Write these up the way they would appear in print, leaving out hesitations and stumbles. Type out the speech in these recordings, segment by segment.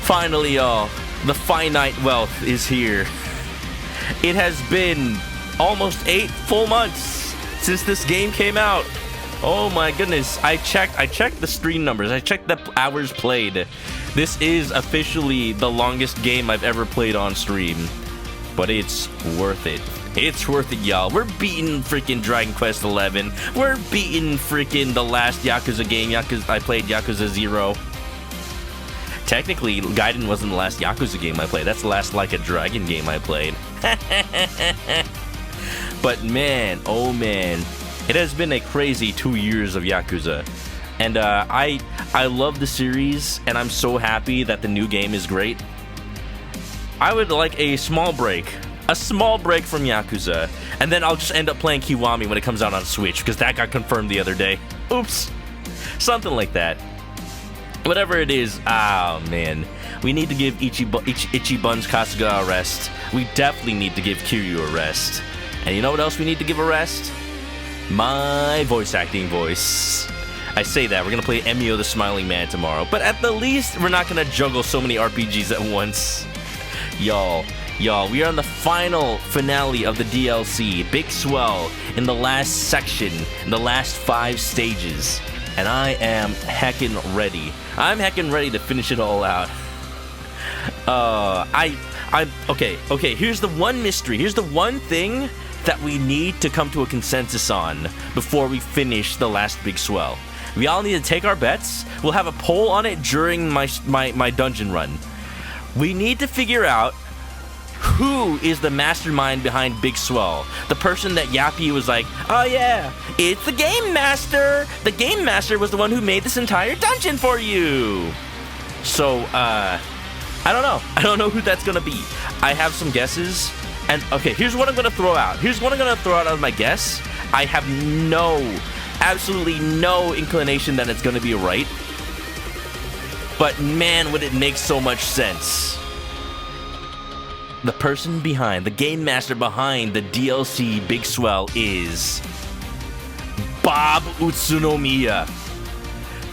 Finally, y'all, the finite wealth is here. It has been almost 8 full months since this game came out. Oh my goodness, I checked the stream numbers, I checked the hours played. This is officially the longest game I've ever played on stream. But it's worth it. It's worth it, y'all. We're beating freaking Dragon Quest 11. We're beating freaking the last Yakuza game. I played Yakuza 0. Technically, Gaiden wasn't the last Yakuza game I played. That's the last Like a Dragon game I played. But man, oh man, it has been a crazy 2 years of Yakuza. And I love the series, and I'm so happy that the new game is great. I would like a small break from Yakuza, and then I'll just end up playing Kiwami when it comes out on Switch, because that got confirmed the other day. Oops. Something like that. Whatever it is, oh man. We need to give Ichiban's Kasuga a rest. We definitely need to give Kiryu a rest. And you know what else we need to give a rest? My voice acting voice. I say that, we're gonna play Emio the Smiling Man tomorrow, but at the least, we're not gonna juggle so many RPGs at once. Y'all, we are on the final finale of the DLC, Big Swell, in the last section, in the last 5 stages. And I am heckin' ready. I'm heckin' ready to finish it all out. Okay, here's the one mystery. Here's the one thing that we need to come to a consensus on before we finish the last Big Swell. We all need to take our bets. We'll have a poll on it during my dungeon run. We need to figure out who is the mastermind behind Big Swell. The person that Yappy was like, oh yeah, it's the Game Master. The Game Master was the one who made this entire dungeon for you. So, I don't know. I don't know who that's gonna be. I have some guesses. And, okay, here's what I'm gonna throw out. Here's what I'm gonna throw out as my guess. I have absolutely no inclination that it's gonna be right. But, man, would it make so much sense. The person behind, the game master behind the DLC Big Swell is Bob Utsunomiya.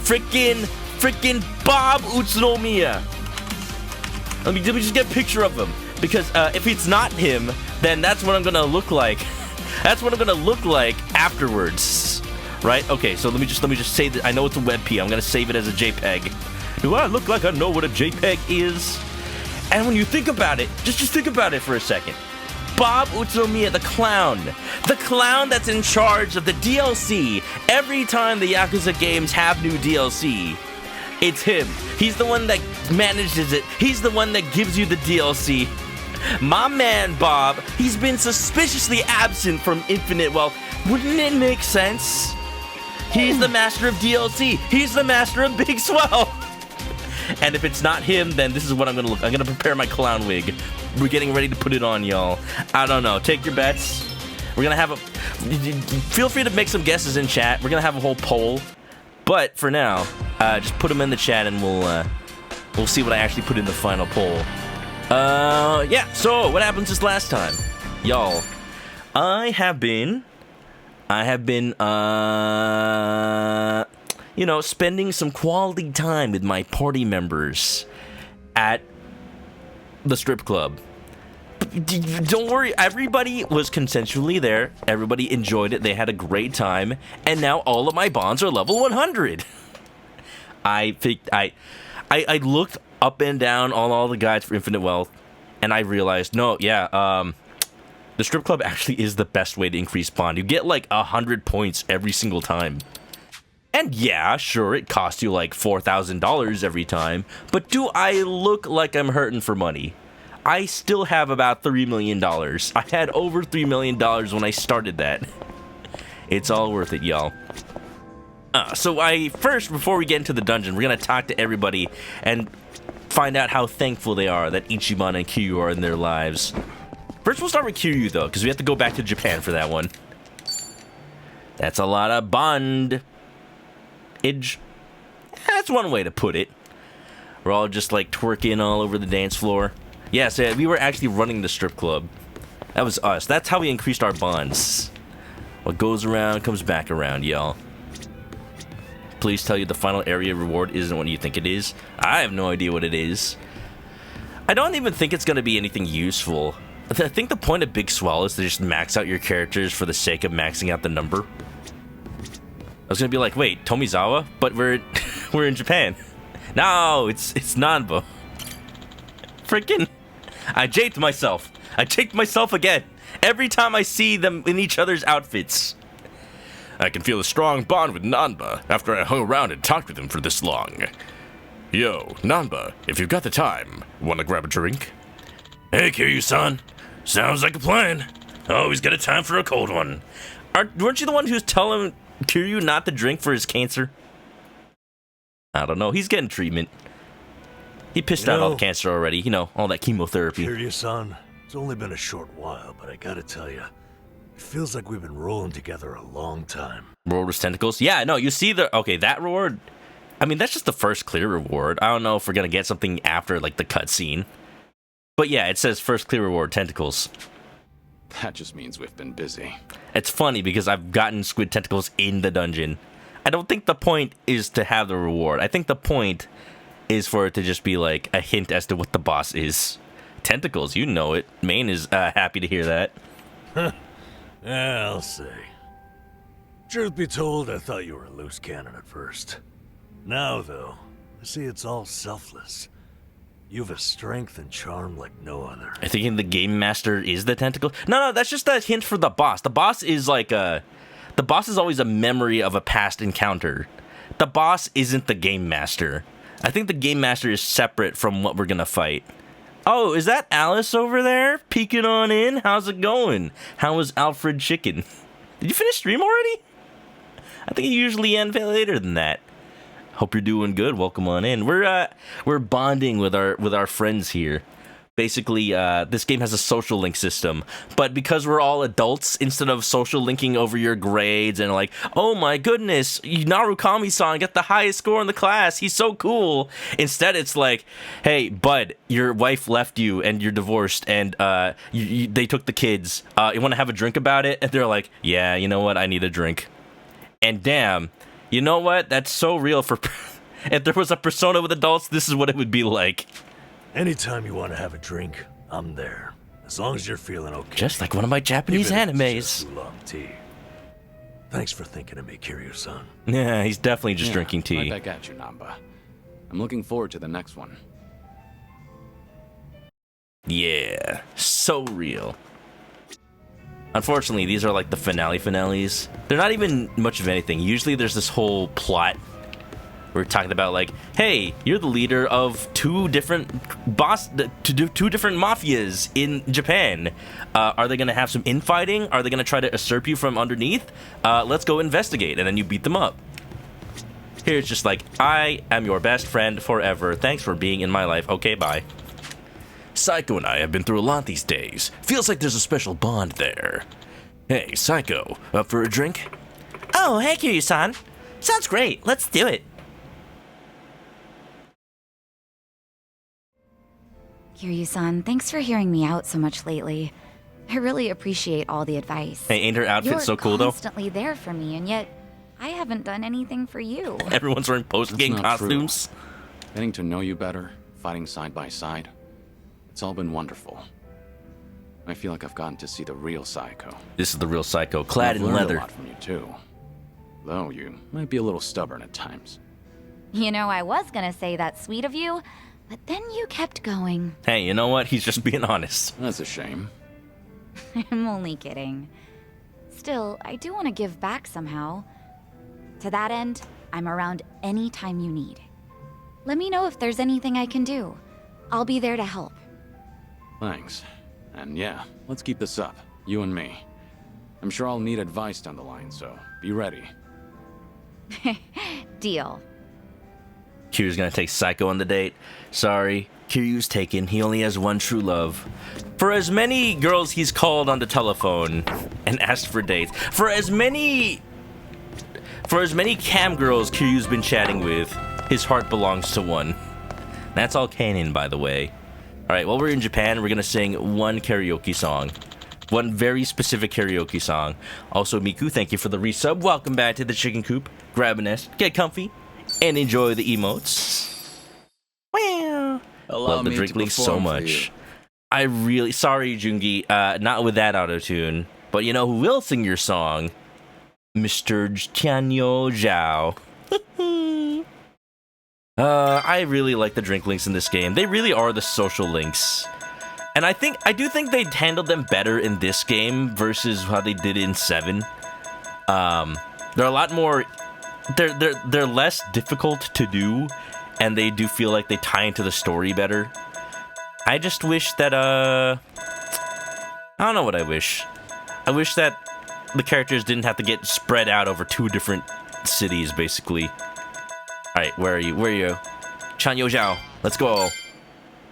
Freaking Bob Utsunomiya. Let me just get a picture of him, because if it's not him, then that's what I'm gonna look like. That's what I'm gonna look like afterwards, right? Okay, so let me just say that I know it's a WebP. I'm gonna save it as a JPEG. Do I look like I know what a JPEG is? And when you think about it, just think about it for a second. Bob Utsunomiya, the clown that's in charge of the DLC every time the Yakuza games have new DLC. It's him. He's the one that manages it. He's the one that gives you the DLC. My man Bob, he's been suspiciously absent from Infinite Wealth. Wouldn't it make sense? He's the master of DLC. He's the master of Big Swell. And if it's not him, then this is what I'm gonna look. I'm gonna prepare my clown wig. We're getting ready to put it on, y'all. I don't know. Take your bets. We're gonna have feel free to make some guesses in chat. We're gonna have a whole poll. But for now, just put them in the chat and we'll see what I actually put in the final poll. Yeah, so what happened this last time? Y'all, I have been, you know, spending some quality time with my party members at the strip club. Don't worry, everybody was consensually there. Everybody enjoyed it. They had a great time. And now all of my bonds are level 100. I looked up and down on all the guides for Infinite Wealth, and I realized, no, yeah, the strip club actually is the best way to increase bond. You get like 100 points every single time. And yeah, sure, it costs you like $4,000 every time, but do I look like I'm hurting for money? I still have about $3 million. I had over $3 million when I started that. It's all worth it, y'all. So before we get into the dungeon, we're gonna talk to everybody and find out how thankful they are that Ichiban and Kiryu are in their lives. First, we'll start with Kiryu, though, because we have to go back to Japan for that one. That's a lot of bond. That's one way to put it. We're all just like twerking all over the dance floor. Yes, we were actually running the strip club. That was us. That's how we increased our bonds. What goes around comes back around, y'all. Please tell you the final area reward isn't what you think it is. I have no idea what it is. I don't even think it's going to be anything useful. I think the point of Big Swallow is to just max out your characters for the sake of maxing out the number. I was going to be like, wait, Tomizawa? But we're in Japan. No, it's Nanba. Freaking... I japed myself. I japed myself again. Every time I see them in each other's outfits. I can feel a strong bond with Nanba after I hung around and talked with him for this long. Yo, Nanba, if you've got the time, wanna grab a drink? Hey, Kiryu-san. Sounds like a plan. Always got a time for a cold one. Weren't you the one who's telling Kiryu not to drink for his cancer? I don't know. He's getting treatment. He pissed out all the cancer already. You know, all that chemotherapy. Kiryu-san, it's only been a short while, but I gotta tell you, it feels like we've been rolling together a long time. Reward with tentacles? Yeah, no, you see the... Okay, that reward... I mean, that's just the first clear reward. I don't know if we're gonna get something after, like, the cutscene. But yeah, it says first clear reward, tentacles. That just means we've been busy. It's funny because I've gotten squid tentacles in the dungeon. I don't think the point is to have the reward. I think the point is for it to just be, like, a hint as to what the boss is. Tentacles, you know it. Main is happy to hear that. Yeah, I'll say. Truth be told, I thought you were a loose cannon at first. Now, though, I see it's all selfless. You've a strength and charm like no other. I think the game master is the tentacle. No, that's just a hint for the boss. The boss is like the boss is always a memory of a past encounter. The boss isn't the game master. I think the game master is separate from what we're gonna fight. Oh, is that Alice over there peeking on in? How's it going? How was Alfred Chicken? Did you finish stream already? I think you usually end later than that. Hope you're doing good. Welcome on in. We're bonding with our friends here. Basically, this game has a social link system, but because we're all adults, instead of social linking over your grades and like, oh my goodness, Narukami-san got the highest score in the class, he's so cool. Instead, it's like, hey, bud, your wife left you and you're divorced and they took the kids. You want to have a drink about it? And they're like, yeah, you know what? I need a drink. And damn, you know what? That's so real for... If there was a Persona with adults, this is what it would be like. Anytime you want to have a drink, I'm there. As long as you're feeling okay. Just like one of my Japanese animes. Oolong tea. Thanks for thinking of me, Kiryu-san. Yeah, he's definitely just drinking tea. Right back at you, Nanba. I'm looking forward to the next one. Yeah, so real. Unfortunately, these are like the finales. They're not even much of anything. Usually there's this whole plot. We're talking about like, hey, you're the leader of two different mafias in Japan. Are they gonna have some infighting? Are they gonna try to usurp you from underneath? Let's go investigate, and then you beat them up. Here it's just like, I am your best friend forever. Thanks for being in my life. Okay, bye. Psycho and I have been through a lot these days. Feels like there's a special bond there. Hey, Psycho, up for a drink? Oh, hey, Kiryu-san. Sounds great. Let's do it. Kiryu-san, thanks for hearing me out so much lately. I really appreciate all the advice. Hey, ain't her outfit so cool, though? You're constantly there for me, and yet I haven't done anything for you. Everyone's wearing post-game costumes. True. Getting to know you better, fighting side by side. It's all been wonderful. I feel like I've gotten to see the real Psycho. This is the real Psycho, clad in leather. I've learned a lot from you, too. Though you might be a little stubborn at times. You know, I was gonna say that's sweet of you, but then you kept going. Hey, you know what? He's just being honest. That's a shame. I'm only kidding. Still, I do want to give back somehow. To that end, I'm around any time you need. Let me know if there's anything I can do. I'll be there to help. Thanks. And yeah, let's keep this up. You and me. I'm sure I'll need advice down the line, so be ready. Deal. Kiryu's gonna take Psycho on the date. Sorry, Kiryu's taken. He only has one true love. For as many girls he's called on the telephone and asked for dates, for as many cam girls Kiryu's been chatting with, his heart belongs to one. That's all canon, by the way. Alright, while we're in Japan, we're gonna sing one karaoke song. One very specific karaoke song. Also, Miku, thank you for the resub. Welcome back to the chicken coop. Grab a nest, get comfy, and enjoy the emotes. Wow. Love the drink links so much. I really... Sorry, Joon-gi, not with that auto-tune. But you know who will sing your song? Mr. Tianyo Zhao. I really like the drink links in this game. They really are the social links. And I do think they handled them better in this game versus how they did in 7. They're a lot more... They're less difficult to do, and they do feel like they tie into the story better. I just wish that, I don't know what I wish. I wish that the characters didn't have to get spread out over 2 different cities, basically. Alright, where are you? Where are you? Chanyo Zhao, let's go.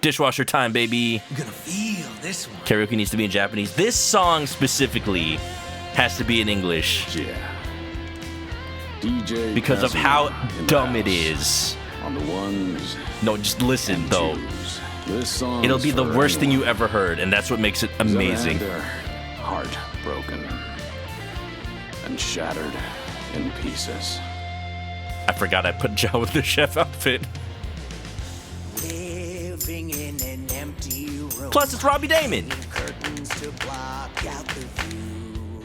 Dishwasher time, baby. I'm gonna feel this one. Karaoke needs to be in Japanese. This song specifically has to be in English. Yeah. DJ Because of how dumb it is. On the ones. No, just listen, though. Twos. This song. It'll be the worst thing you ever heard, and that's what makes it amazing. Their heart broken and shattered in pieces. I forgot I put Zhao with the chef outfit. Living in an empty room. Plus, it's Robbie Damon. Curtains to block out the view.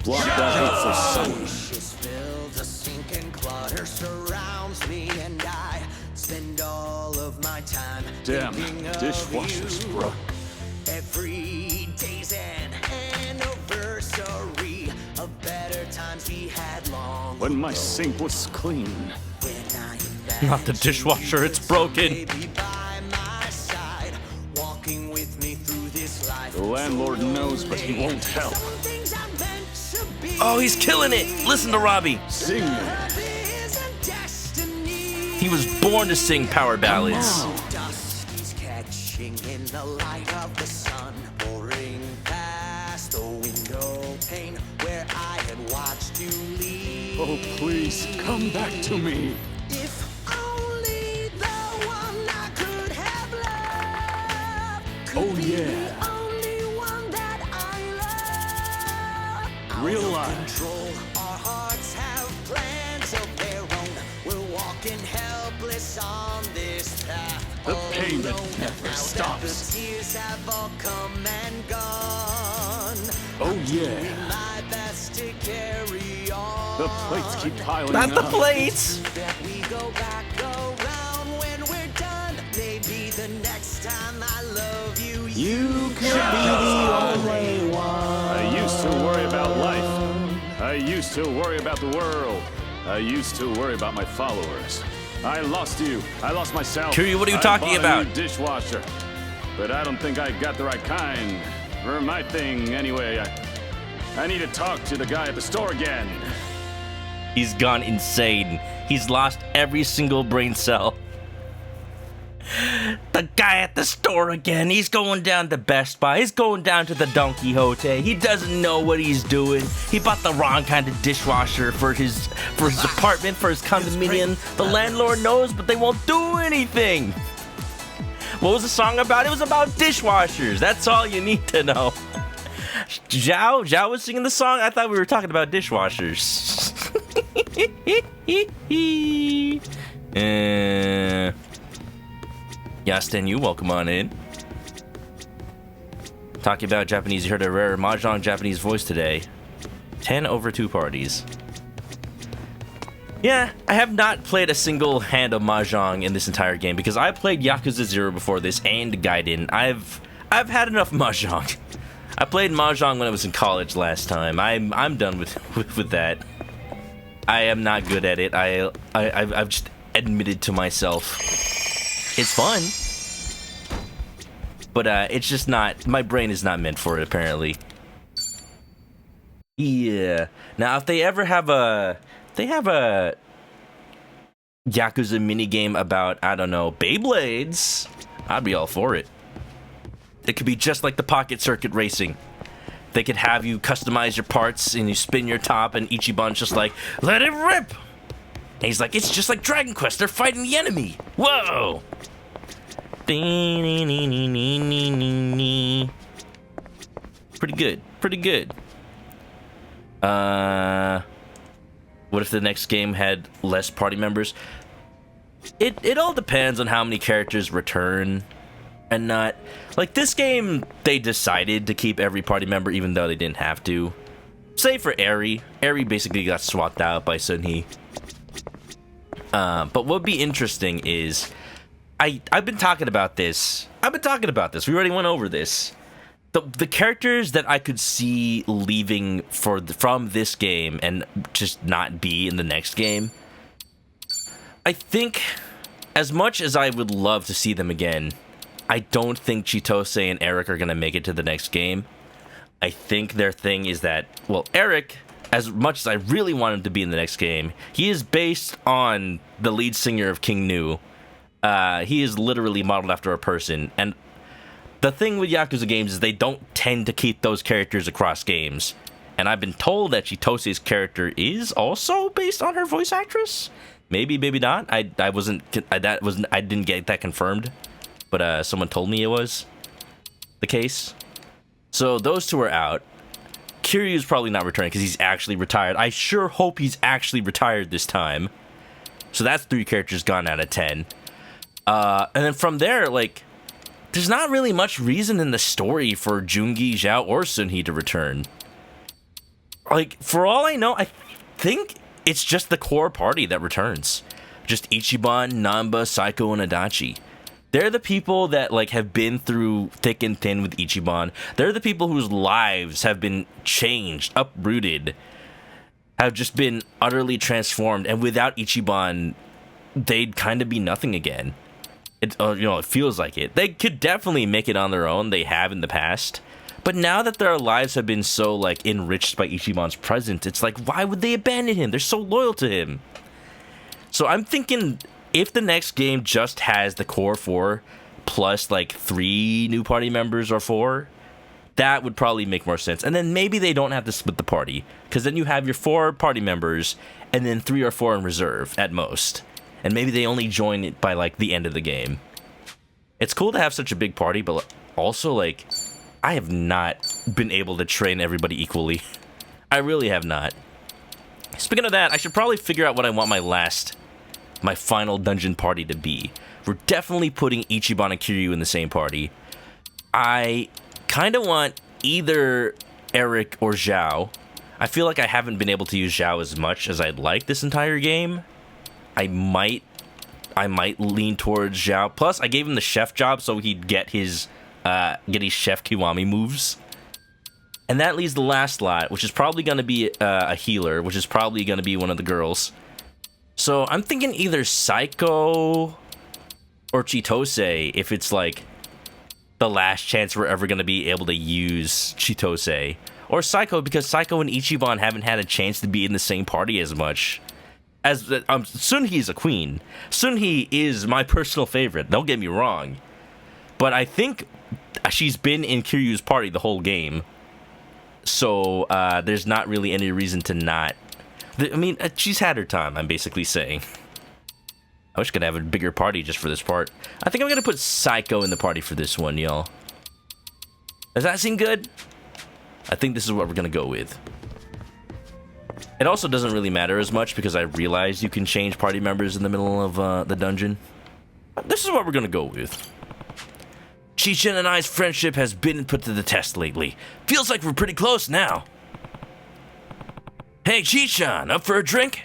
Block that hateful sun. Dishes filled, a sink and clutter surrounds me, and I spend all of my time Damn, thinking of dishwasher's you. broke. Every day's an anniversary of better times we had long When my ago. sink was clean. When I Not the dishwasher, it's broken. baby by my side, walking with me through this life. The landlord knows, but he won't help. Some things are meant to be. Oh, he's killing it. Listen to Robbie. Sing it. Love is a destiny. He was born to sing power ballads. Dust is catching in the light of the sun, pouring past the window pane where I had watched you leave. Oh, please, come back to me. If only the one I could have loved could Oh, be yeah. the only one that I love. Out Real of life. control, our hearts have plans of their own. We're walking helpless on this path. The pain that alone. never Now that stops. the tears have all come and gone. Oh, yeah. My best to carry on. The plates keep piling Not the up. plates. That we go back around when we're done. Maybe the next time I love you, You could be the only one. I used to worry about life. I used to worry about the world. I used to worry about my followers. I lost you. I lost myself. Kiryu, what are you I talking bought a about? new dishwasher, but I don't think I got the right kind. For my thing, anyway. I need to talk to the guy at the store again. He's gone insane. He's lost every single brain cell. The guy at the store again. He's going down to Best Buy. He's going down to the Don Quixote. He doesn't know what he's doing. He bought the wrong kind of dishwasher for his apartment, for his condominium. The landlord knows, but they won't do anything. What was the song about? It was about dishwashers. That's all you need to know. Zhao was singing the song? I thought we were talking about dishwashers. Yasten, you welcome on in. Talking about Japanese, you heard a rare Mahjong Japanese voice today. 10 over 2 parties. Yeah, I have not played a single hand of Mahjong in this entire game because I played Yakuza 0 before this and Gaiden. I've had enough Mahjong. I played Mahjong when I was in college last time. I'm done with that. I am not good at it. I've just admitted to myself. It's fun. But it's just not, my brain is not meant for it apparently. Yeah. Now if they ever have a Yakuza minigame about, I don't know, Beyblades, I'd be all for it. It could be just like the Pocket Circuit Racing. They could have you customize your parts and you spin your top and Ichiban's just like, let it rip! And he's like, it's just like Dragon Quest, they're fighting the enemy! Whoa! Pretty good. Pretty good. What if the next game had less party members? It all depends on how many characters return and not. Like, this game, they decided to keep every party member even though they didn't have to. Save for Eri. Eri basically got swapped out by Sun-hee. But what would be interesting is, I've been talking about this. We already went over this. The characters that I could see leaving from this game and just not be in the next game, I think, as much as I would love to see them again, I don't think Chitose and Eric are going to make it to the next game. I think their thing is that, well, Eric, as much as I really want him to be in the next game, he is based on the lead singer of King Nu. He is literally modeled after a person, and the thing with Yakuza games is they don't tend to keep those characters across games. And I've been told that Chitose's character is also based on her voice actress. Maybe, maybe not. I didn't get that confirmed, but someone told me it was the case. So those two are out. Kiryu's probably not returning because he's actually retired. I sure hope he's actually retired this time. So that's 3 characters gone out of 10. And then from there, like, there's not really much reason in the story for Joon-gi, Zhao, or Sun-hee to return. Like, for all I know, I think it's just the core party that returns. Just Ichiban, Namba, Saiko, and Adachi. They're the people that, like, have been through thick and thin with Ichiban. They're the people whose lives have been changed, uprooted, have just been utterly transformed. And without Ichiban, they'd kind of be nothing again. It feels like it. They could definitely make it on their own. They have in the past. But now that their lives have been so, like, enriched by Ichiban's presence, it's like, why would they abandon him? They're so loyal to him. So I'm thinking, if the next game just has the core 4 plus, like, 3 new party members or 4, that would probably make more sense. And then maybe they don't have to split the party, because then you have your 4 party members and then 3 or 4 in reserve at most. And maybe they only join it by, like, the end of the game. It's cool to have such a big party, but also, like, I have not been able to train everybody equally. I really have not. Speaking of that, I should probably figure out what I want my final dungeon party to be. We're definitely putting Ichiban and Kiryu in the same party. I kind of want either Eric or Zhao. I feel like I haven't been able to use Zhao as much as I'd like this entire game. I might lean towards Zhao. Plus, I gave him the chef job so he'd get his chef Kiwami moves. And that leaves the last slot, which is probably going to be a healer, which is probably going to be one of the girls. So I'm thinking either Saiko or Chitose, if it's like the last chance we're ever going to be able to use Chitose. Or Saiko, because Saiko and Ichiban haven't had a chance to be in the same party as much. As Sun-hee is a queen. Sun-hee is my personal favorite, don't get me wrong. But I think she's been in Kiryu's party the whole game. So there's not really any reason to not. I mean, she's had her time, I'm basically saying. I wish I could have a bigger party just for this part. I think I'm going to put Saiko in the party for this one, y'all. Does that seem good? I think this is what we're going to go with. It also doesn't really matter as much because I realized you can change party members in the middle of the dungeon. This is what we're going to go with. Chi-chan and I's friendship has been put to the test lately. Feels like we're pretty close now. Hey, Chi-chan, up for a drink?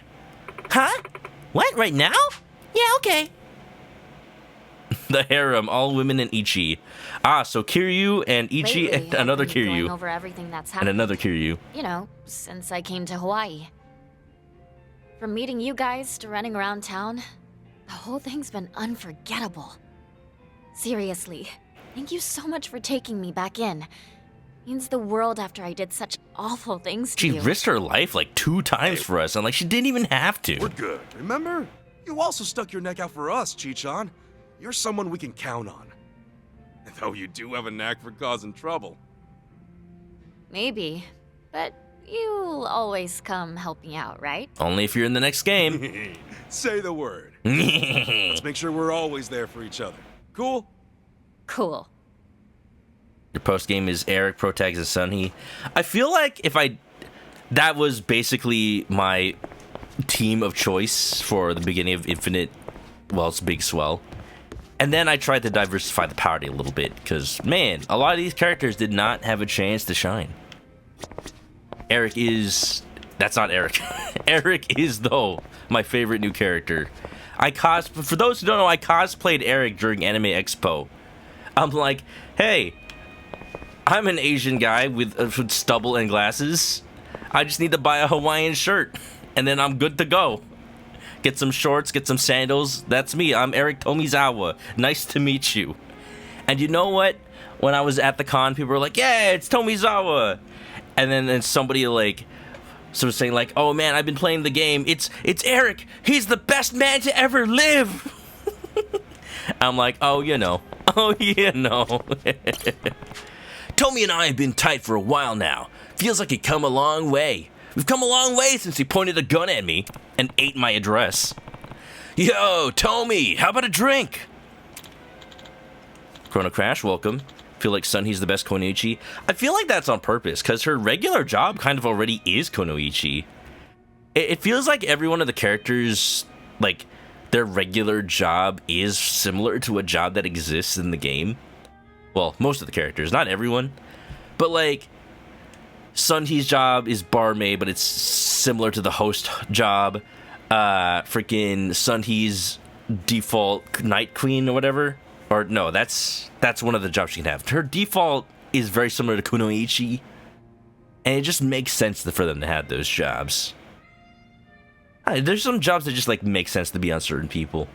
Huh? What, right now? Yeah, okay. The harem, all women and Ichi. Ah, so Kiryu and Ichi Lately, and another I've been going Kiryu. over everything that's And happened. another Kiryu. You know, since I came to Hawaii. From meeting you guys to running around town, the whole thing's been unforgettable. Seriously, thank you so much for taking me back in. Means the world after I did such awful things to She you. risked her life like 2 times for us, and like she didn't even have to. We're good, remember? You also stuck your neck out for us, Chi-chan. You're someone we can count on. Though you do have a knack for causing trouble. Maybe, but you'll always come help me out, right? Only if you're in the next game. Say the word. Let's make sure we're always there for each other. Cool? Cool. Your post game is Eric protags as Sunhee. I feel like that was basically my team of choice for the beginning of Infinite, well, it's Big Swell. And then I tried to diversify the party a little bit, because, man, a lot of these characters did not have a chance to shine. Eric is... That's not Eric. Eric is, though, my favorite new character. For those who don't know, I cosplayed Eric during Anime Expo. I'm like, hey, I'm an Asian guy with stubble and glasses. I just need to buy a Hawaiian shirt, and then I'm good to go. Get some shorts, get some sandals. That's me. I'm Eric Tomizawa. Nice to meet you. And you know what? When I was at the con, people were like, yeah, it's Tomizawa. And then somebody like sort of saying like, oh man, I've been playing the game. It's Eric. He's the best man to ever live. I'm like, oh, you know. Oh, you know. Tomi and I have been tight for a while now. Feels like we've come a long way. We've come a long way since he pointed a gun at me and ate my address. Yo, Tomi, how about a drink? Chrono Crash, welcome. Feel like Sunhee's the best Konoichi. I feel like that's on purpose, because her regular job kind of already is Konoichi. It feels like every one of the characters, like, their regular job is similar to a job that exists in the game. Well, most of the characters, not everyone. But, like, Sunhee's job is barmaid, but it's similar to the host job. Freaking Sunhee's default Night Queen or whatever. Or no, that's one of the jobs she can have. Her default is very similar to Kunoichi, and it just makes sense for them to have those jobs. There's some jobs that just like make sense to be on certain people.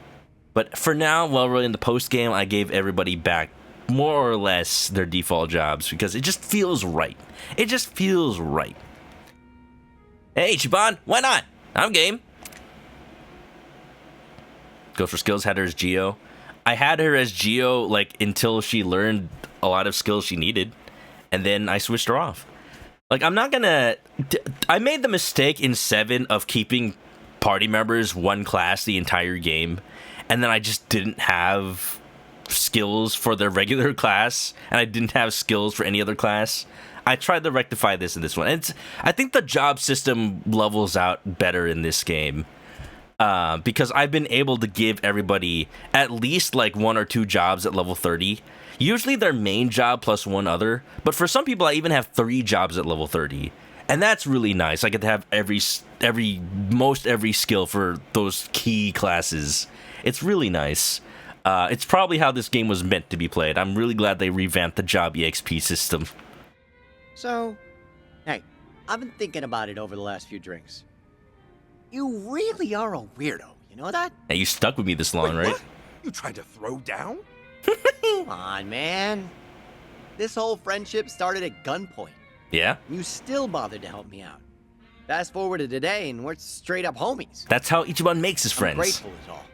But for now, while we're in the post game, I gave everybody back more or less their default jobs because it just feels right. It just feels right. Hey, Chiban, why not? I'm game. Goes for skills, had her as Geo. I had her as Geo like until she learned a lot of skills she needed, and then I switched her off. Like, I'm not gonna... I made the mistake in 7 of keeping party members one class the entire game, and then I just didn't have skills for their regular class, and I didn't have skills for any other class. I tried to rectify this in this one. And I think the job system levels out better in this game. Because I've been able to give everybody at least like 1 or 2 jobs at level 30. Usually their main job plus one other, but for some people I even have 3 jobs at level 30. And that's really nice. I get to have every skill for those key classes. It's really nice. It's probably how this game was meant to be played. I'm really glad they revamped the job EXP system. So, hey, I've been thinking about it over the last few drinks. You really are a weirdo, you know that? Hey, you stuck with me this long, Wait, right? what? You tried to throw down? Come on, man. This whole friendship started at gunpoint. Yeah? You still bothered to help me out. Fast forward to today, and we're straight up homies. That's how Ichiban makes his friends. I'm grateful is all.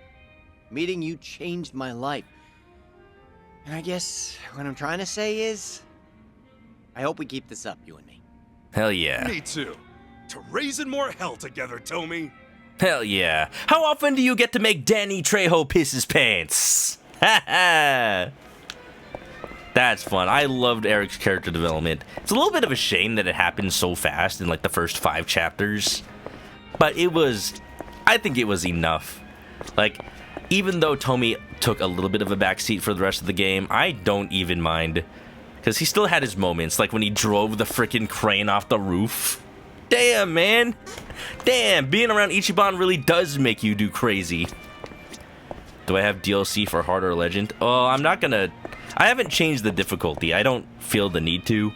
Meeting you changed my life. And I guess what I'm trying to say is, I hope we keep this up, you and me. Hell yeah. Me too. To raising more hell together, Tomi. Hell yeah. How often do you get to make Danny Trejo piss his pants? Ha ha. That's fun. I loved Eric's character development. It's a little bit of a shame that it happened so fast in like the first 5 chapters. But I think it was enough. Like, even though Tomi took a little bit of a backseat for the rest of the game, I don't even mind. Because he still had his moments, like when he drove the freaking crane off the roof. Damn, man. Damn, being around Ichiban really does make you do crazy. Do I have DLC for Heart or Legend? Oh, I'm not gonna... I haven't changed the difficulty. I don't feel the need to.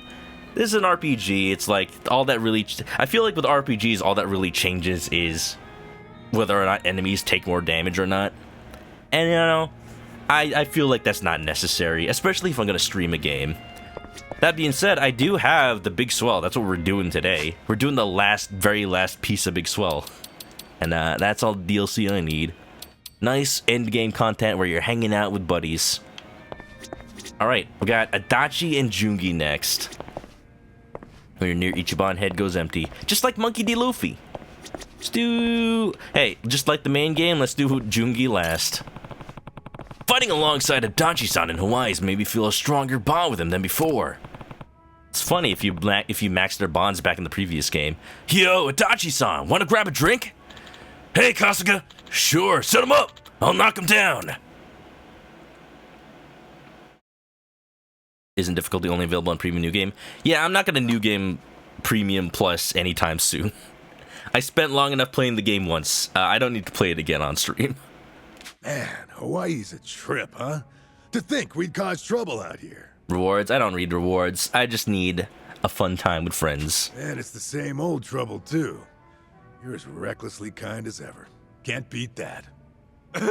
This is an RPG. It's like, all that really... I feel like with RPGs, all that really changes is whether or not enemies take more damage or not. And, you know, I feel like that's not necessary, especially if I'm gonna stream a game. That being said, I do have the Big Swell. That's what we're doing today. We're doing the very last piece of Big Swell. And that's all the DLC I need. Nice endgame content where you're hanging out with buddies. Alright, we got Adachi and Joon-gi next. When you're near Ichiban, head goes empty. Just like Monkey D. Luffy. Hey, just like the main game, let's do Joon-gi last. Fighting alongside Adachi-san in Hawaii has made me feel a stronger bond with him than before. It's funny if you max their bonds back in the previous game. Yo, Adachi-san, wanna grab a drink? Hey, Kasuga. Sure, set him up. I'll knock him down. Isn't difficulty only available on Premium New Game? Yeah, I'm not gonna New Game Premium Plus anytime soon. I spent long enough playing the game once. I don't need to play it again on stream. Man, Hawaii's a trip, huh? To think we'd cause trouble out here. Rewards? I don't read rewards. I just need a fun time with friends. And it's the same old trouble, too. You're as recklessly kind as ever. Can't beat that.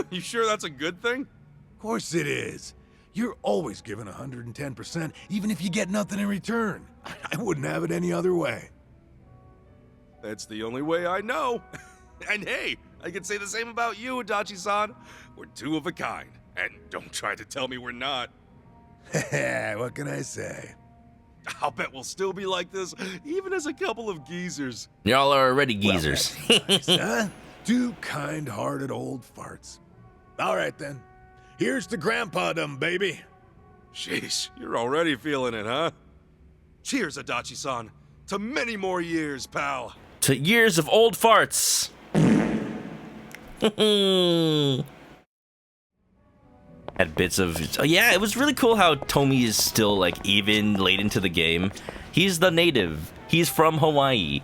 You sure that's a good thing? Of course it is. You're always giving 110%, even if you get nothing in return. I wouldn't have it any other way. That's the only way I know. And hey, I can say the same about you, Adachi-san. We're two of a kind. And don't try to tell me we're not. What can I say? I'll bet we'll still be like this, even as a couple of geezers. Y'all are already geezers. Well, that's nice, huh? Two kind-hearted old farts. All right, then. Here's to grandpa-dom, baby. Sheesh, you're already feeling it, huh? Cheers, Adachi-san. To many more years, pal. To years of old farts. Had bits of... Oh, yeah, it was really cool how Tomi is still, like, even late into the game. He's the native. He's from Hawaii.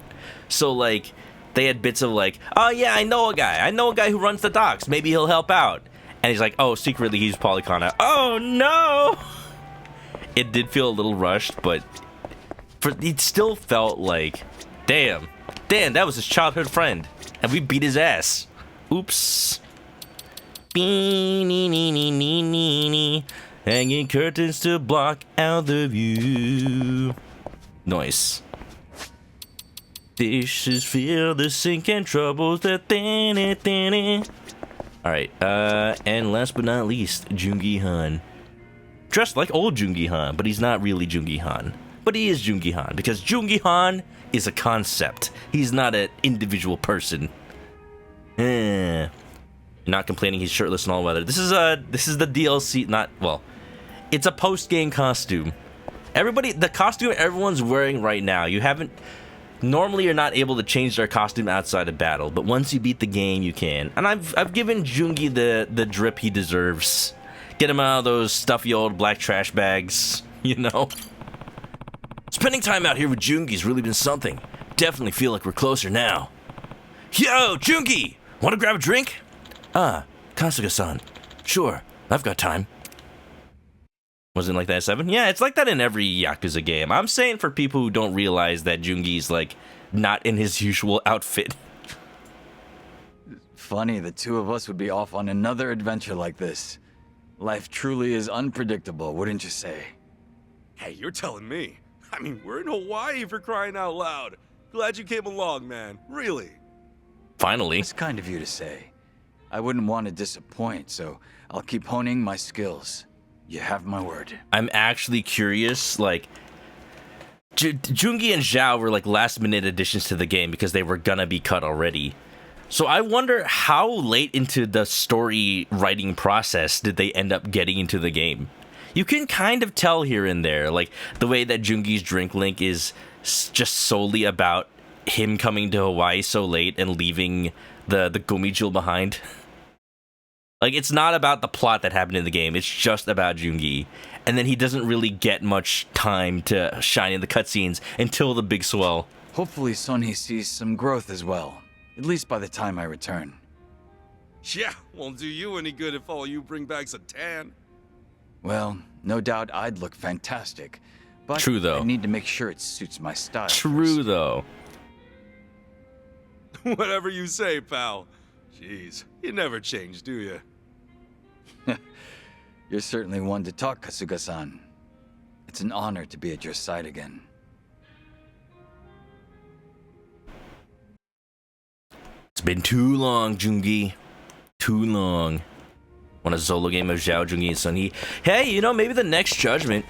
So, like, they had bits of, like, oh, yeah, I know a guy who runs the docks. Maybe he'll help out. And he's like, oh, secretly he's Polycana. Oh, no! It did feel a little rushed, but it still felt like, damn, that was his childhood friend. And we beat his ass. Oops. Hanging curtains to block out the view. Nice. Dishes fill the sink and troubles the Alright, and last but not least, Joon-gi Han. Dressed like old Joon-gi Han, but he's not really Joon-gi Han. But he is Joon-gi Han, because Joon-gi Han is a concept. He's not an individual person. Not complaining he's shirtless in all weather. This is the DLC, it's a post-game costume. The costume everyone's wearing right now, normally you're not able to change their costume outside of battle, but once you beat the game, you can. And I've given Joon-gi the drip he deserves. Get him out of those stuffy old black trash bags, you know? Spending time out here with Joon-gi's really been something. Definitely feel like we're closer now. Yo, Joon-gi! Wanna grab a drink? Kasuga-san. Sure, I've got time. Wasn't it like that 7? Yeah, it's like that in every Yakuza game. I'm saying for people who don't realize that Joon-gi's, like, not in his usual outfit. Funny, the two of us would be off on another adventure like this. Life truly is unpredictable, wouldn't you say? Hey, you're telling me. I mean, we're in Hawaii for crying out loud. Glad you came along, man. Really. Finally. It's kind of you to say. I wouldn't want to disappoint, so I'll keep honing my skills. You have my word. I'm actually curious, like, Joon-gi and Zhao were like last-minute additions to the game because they were gonna be cut already. So I wonder how late into the story writing process did they end up getting into the game? You can kind of tell here and there, like, the way that Joon-gi's drink link is just solely about him coming to Hawaii so late and leaving the Gomijul behind. Like, it's not about the plot that happened in the game, it's just about Joon-gi. And then he doesn't really get much time to shine in the cutscenes until the big swell. Hopefully Sonny sees some growth as well, at least by the time I return. Yeah, won't do you any good if all you bring back's a tan. Well, no doubt I'd look fantastic, but true, though. I need to make sure it suits my style. True, though. Whatever you say, pal. Jeez, you never change, do you? You're certainly one to talk, Kasuga-san. It's an honor to be at your side again. It's been too long, Joon-gi. Too long. Want a solo game of Zhao, Joon-gi, and Sun-hee? Hey, you know, maybe the next Judgment.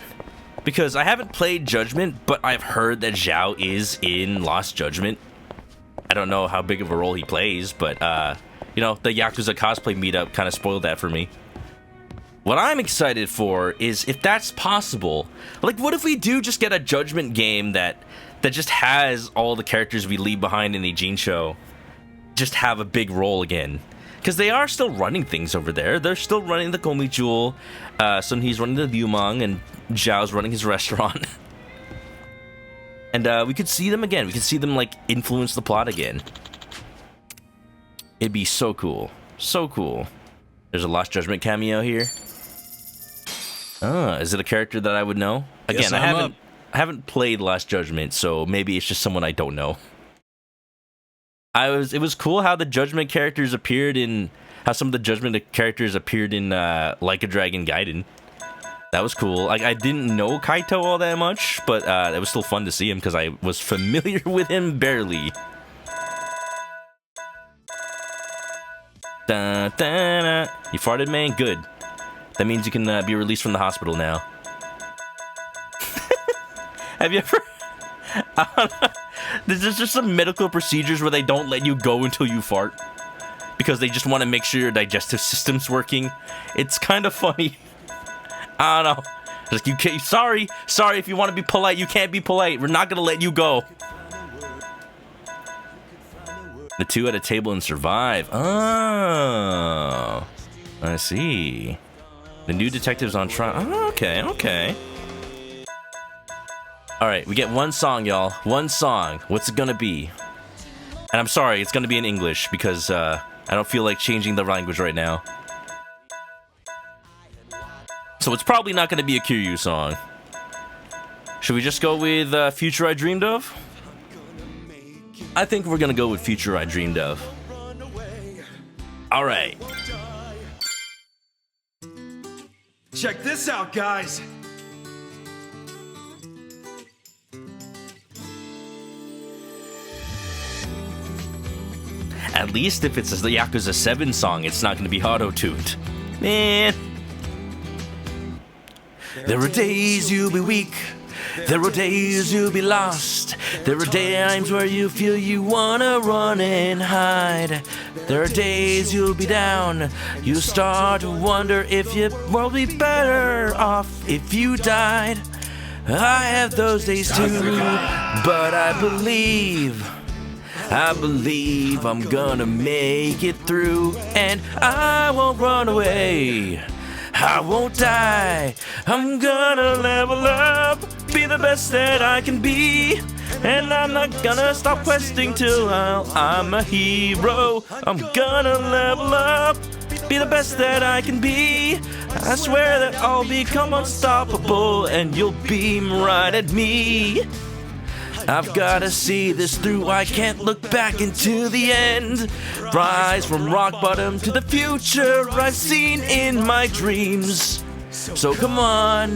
Because I haven't played Judgment, but I've heard that Zhao is in Lost Judgment. I don't know how big of a role he plays, but, you know, the Yakuza cosplay meetup kind of spoiled that for me. what I'm excited for is if that's possible. Like, what if we do just get a Judgment game that just has all the characters we leave behind in the Ijin show just have a big role again? Because they are still running things over there. They're still running the Komi Jewel. Sun-hee's running the Liumang, and Zhao's running his restaurant. And we could see them again. We could see them, like, influence the plot again. It'd be so cool. So cool. There's a Lost Judgment cameo here. Is it a character that I would know? Again, I haven't played Lost Judgment, so maybe it's just someone I don't know. It was cool how the Judgment characters appeared in... How some of the Judgment characters appeared in Like a Dragon Gaiden. That was cool. Like, I didn't know Kaito all that much, but it was still fun to see him because I was familiar with him barely. Da, da, da. You farted, man? Good. That means you can be released from the hospital now. Have you ever... There's just some medical procedures where they don't let you go until you fart. Because they just want to make sure your digestive system's working. It's kind of funny. I don't know. Just, you can't... Sorry, if you want to be polite, you can't be polite. We're not going to let you go. The two at a table and survive. Oh, I see. The new detective's on trial. Oh, okay. All right, we get one song, y'all. One song. What's it gonna be? And I'm sorry, it's gonna be in English because I don't feel like changing the language right now. So it's probably not gonna be a Kiryu song. Should we just go with Future I Dreamed Of? I think we're gonna go with Future I Dreamed Of. Alright. Check this out, guys! At least if it's the Yakuza 7 song, it's not gonna be auto-tuned. Man. There are days you'll be weak. There are days you'll be lost. There are times where you feel you wanna run and hide. There are days you'll be down. You start to wonder if you will be better off if you died. I have those days too, but I believe I'm gonna make it through, and I won't run away. I won't die. I'm gonna level up, be the best that I can be, and I'm not gonna stop questing till I'm a hero. I'm gonna level up, be the best that I can be. I swear that I'll become unstoppable, and you'll beam right at me. I've gotta see this through, I can't look back into the end. Rise from rock bottom to the future I've seen in my dreams. So come on,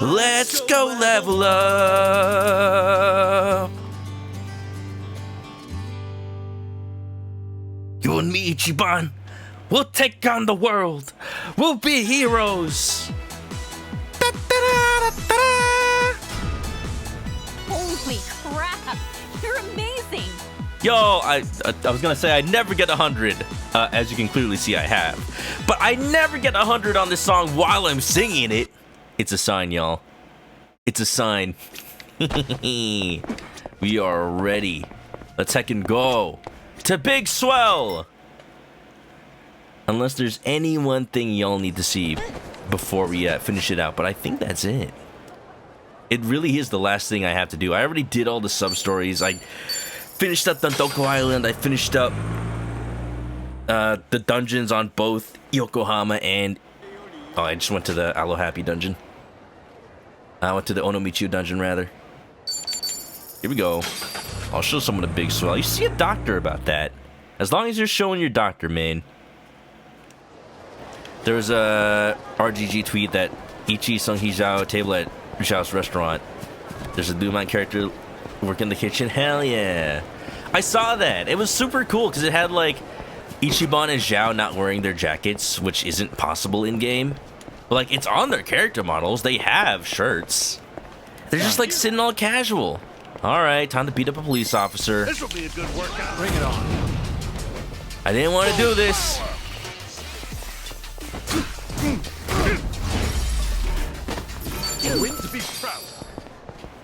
let's go level up. You and me, Ichiban, we'll take on the world. We'll be heroes. Holy crap! You're amazing! Yo, I was gonna say I never get 100, as you can clearly see I have. But I never get 100 on this song while I'm singing it. It's a sign, y'all. It's a sign. We are ready. Let's heckin' go to Big Swell. Unless there's any one thing y'all need to see before we finish it out, but I think that's it. It really is the last thing I have to do. I already did all the sub-stories. I finished up Dondoko Island. I finished up the dungeons on both Yokohama and... Oh, I just went to the Alo-happy dungeon. I went to the Onomichu dungeon, rather. Here we go. I'll show someone a Big Swell. You see a doctor about that. As long as you're showing your doctor, man. There was a RGG tweet that Ichi Sung-hee Zhao table at Zhao's restaurant. There's a Lumine character working the kitchen. Hell yeah. I saw that. It was super cool because it had like Ichiban and Zhao not wearing their jackets, which isn't possible in game. But like it's on their character models. They have shirts. They're just like sitting all casual. Alright, time to beat up a police officer. This will be a good workout. Bring it on. I didn't want to do this.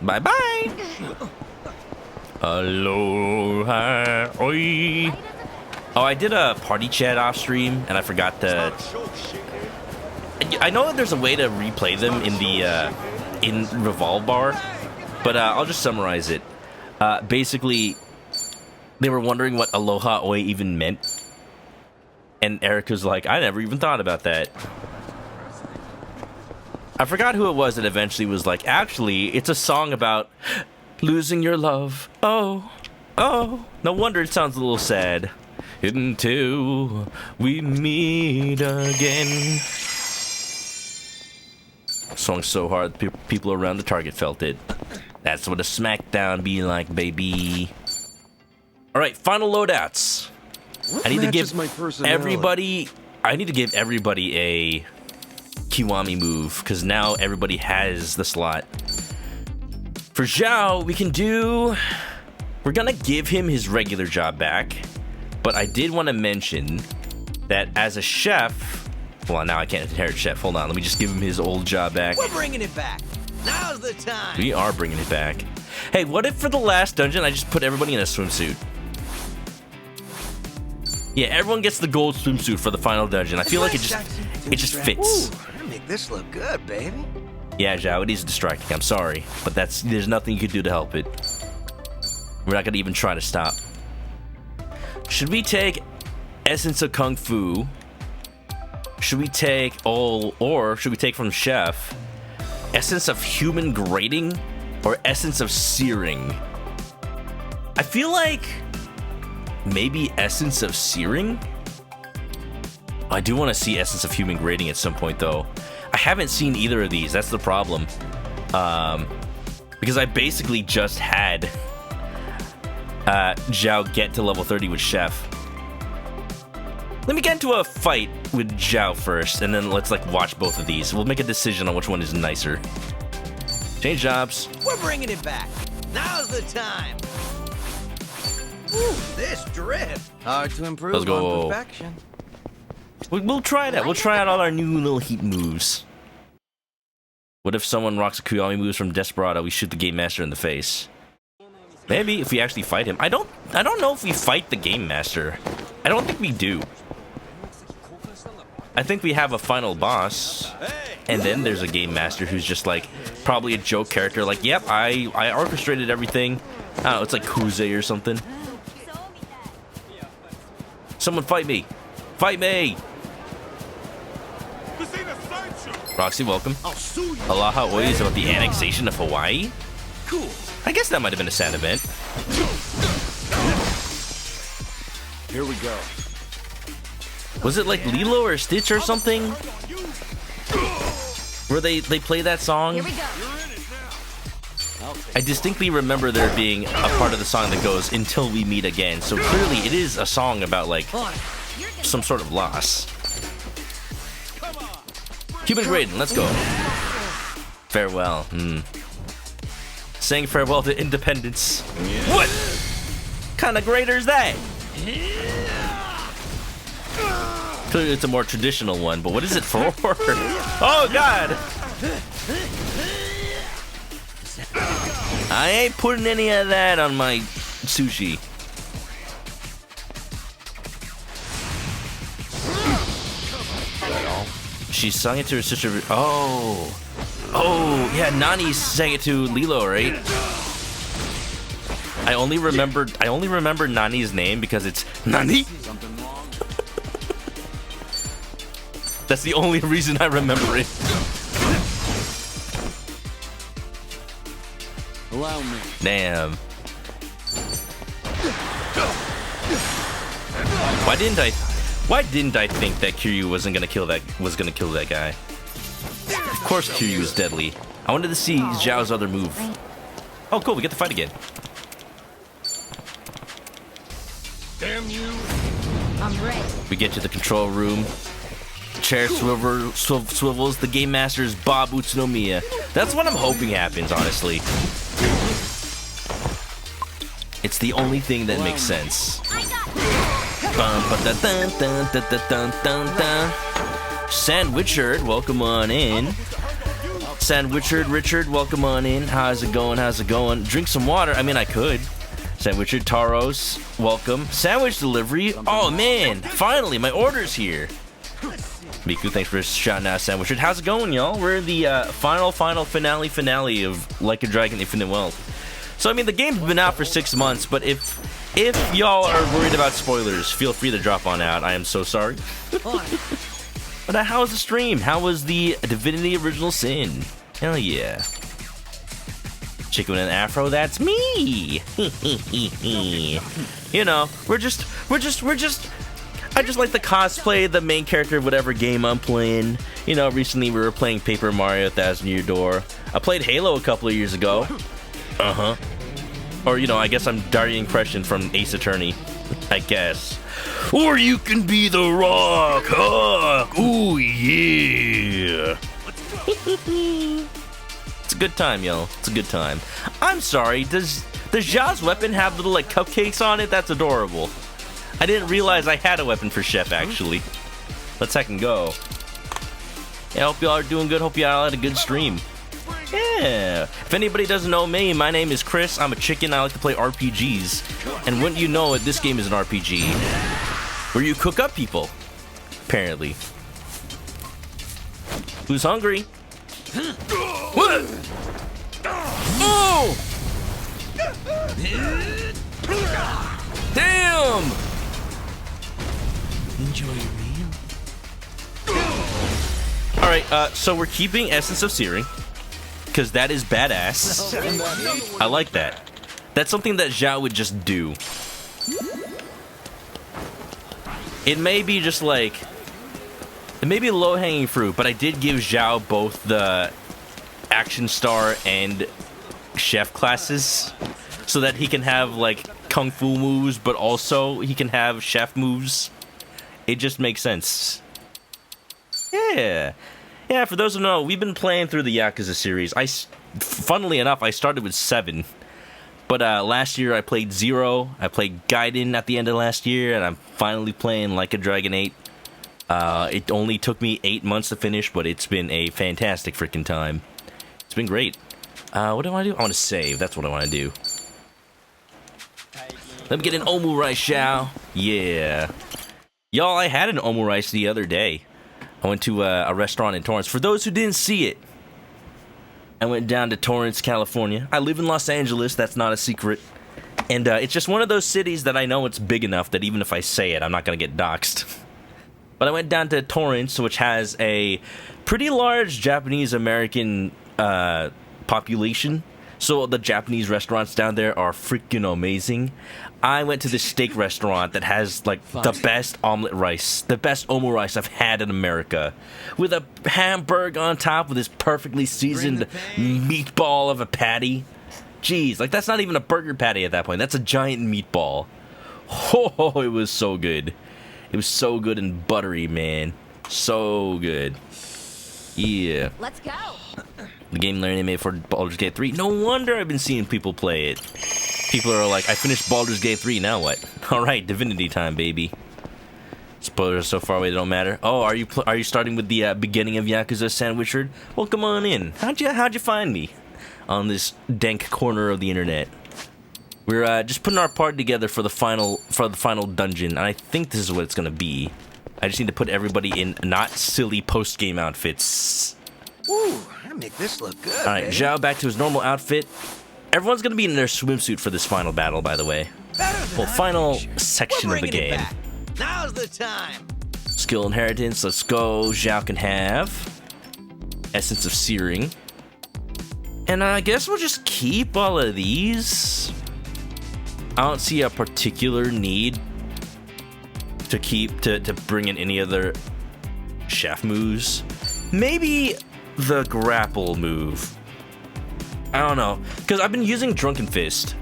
Bye bye. Aloha. Oi. Oh, I did a party chat off stream, and I forgot to. I know that there's a way to replay them in the in Revolve Bar, but I'll just summarize it. Basically, they were wondering what Aloha Oi even meant, and Erica's like, I never even thought about that. I forgot who it was that eventually was like, actually, it's a song about losing your love. Oh, oh. No wonder it sounds a little sad. Until we meet again. Song's so hard, people around the target felt it. That's what a smackdown be like, baby. All right, final loadouts. I need to give everybody. I need to give everybody a Kiwami move because now everybody has the slot. For Zhao, we can do. We're gonna give him his regular job back. But I did want to mention that as a chef, well, now I can't inherit chef. Hold on, let me just give him his old job back. We're bringing it back. Now's the time. We are bringing it back. Hey, what if for the last dungeon I just put everybody in a swimsuit? Yeah, everyone gets the gold swimsuit for the final dungeon. I feel like it just fits. Ooh, make this look good, baby. Yeah, Zhao, it is distracting. I'm sorry, but there's nothing you can do to help it. We're not gonna even try to stop. Should we take Essence of Kung Fu? Should we take or should we take from Chef Essence of Human Grating or Essence of Searing? I feel like maybe Essence of Searing? I do want to see Essence of Human Grating at some point though. I haven't seen either of these, that's the problem. Because I basically just had Zhao get to level 30 with Chef. Let me get into a fight with Zhao first, and then let's like watch both of these. We'll make a decision on which one is nicer. Change jobs. We're bringing it back. Now's the time. Ooh, this drift. Hard to improve Let's go. on perfection. We'll try that. We'll try out all our new little heat moves. What if someone rocks a Kiwami moves from Desperado? We shoot the Game Master in the face. Maybe if we actually fight him. I don't know if we fight the Game Master. I don't think we do. I think we have a final boss, and then there's a Game Master who's just like probably a joke character. Like, yep, I orchestrated everything. I don't know, it's like Kuze or something. Someone fight me! Fight me! Roxy, welcome. Aloha Oi is about the annexation of Hawaii? Cool. I guess that might have been a sad event. Here we go. Was it like Lilo or Stitch or something? Where they play that song? Here we go. I distinctly remember there being a part of the song that goes, "Until we meet again." So clearly it is a song about like some sort of loss. Human Graydon, let's go. Farewell. Saying farewell to independence. What kind of grader is that? Clearly it's a more traditional one, but what is it for? Oh god! I ain't putting any of that on my sushi. She sung it to her sister. Oh, yeah, Nani sang it to Lilo, right? I only remember Nani's name because it's Nani. That's the only reason I remember it. Allow me. Damn. Why didn't I think that Kiryu was gonna kill that guy? Of course Kiryu is deadly. I wanted to see Zhao's other move. Oh cool, we get to fight again. Damn you. I'm ready. We get to the control room. Chair swivels, the Game Master's Bob Utsunomiya. That's what I'm hoping happens, honestly. It's the only thing that makes sense. Sandwichard, welcome on in. Sandwichard Richard, welcome on in. How's it going? How's it going? Drink some water. I mean, I could. Sandwichard Taros, welcome. Sandwich delivery. Oh man, finally, my order's here. Miku, thanks for shouting out Sandwichard. How's it going, y'all? We're in the final finale of Like a Dragon Infinite Wealth. So, I mean, the game's been out for 6 months, but if y'all are worried about spoilers, feel free to drop on out. I am so sorry. But how was the stream? How was the Divinity Original Sin? Hell yeah. Chicken and Afro, that's me. You know, I just like to cosplay the main character of whatever game I'm playing. You know, recently we were playing Paper Mario 1000 Year Door. I played Halo a couple of years ago. Or, you know, I guess I'm Darien Crescent from Ace Attorney. I guess. Or you can be the Rock Hawk. Ooh, yeah. It's a good time, yo. It's a good time. I'm sorry, does Zhao's weapon have little, like, cupcakes on it? That's adorable. I didn't realize I had a weapon for Chef, actually. Let's heck and go. Yeah, hope y'all are doing good. Hope y'all had a good stream. Yeah. If anybody doesn't know me, my name is Chris. I'm a chicken. I like to play RPGs. And wouldn't you know it, this game is an RPG. Where you cook up people. Apparently. Who's hungry? What? Oh! Damn! Enjoy your meal. Alright, so we're keeping Essence of Searing. Because that is badass. I like that. That's something that Zhao would just do. It may be just like... It may be low-hanging fruit, but I did give Zhao both the Action Star and Chef classes. So that he can have, like, Kung Fu moves, but also he can have Chef moves. It just makes sense. Yeah. Yeah, for those who know, we've been playing through the Yakuza series. Funnily enough, I started with 7. But last year I played 0. I played Gaiden at the end of last year, and I'm finally playing Like a Dragon 8. It only took me 8 months to finish, but it's been a fantastic freaking time. It's been great. What do I want to do? I want to save. That's what I want to do. Let me get an omu rice, Zhao. Yeah. Y'all, I had an omu rice the other day. I went to a restaurant in Torrance. For those who didn't see it, I went down to Torrance, California. I live in Los Angeles. That's not a secret. And it's just one of those cities that I know it's big enough that even if I say it, I'm not going to get doxxed. But I went down to Torrance, which has a pretty large Japanese-American population. So the Japanese restaurants down there are freaking amazing. I went to this steak restaurant that has like the best omelet rice, the best omu rice I've had in America, with a hamburger on top with this perfectly seasoned meatball of a patty. Jeez, like that's not even a burger patty at that point. That's a giant meatball. Oh, it was so good. It was so good and buttery, man. So good. Yeah. Let's go. The game learning made for Baldur's Gate 3. No wonder I've been seeing people play it. People are like, I finished Baldur's Gate 3, now what? Alright, Divinity time, baby. Spoilers so far away, they don't matter. Oh, are you starting with the beginning of Yakuza, Sandwichard? Well, come on in. How'd you find me? On this dank corner of the internet. We're just putting our party together for the final dungeon, and I think this is what it's gonna be. I just need to put everybody in not silly post-game outfits. Ooh, I make this look good. Alright, Zhao back to his normal outfit. Everyone's gonna be in their swimsuit for this final battle, by the way. Well, final section of the game. Now's the time. Skill inheritance, let's go. Zhao can have Essence of Searing. And I guess we'll just keep all of these. I don't see a particular need to bring in any other chef moves. Maybe the grapple move. I don't know, because I've been using Drunken Fist,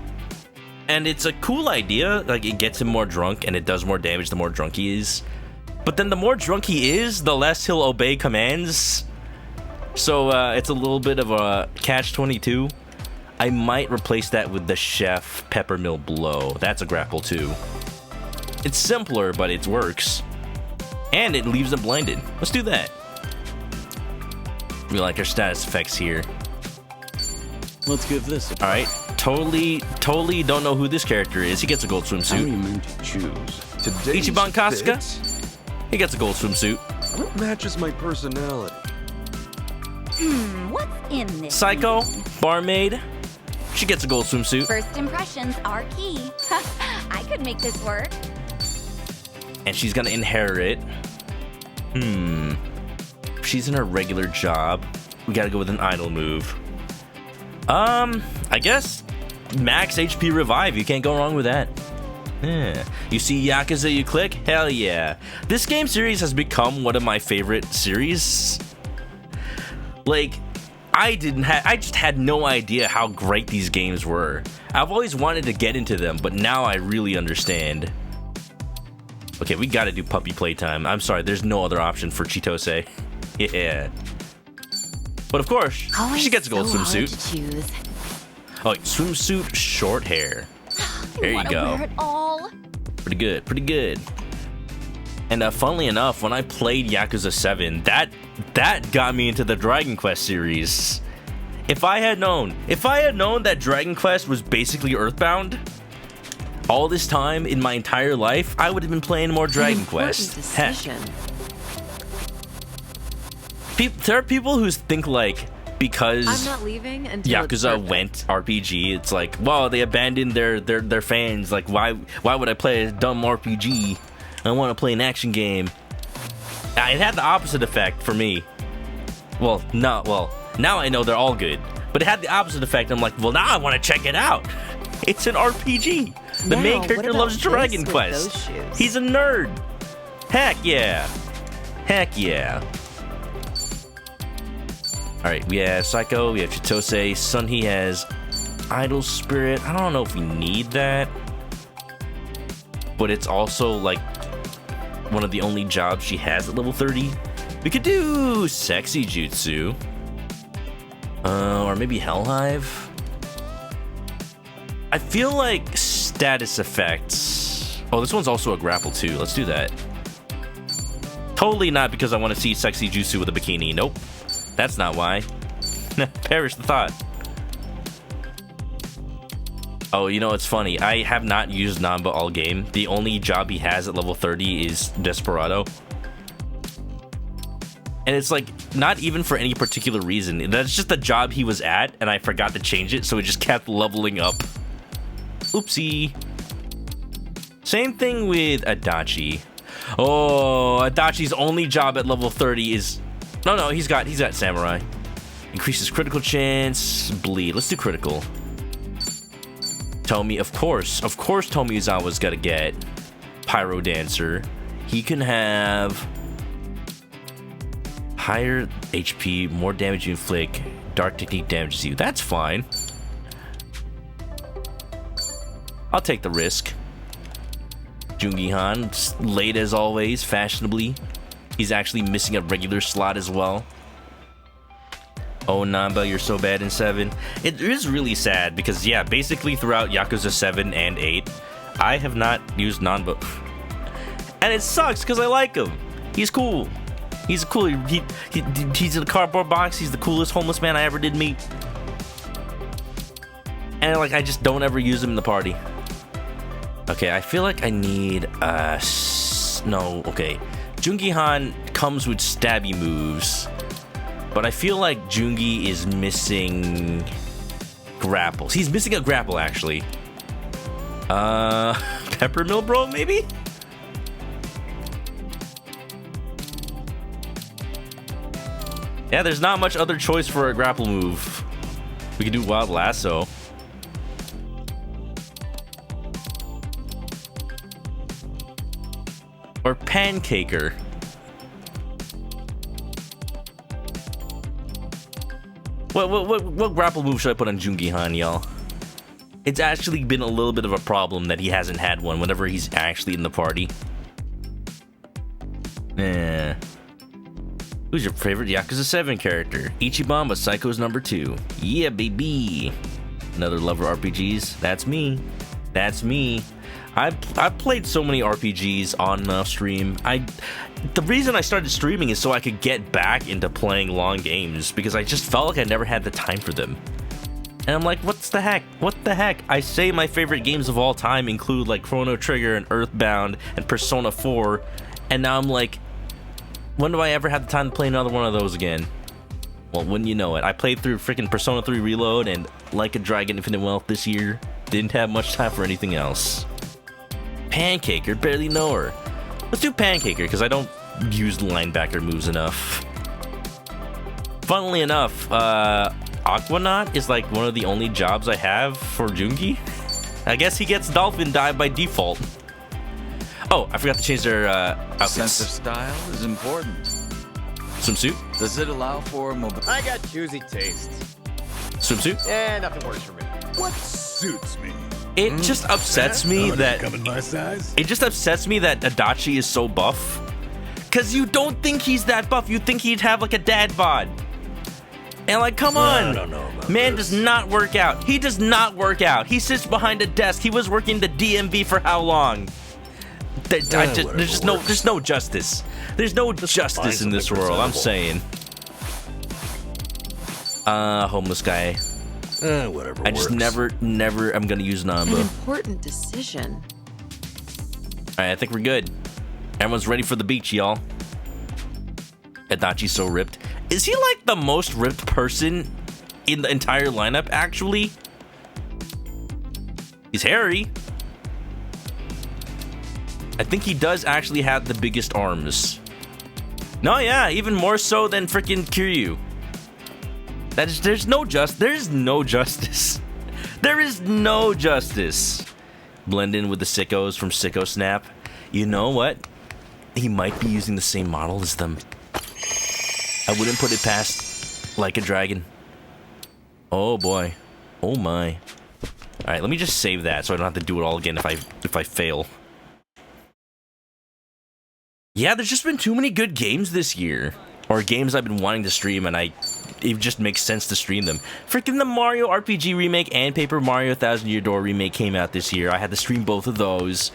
and it's a cool idea. Like, it gets him more drunk, and it does more damage the more drunk he is. But then the more drunk he is, the less he'll obey commands. So it's a little bit of a catch-22. I might replace that with the Chef Peppermill Blow. That's a grapple too. It's simpler, but it works. And it leaves them blinded. Let's do that. We like our status effects here. Let's give this a All right, totally don't know who this character is. He gets a gold How are you swimsuit. meant to choose? Today's Ichiban Kasuga? fits? He gets a gold swimsuit. What matches my personality? What's in this? Psycho, barmaid. She gets a gold swimsuit. First impressions are key. I could make this work. And she's gonna inherit. She's in her regular job. We gotta go with an idol move. I guess max HP revive. You can't go wrong with that. Yeah. You see Yakuza, you click? Hell yeah. This game series has become one of my favorite series. Like, I just had no idea how great these games were. I've always wanted to get into them, but now I really understand. Okay, we gotta do puppy playtime. I'm sorry, there's no other option for Chitose. Yeah. But of course, she gets a gold swimsuit. Oh, wait, swimsuit, short hair. There you go. Wear it all. Pretty good, pretty good. And funnily enough, when I played Yakuza 7, that got me into the Dragon Quest series. If I had known that Dragon Quest was basically Earthbound, all this time in my entire life, I would have been playing more Dragon Quest. Heck. There are people who think like, because I'm not leaving until Yakuza went RPG, it's like, well, they abandoned their fans. Like, why would I play a dumb RPG? I want to play an action game. It had the opposite effect for me. Well, now I know they're all good, but it had the opposite effect. I'm like, well, now I want to check it out. It's an RPG. The main character loves Dragon Quest. He's a nerd. Heck yeah. Heck yeah. Alright, we have Psycho, we have Chitose, Sunhee has Idol Spirit. I don't know if we need that, but it's also like one of the only jobs she has at level 30. We could do Sexy Jutsu. Or maybe Hellhive. I feel like status effects. Oh, this one's also a grapple too. Let's do that. Totally not because I want to see Sexy Jutsu with a bikini. Nope. That's not why. Perish the thought. Oh, you know, it's funny. I have not used Namba all game. The only job he has at level 30 is Desperado. And it's like, not even for any particular reason. That's just the job he was at, and I forgot to change it, so it just kept leveling up. Oopsie. Same thing with Adachi. Oh, Adachi's only job at level 30 is... No, he's got Samurai. Increases critical chance, bleed. Let's do critical. Tomi, of course Tomizawa's gotta get Pyro Dancer. He can have higher HP, more damage you inflict, Dark Technique damages you. That's fine. I'll take the risk. Joon-gi Han, late as always, fashionably. He's actually missing a regular slot as well. Oh, Namba, you're so bad in 7. It is really sad because, yeah, basically throughout Yakuza 7 and 8, I have not used Namba. And it sucks because I like him. He's cool. He's cool. He's in a cardboard box. He's the coolest homeless man I ever did meet. And, like, I just don't ever use him in the party. Okay, I feel like I need, no, okay. Joon-gi Han comes with stabby moves, but I feel like Joon-gi is missing grapples. He's missing a grapple, actually. Peppermill Bro, maybe? Yeah, there's not much other choice for a grapple move. We could do Wild Lasso. Or Pancaker. What grapple move should I put on Joon-gi Han, y'all? It's actually been a little bit of a problem that he hasn't had one whenever he's actually in the party. Eh. Who's your favorite Yakuza 7 character? Ichiban, but Psycho's number 2. Yeah, baby. Another lover RPGs. That's me. That's me. I've played so many RPGs on and off stream. The reason I started streaming is so I could get back into playing long games, because I just felt like I never had the time for them. And I'm like, what the heck? I say my favorite games of all time include like Chrono Trigger and Earthbound and Persona 4, and now I'm like, when do I ever have the time to play another one of those again? Well, wouldn't you know it, I played through freaking Persona 3 Reload and Like a Dragon Infinite Wealth this year. Didn't have much time for anything else. Pancaker, barely know her. Let's do Pancaker, because I don't use linebacker moves enough. Funnily enough, Aquanaut is like one of the only jobs I have for joon-gi. I guess he gets dolphin dive by default. Oh, I forgot to change their outfits. Sense of style is important. Swimsuit? Does it allow for mobility? I got choosy tastes. Swimsuit? Yeah, nothing works for me. What suits me? It just upsets me that come in my size? it just upsets me that Adachi is so buff. Cause you don't think he's that buff. You think he'd have like a dad bod. And like, come on. I don't know about Man this. does not work out. He does not work out. He sits behind a desk. He was working the DMV for how long? There's no justice. There's no justice in this world. I'm saying. Homeless guy. Whatever. I just works. never I'm gonna use An Namba. important decision. Alright, I think we're good. Everyone's ready for the beach, y'all. Adachi's so ripped. Is he like the most ripped person in the entire lineup, actually? He's hairy. I think he does actually have the biggest arms. No, yeah, even more so than freaking Kiryu. There's no justice. There is no justice. Blend in with the sickos from Sicko Snap. You know what? He might be using the same model as them. I wouldn't put it past Like a Dragon. Oh boy. Oh my. Alright, let me just save that so I don't have to do it all again if I fail. Yeah, there's just been too many good games this year. Or games I've been wanting to stream, and it just makes sense to stream them. Freaking the Mario RPG remake and Paper Mario Thousand Year Door remake came out this year. I had to stream both of those.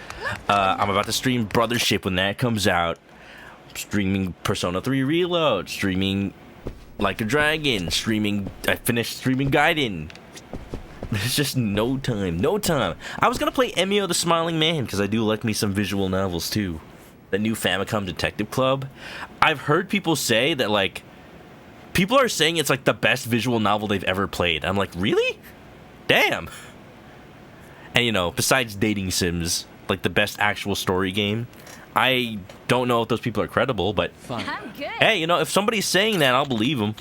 I'm about to stream Brothership when that comes out. Streaming Persona 3 Reload. Streaming Like a Dragon. I finished streaming Gaiden. There's just no time. No time. I was gonna play Emio the Smiling Man, because I do like me some visual novels too. The new Famicom Detective Club. I've heard people say that, like, people are saying it's like the best visual novel they've ever played. I'm like, really? Damn. And you know, besides Dating Sims, like the best actual story game, I don't know if those people are credible, but I'm good. hey, you know, if somebody's saying that, I'll believe them.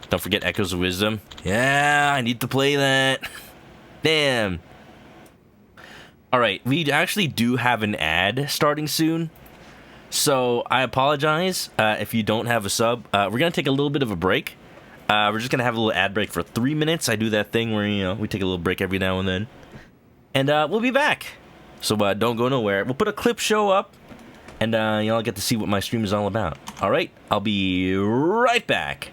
Don't forget Echoes of Wisdom. Yeah, I need to play that. Damn. Alright, we actually do have an ad starting soon. So, I apologize if you don't have a sub. We're going to take a little bit of a break. We're just going to have a little ad break for 3 minutes. I do that thing where, you know, we take a little break every now and then. And we'll be back. So, don't go nowhere. We'll put a clip show up. And y'all get to see what my stream is all about. Alright, I'll be right back.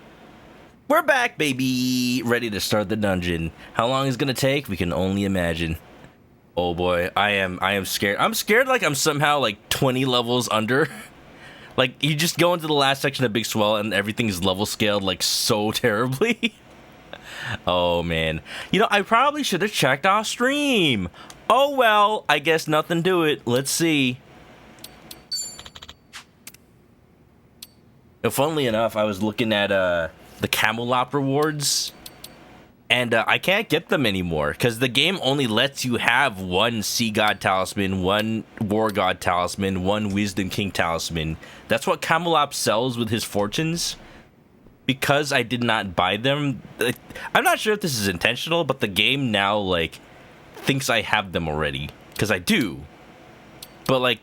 We're back, baby! Ready to start the dungeon. How long it's going to take? We can only imagine. Oh boy, I am scared. I'm scared like I'm somehow like 20 levels under. Like, you just go into the last section of Big Swell and everything's level scaled like so terribly. Oh man. You know, I probably should have checked off stream. Oh well, I guess nothing to it. Let's see. Now, funnily enough, I was looking at the Camelot rewards. And I can't get them anymore, because the game only lets you have one Sea God Talisman, one War God Talisman, one Wisdom King Talisman. That's what Camelot sells with his fortunes. Because I did not buy them, I'm not sure if this is intentional, but the game now, like, thinks I have them already. Because I do. But, like,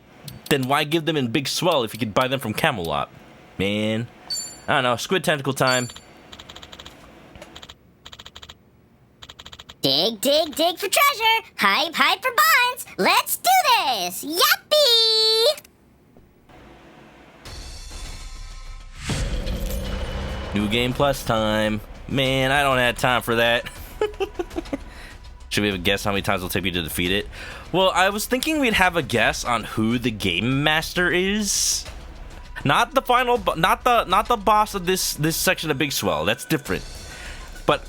then why give them in Big Swell if you could buy them from Camelot? Man. I don't know, Squid Tentacle time. Dig, dig, dig for treasure. Hype, hype for bonds. Let's do this. Yuppie! New Game Plus time. Man, I don't have time for that. Should we have a guess how many times it'll take me to defeat it? Well, I was thinking we'd have a guess on who the game master is. Not the final, not the boss of this section of Big Swell. That's different. But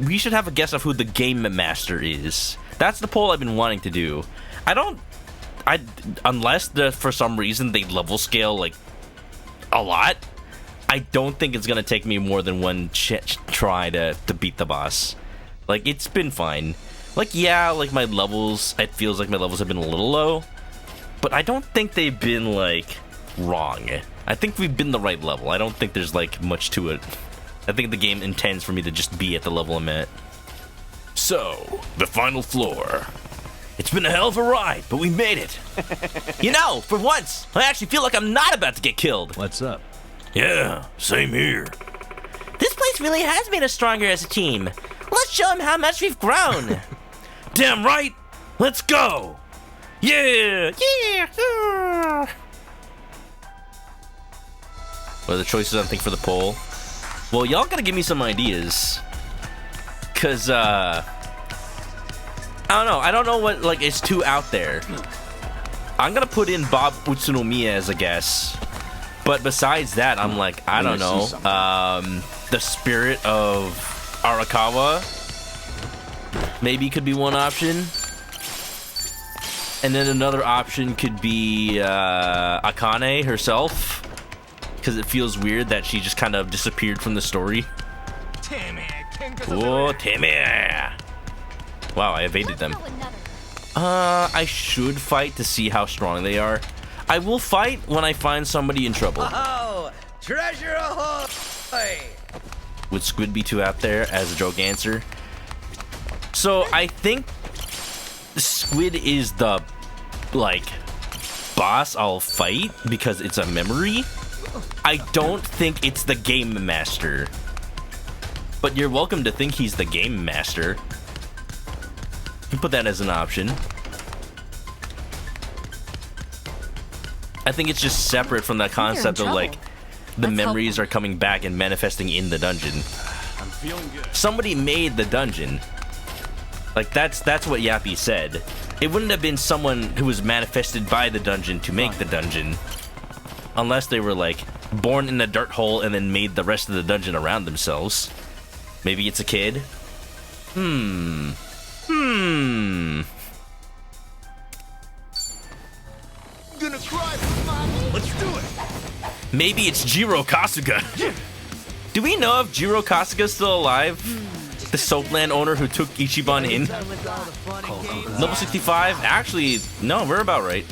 we should have a guess of who the game master is. That's the poll I've been wanting to do. Unless for some reason they level scale like a lot, I don't think it's gonna take me more than one try to beat the boss. Like, it's been fine. Like, yeah, like my levels, it feels like my levels have been a little low, but I don't think they've been like wrong. I think we've been the right level. I don't think there's like much to it. I think the game intends for me to just be at the level I'm at. So, the final floor. It's been a hell of a ride, but we made it. You know, for once, I actually feel like I'm not about to get killed. What's up? Yeah, same here. This place really has made us stronger as a team. Let's show them how much we've grown. Damn right. Let's go. Yeah. Yeah. What are the choices I think for the poll? Well, y'all gotta give me some ideas. Cause I don't know. I don't know what like is too out there. I'm gonna put in Bob Utsunomiya as a guess. But besides that, I'm like, I don't know. The spirit of Arakawa maybe could be one option. And then another option could be Akane herself. Because it feels weird that she just kind of disappeared from the story. Oh, Timmy! Wow, I evaded them. I should fight to see how strong they are. I will fight when I find somebody in trouble. Oh, treasure ahoy! Would Squid be too out there as a joke answer? So I think Squid is the like boss I'll fight because it's a memory. I don't think it's the game master. But you're welcome to think he's the game master. You can put that as an option. I think it's just separate from the concept of like the memories are coming back and manifesting in the dungeon. I'm feeling good. Somebody made the dungeon. Like that's what Yappy said. It wouldn't have been someone who was manifested by the dungeon to make the dungeon. Unless they were like born in a dirt hole and then made the rest of the dungeon around themselves. Maybe it's a kid. Gonna cry for mommy? Let's do it. Maybe it's Jiro Kasuga. Do we know if Jiro Kasuga's still alive? The Soapland owner who took Ichiban in? Level 65? Actually, no, we're about right.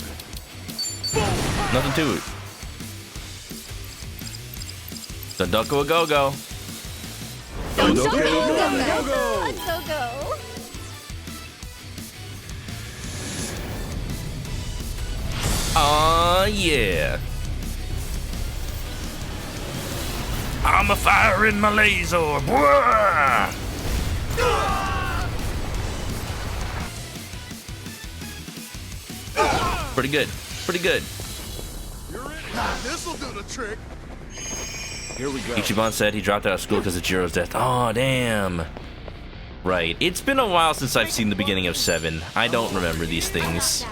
Nothing to it. Dondoko a go-go. Go. Yeah. I'm a fire in my laser. Bwah! Pretty good. Pretty good. You're in it. This'll do the trick. Here we go. Ichiban said he dropped out of school because of Jiro's death. Oh, damn. Right. It's been a while since I've seen the beginning of 7. I don't remember these things.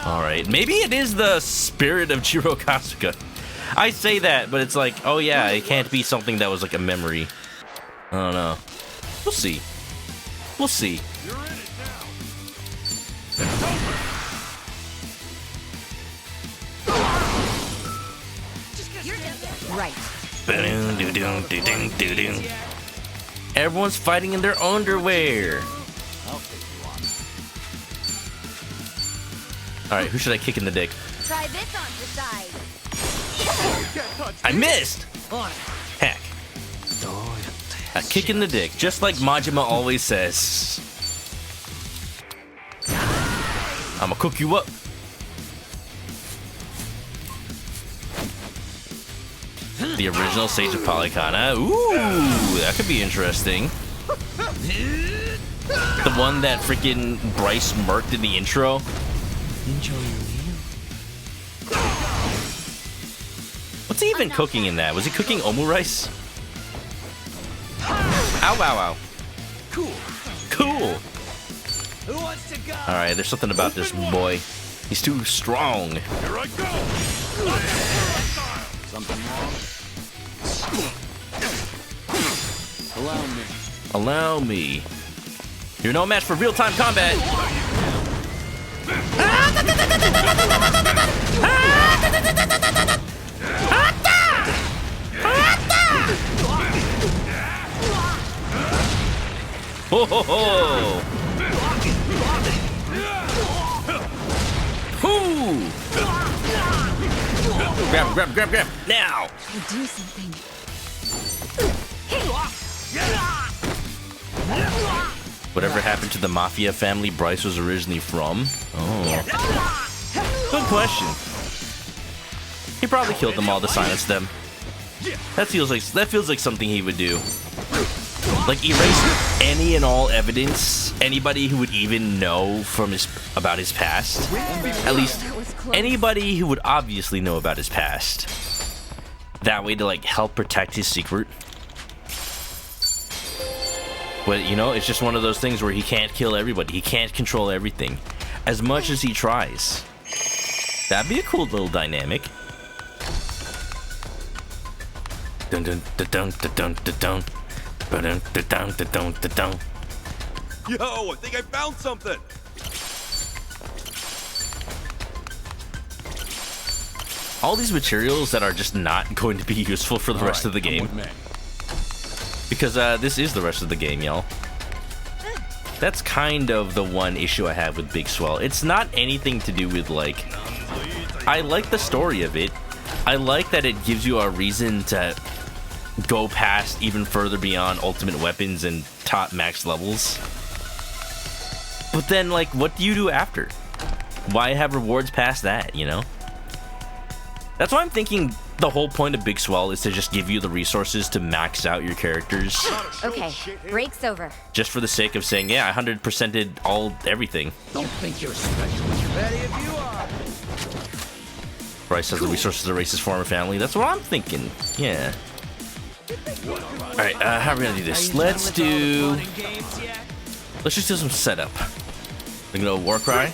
Alright. Maybe it is the spirit of Jiro Kasuga. I say that, but it's like, oh yeah, it can't be something that was like a memory. I don't know. We'll see. We'll see. You're in it now. Right. Everyone's fighting in their underwear. Alright, who should I kick in the dick? Try this on the side. I missed! Heck. A kick in the dick, just like Majima always says. I'ma cook you up. The original Sage of Polycana. Ooh, that could be interesting. The one that freaking Bryce murked in the intro. Enjoy your meal. What's he even cooking in that? Was he cooking omu rice? Ow, ow, ow. Cool. All right, there's something about this boy. He's too strong. Here I go. Something wrong? Allow me. You're no match for real-time combat. Ho ho ho! Hoo! Grab! Now! Do something. Whatever happened to the Mafia family Bryce was originally from? Oh. Good question. He probably killed them all to silence them. That feels like something he would do. Like erase any and all evidence anybody who would even know from about his past. At least anybody who would obviously know about his past. That way to like help protect his secret. But you know, it's just one of those things where he can't kill everybody. He can't control everything as much as he tries. That'd be a cool little dynamic. Dun dun dun dun dun dun dun. Dun dun dun dun dun dun. Yo, I think I found something. All these materials that are just not going to be useful for the rest of the game. Because this is the rest of the game, y'all. That's kind of the one issue I have with Big Swell. It's not anything to do with, like... I like the story of it. I like that it gives you a reason to go past even further beyond ultimate weapons and top max levels. But then, like, what do you do after? Why have rewards past that, you know? That's why I'm thinking the whole point of Big Swell is to just give you the resources to max out your characters. Okay, break's over. Just for the sake of saying, yeah, I 100%ed everything. Don't think you're special. Ready if you are. Bryce has the resources to raise his former family. That's what I'm thinking. Yeah. Alright, how are we gonna do this? Let's just do some setup. We're gonna go Warcry.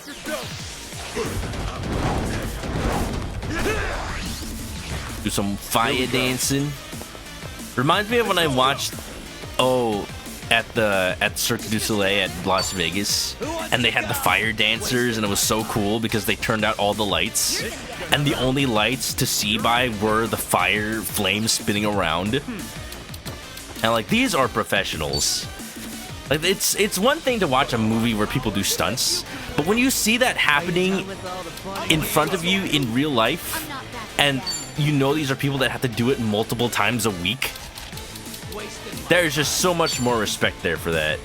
Do some fire dancing. Reminds me of when I watched at Cirque du Soleil at Las Vegas, and they had the fire dancers, and it was so cool because they turned out all the lights, and the only lights to see by were the fire flames spinning around. And like, these are professionals. Like, it's one thing to watch a movie where people do stunts, but when you see that happening in front of you in real life, and you know these are people that have to do it multiple times a week, there's just so much more respect there for that.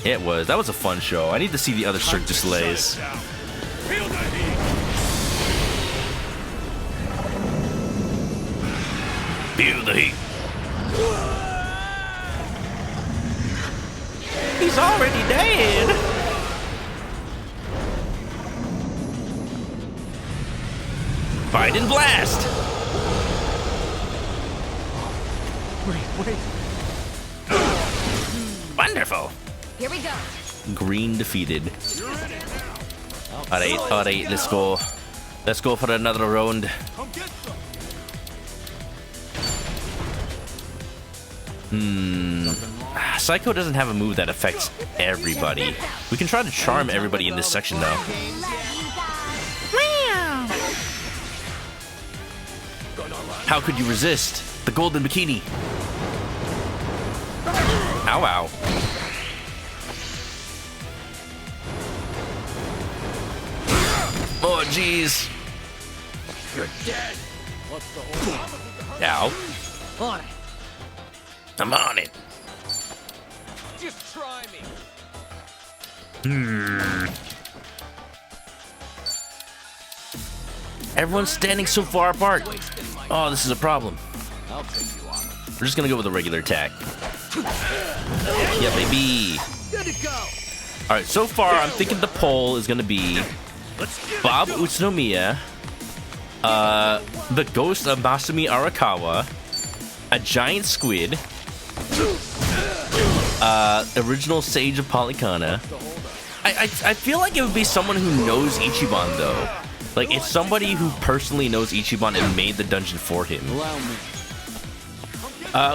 That was a fun show. I need to see the other Cirque du Soleils. Feel the heat. He's already dead. Fight and blast. Wait. Wonderful. Here we go. Green defeated. Alright, let's go. Let's go for another round. Psycho doesn't have a move that affects everybody. We can try to charm everybody in this section though. How could you resist? The golden bikini. Ow, ow. Oh, jeez. You're dead. Ow. On it. I'm on it. Just try me. Everyone's standing so far apart. Oh, this is a problem. We're just gonna go with a regular attack. Yeah, baby. Good to go. All right, so far I'm thinking the poll is gonna be Bob Utsunomiya, the ghost of Masumi Arakawa, a giant squid, original Sage of Polycana. I feel like it would be someone who knows Ichiban though. Like it's somebody who personally knows Ichiban and made the dungeon for him.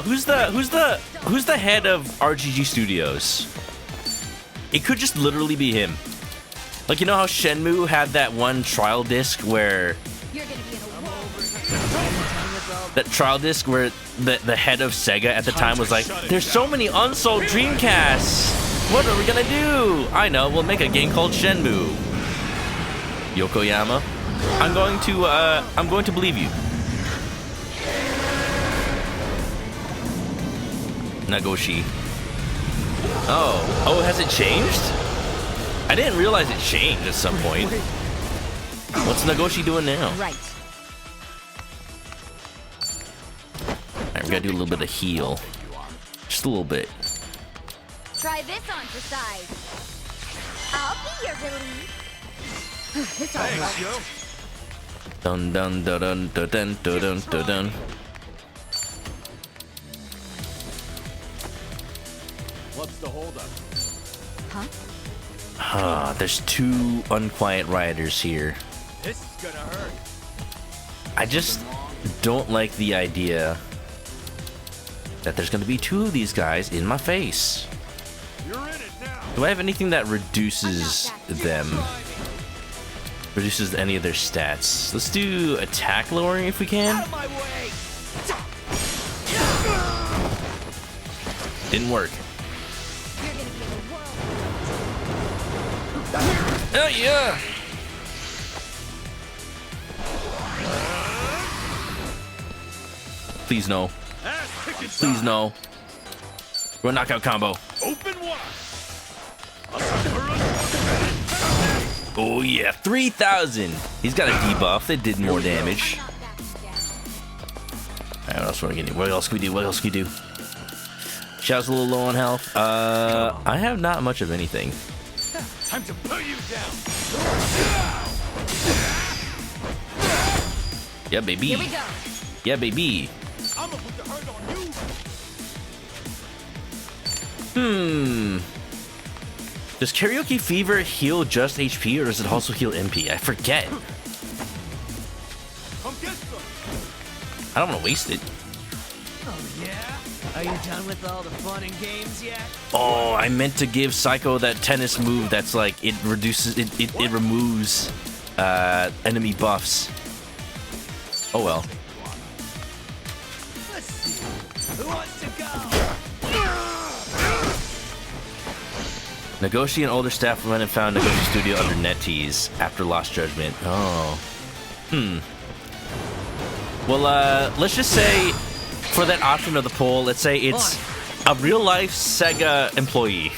Who's the head of RGG Studios? It could just literally be him. Like you know how Shenmue had that one trial disc where the head of Sega at the time was like, there's so many unsold Dreamcasts. What are we gonna do? I know, we'll make a game called Shenmue. Yokoyama, I'm going to believe you. Nagoshi. Oh, has it changed? I didn't realize it changed at some point. What's Nagoshi doing now? Right. Alright, we gotta do a little bit of heal. Just a little bit. Try this on for size. I'll be your relief. This all Thanks, yo. Dun dun dun dun dun dun dun dun dun. What's the holdup? Ah, there's two unquiet riders here. This is gonna hurt. I just don't like the idea that there's gonna be two of these guys in my face. You're in it now. Do I have anything that reduces them? Reduces any of their stats? Let's do attack lowering if we can. Out of my way. Didn't work. Oh yeah! Please no. Please no. We're a knockout combo. Open wide. Oh yeah, 3,000. He's got a debuff that did more damage. Alright, what else are we gonna do? What else can we do? What else can we do? Xiao's a little low on health. I have not much of anything. Time to put you down. Yeah, baby. Here we go. Yeah, baby. I'm gonna put the hurt on you. Does Karaoke Fever heal just HP or does it also heal MP? I forget. Come get some. I don't want to waste it. Oh, yeah? Are you done with all the fun and games yet? Oh, I meant to give Psycho that tennis move that's like, it reduces, it removes enemy buffs. Oh well. Let's see. Who wants to go? Nagoshi and older staff went and found Nagoshi Studio under NetEase after Lost Judgment. Oh. Well, let's just say, for that option of the poll, let's say it's a real-life Sega employee.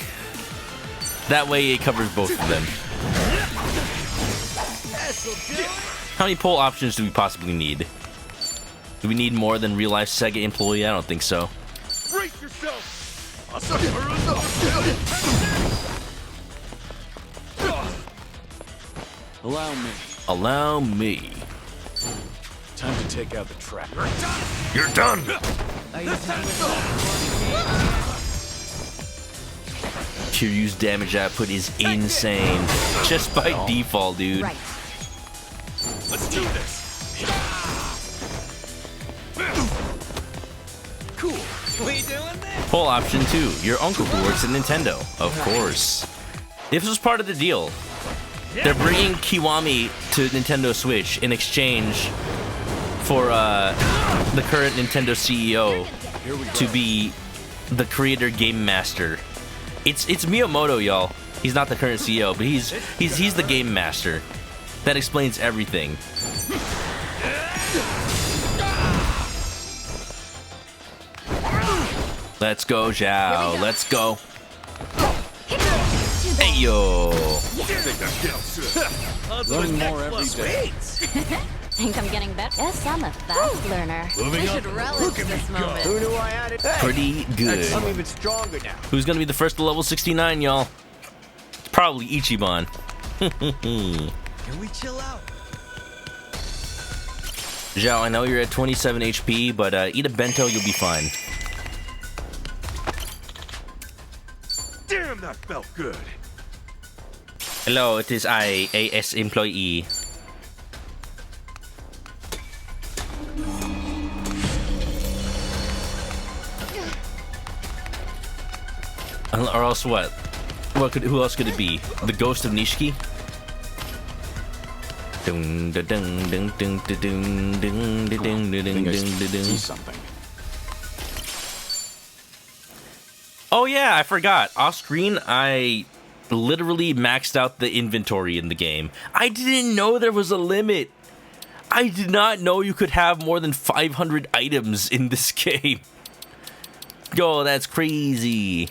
That way it covers both of them. How many poll options do we possibly need? Do we need more than real-life Sega employee? I don't think so. Brace yourself. Allow me. Allow me. Time to take out the trap. You're done. Are you done with all the fun and games yet? Kiryu's damage output is insane. Just by default, dude. Right. Let's do this. Cool. We doing this? Poll option 2. Your uncle who works at Nintendo. Of course. This was part of the deal. They're bringing Kiwami to Nintendo Switch in exchange for the current Nintendo CEO to be the creator game master. It's Miyamoto, y'all. He's not the current CEO, but he's the game master. That explains everything. Let's go, Zhao. Let's go. Hey yo. Learning more every day. Think I'm getting better? Guess I'm a fast learner. Moving up. Relish this moment. Who knew I had it? Pretty good. I'm even stronger now. Who's gonna be the first to level 69, y'all? It's probably Ichiban. Can we chill out? Zhao, I know you're at 27 HP, but eat a bento, you'll be fine. Damn, that felt good. Hello, it is I, AS employee. Or else what? Who else could it be? The ghost of Nishiki? See something. Oh yeah, I forgot. Off screen, I literally maxed out the inventory in the game. I didn't know there was a limit. I did not know you could have more than 500 items in this game. Yo, that's crazy.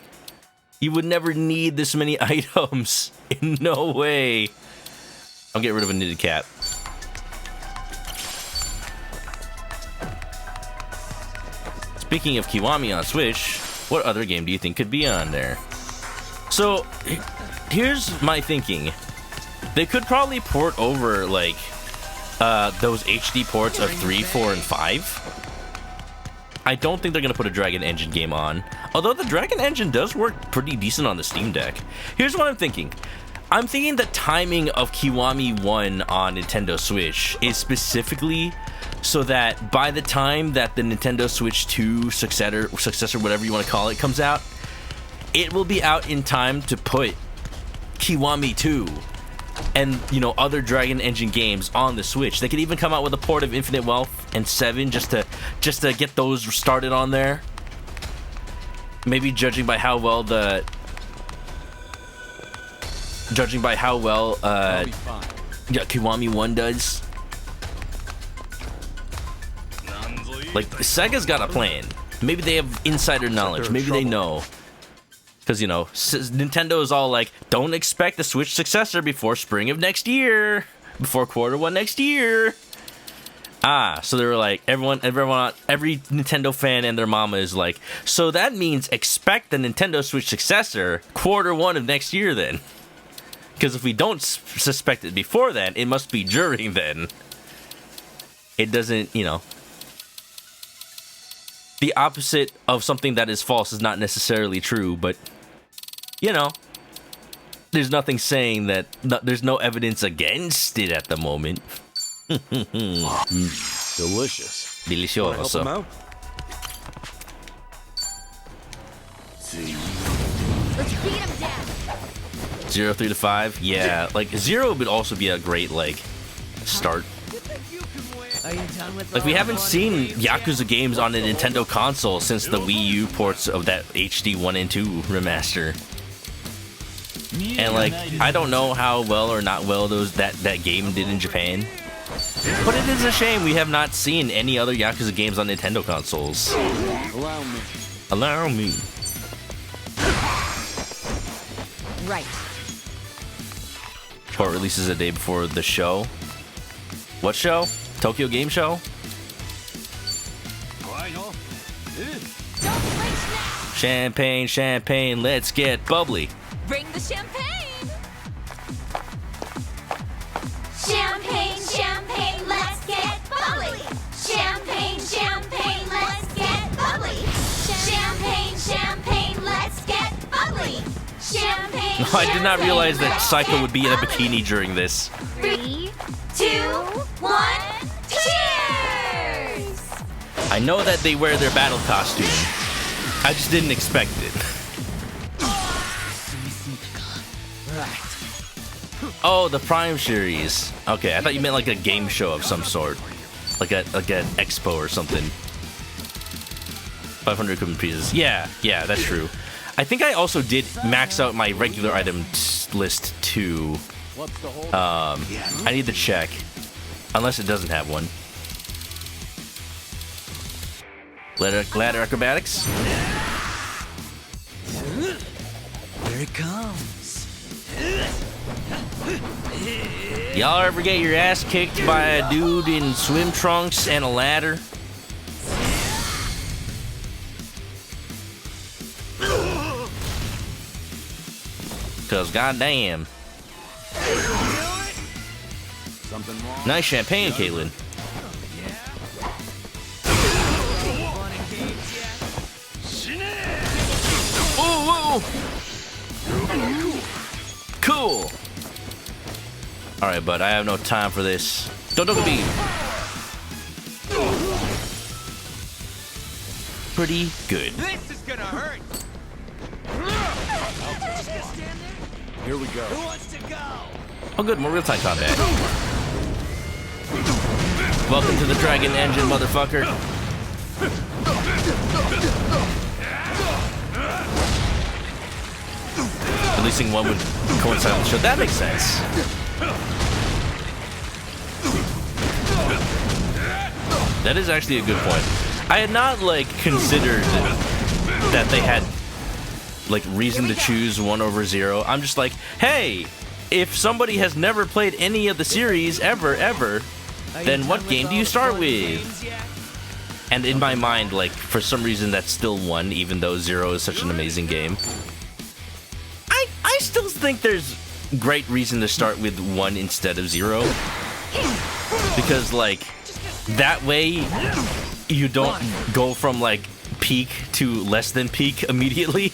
You would never need this many items. In no way. I'll get rid of a knitted cap. Speaking of Kiwami on Switch, what other game do you think could be on there? So, here's my thinking. They could probably port over, like, those HD ports of 3, 4, and 5. I don't think they're going to put a Dragon Engine game on. Although the Dragon Engine does work pretty decent on the Steam Deck. Here's what I'm thinking. I'm thinking the timing of Kiwami 1 on Nintendo Switch is specifically so that by the time that the Nintendo Switch 2 successor, whatever you want to call it, comes out, it will be out in time to put Kiwami 2 and, you know, other Dragon Engine games on the Switch. They could even come out with a port of Infinite Wealth and 7 just to get those started on there. Maybe judging by how well Kiwami 1 does. Like, Sega's got a plan. Maybe they have insider knowledge. Maybe they know. Because, you know, Nintendo is all like, don't expect the Switch successor before spring of next year. Before Q1 next year. So they were like, every Nintendo fan and their mama is like, so that means expect the Nintendo Switch successor Q1 of next year then. Because if we don't suspect it before then, it must be during then. It doesn't, you know. The opposite of something that is false is not necessarily true, but, you know, there's nothing saying that, there's no evidence against it at the moment. Delicious. Delicioso. Let's beat him down. 0, 3 to 5? Yeah, like 0 would also be a great, like, start. Like, we haven't seen Yakuza games on a Nintendo console since the Wii U ports of that HD 1 and 2 remaster. And, like, I don't know how well or not well that game did in Japan. But it is a shame we have not seen any other Yakuza games on Nintendo consoles. Allow me. Right. Port releases a day before the show. What show? Tokyo Game Show? Champagne, champagne, let's get bubbly. Bring the champagne. Champagne, champagne, let's get bubbly. Champagne, champagne, let's get bubbly. Champagne, champagne, let's get bubbly. Champagne. I did not realize that Psycho would be in a bikini during this. 3, 2, 1, cheers! I know that they wear their battle costume. I just didn't expect it. Oh, the Prime series. Okay, I thought you meant like a game show of some sort. Like an expo or something. 500 equipment pieces. Yeah, that's true. I think I also did max out my regular item list too. I need to check. Unless it doesn't have one. Ladder acrobatics. Here it comes. Y'all ever get your ass kicked by a dude in swim trunks and a ladder? Cause goddamn. Nice champagne, Caitlin. Whoa, whoa! Alright, but I have no time for this. Don't look at me. Pretty good. This is gonna hurt. Here we go. Who wants to go? Oh good, more real-time combat. Welcome to the Dragon Engine, motherfucker. Releasing one would coincide with the show. That makes sense. That is actually a good point. I had not, like, considered that they had, like, reason to choose 1 over 0. I'm just like, hey, if somebody has never played any of the series ever, then what game do you start with? And in my mind, like, for some reason that's still 1, even though 0 is such an amazing game. I still think there's great reason to start with 1 instead of 0. Because, like, that way you don't go from, like, peak to less than peak immediately.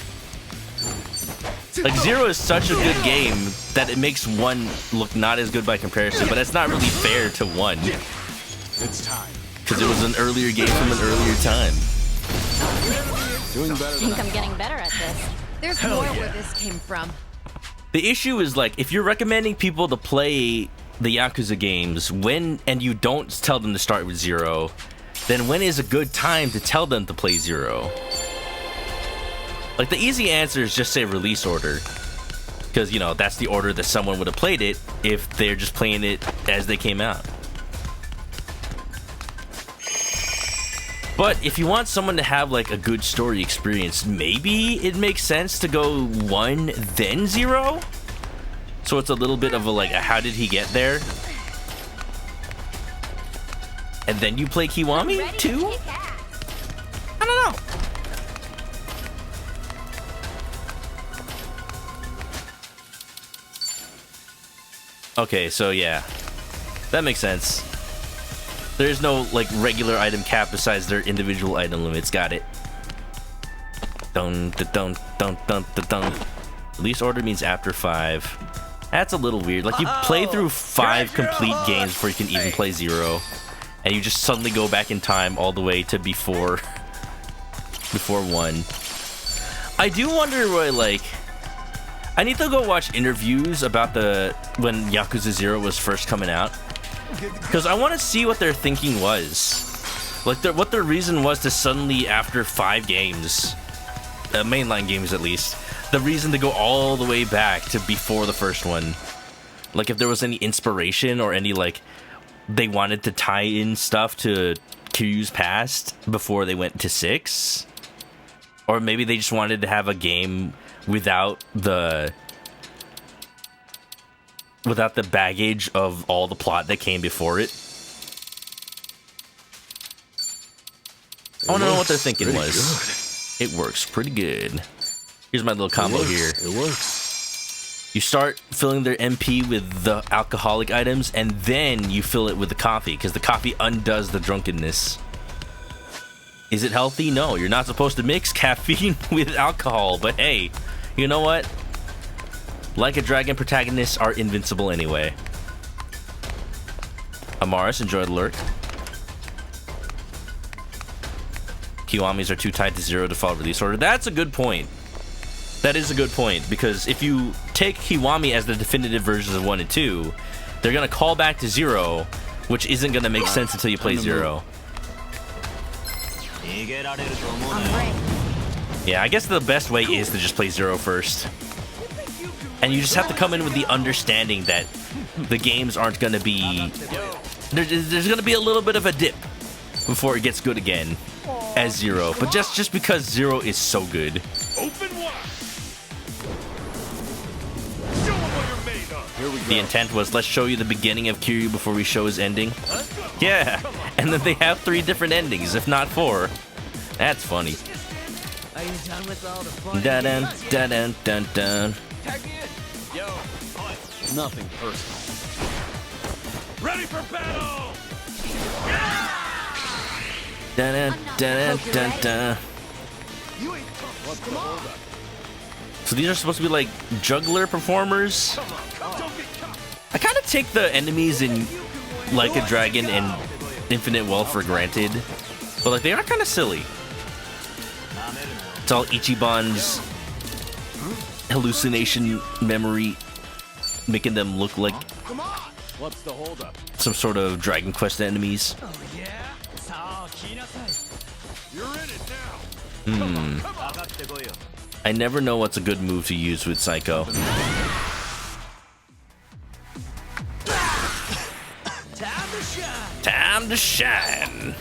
Like, 0 is such a good game that it makes 1 look not as good by comparison, but it's not really fair to 1. It's time. Because it was an earlier game from an earlier time. Doing better I think I'm getting better at this. There's more where this came from. The issue is, like, if you're recommending people to play the Yakuza games and you don't tell them to start with 0, then when is a good time to tell them to play 0? Like, the easy answer is just say release order. Because, you know, that's the order that someone would have played it if they're just playing it as they came out. But if you want someone to have, like, a good story experience, maybe it makes sense to go 1, then 0? So it's a little bit of a, like, a how did he get there? And then you play Kiwami, too? I don't know. Okay, so yeah. That makes sense. There's no, like, regular item cap besides their individual item limits. Got it. Dun, dun, dun, dun, dun, dun. Release order means after 5. That's a little weird. Like, you play through 5 complete games before you can even play 0. And you just suddenly go back in time all the way to before 1. I do wonder why, like... I need to go watch interviews about when Yakuza 0 was first coming out. Because I want to see what their thinking was. Like, what their reason was to suddenly, after 5 games, mainline games at least, the reason to go all the way back to before the first one. Like, if there was any inspiration or any, like, they wanted to tie in stuff to Kiryu's past before they went to 6. Or maybe they just wanted to have a game without the baggage of all the plot that came before it. I want to know what their thinking was. It works pretty good. Here's my little combo here. It works. You start filling their MP with the alcoholic items, and then you fill it with the coffee, because the coffee undoes the drunkenness. Is it healthy? No, you're not supposed to mix caffeine with alcohol, but hey, you know what? Like a Dragon protagonists are invincible anyway. Amaris, enjoy the lurk. Kiwamis are too tied to 0 to follow release order. That's a good point. That is a good point, because if you take Kiwami as the definitive versions of 1 and 2, they're going to call back to 0, which isn't going to make sense until you play 0. Yeah, I guess the best way is to just play 0 first. And you just have to come in with the understanding that the games aren't going to be... There's going to be a little bit of a dip before it gets good again as 0. But just because 0 is so good. Open wide. Show 'em what you're made of. Here we go. The intent was, let's show you the beginning of Kiryu before we show his ending. Yeah, and then they have 3 different endings, if not 4. That's funny. Are you done with all the fun? Dun dun dun dun dun dun. Yo, Nothing personal. Ready for battle. Dun dun dun dun dun. What's the holdup? So these are supposed to be like juggler performers. Don't get caught. I kind of take the enemies in Like a Dragon and Infinite Wealth for granted, but like they are kind of silly. It's all Ichiban's hallucination memory, making them look like What's the holdup? some sort of Dragon Quest enemies. You're in it now. I never know what's a good move to use with Psycho. Time to shine.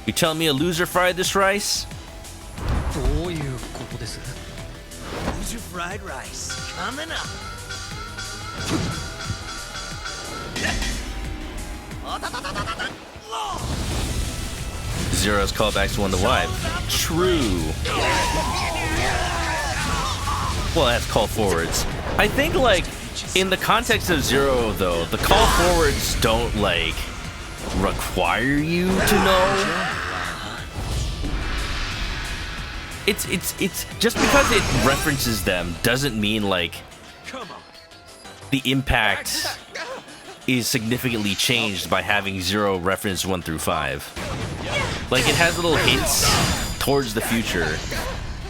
You telling me a loser fried this rice? Loser fried rice coming up. Zero's callbacks to One to Wife. True. Well, that's call forwards. I think, like, in the context of Zero, though, the call forwards don't, like, require you to know. It's just because it references them doesn't mean, like, the impact is significantly changed by having Zero reference 1 through 5. Like, it has little hints towards the future.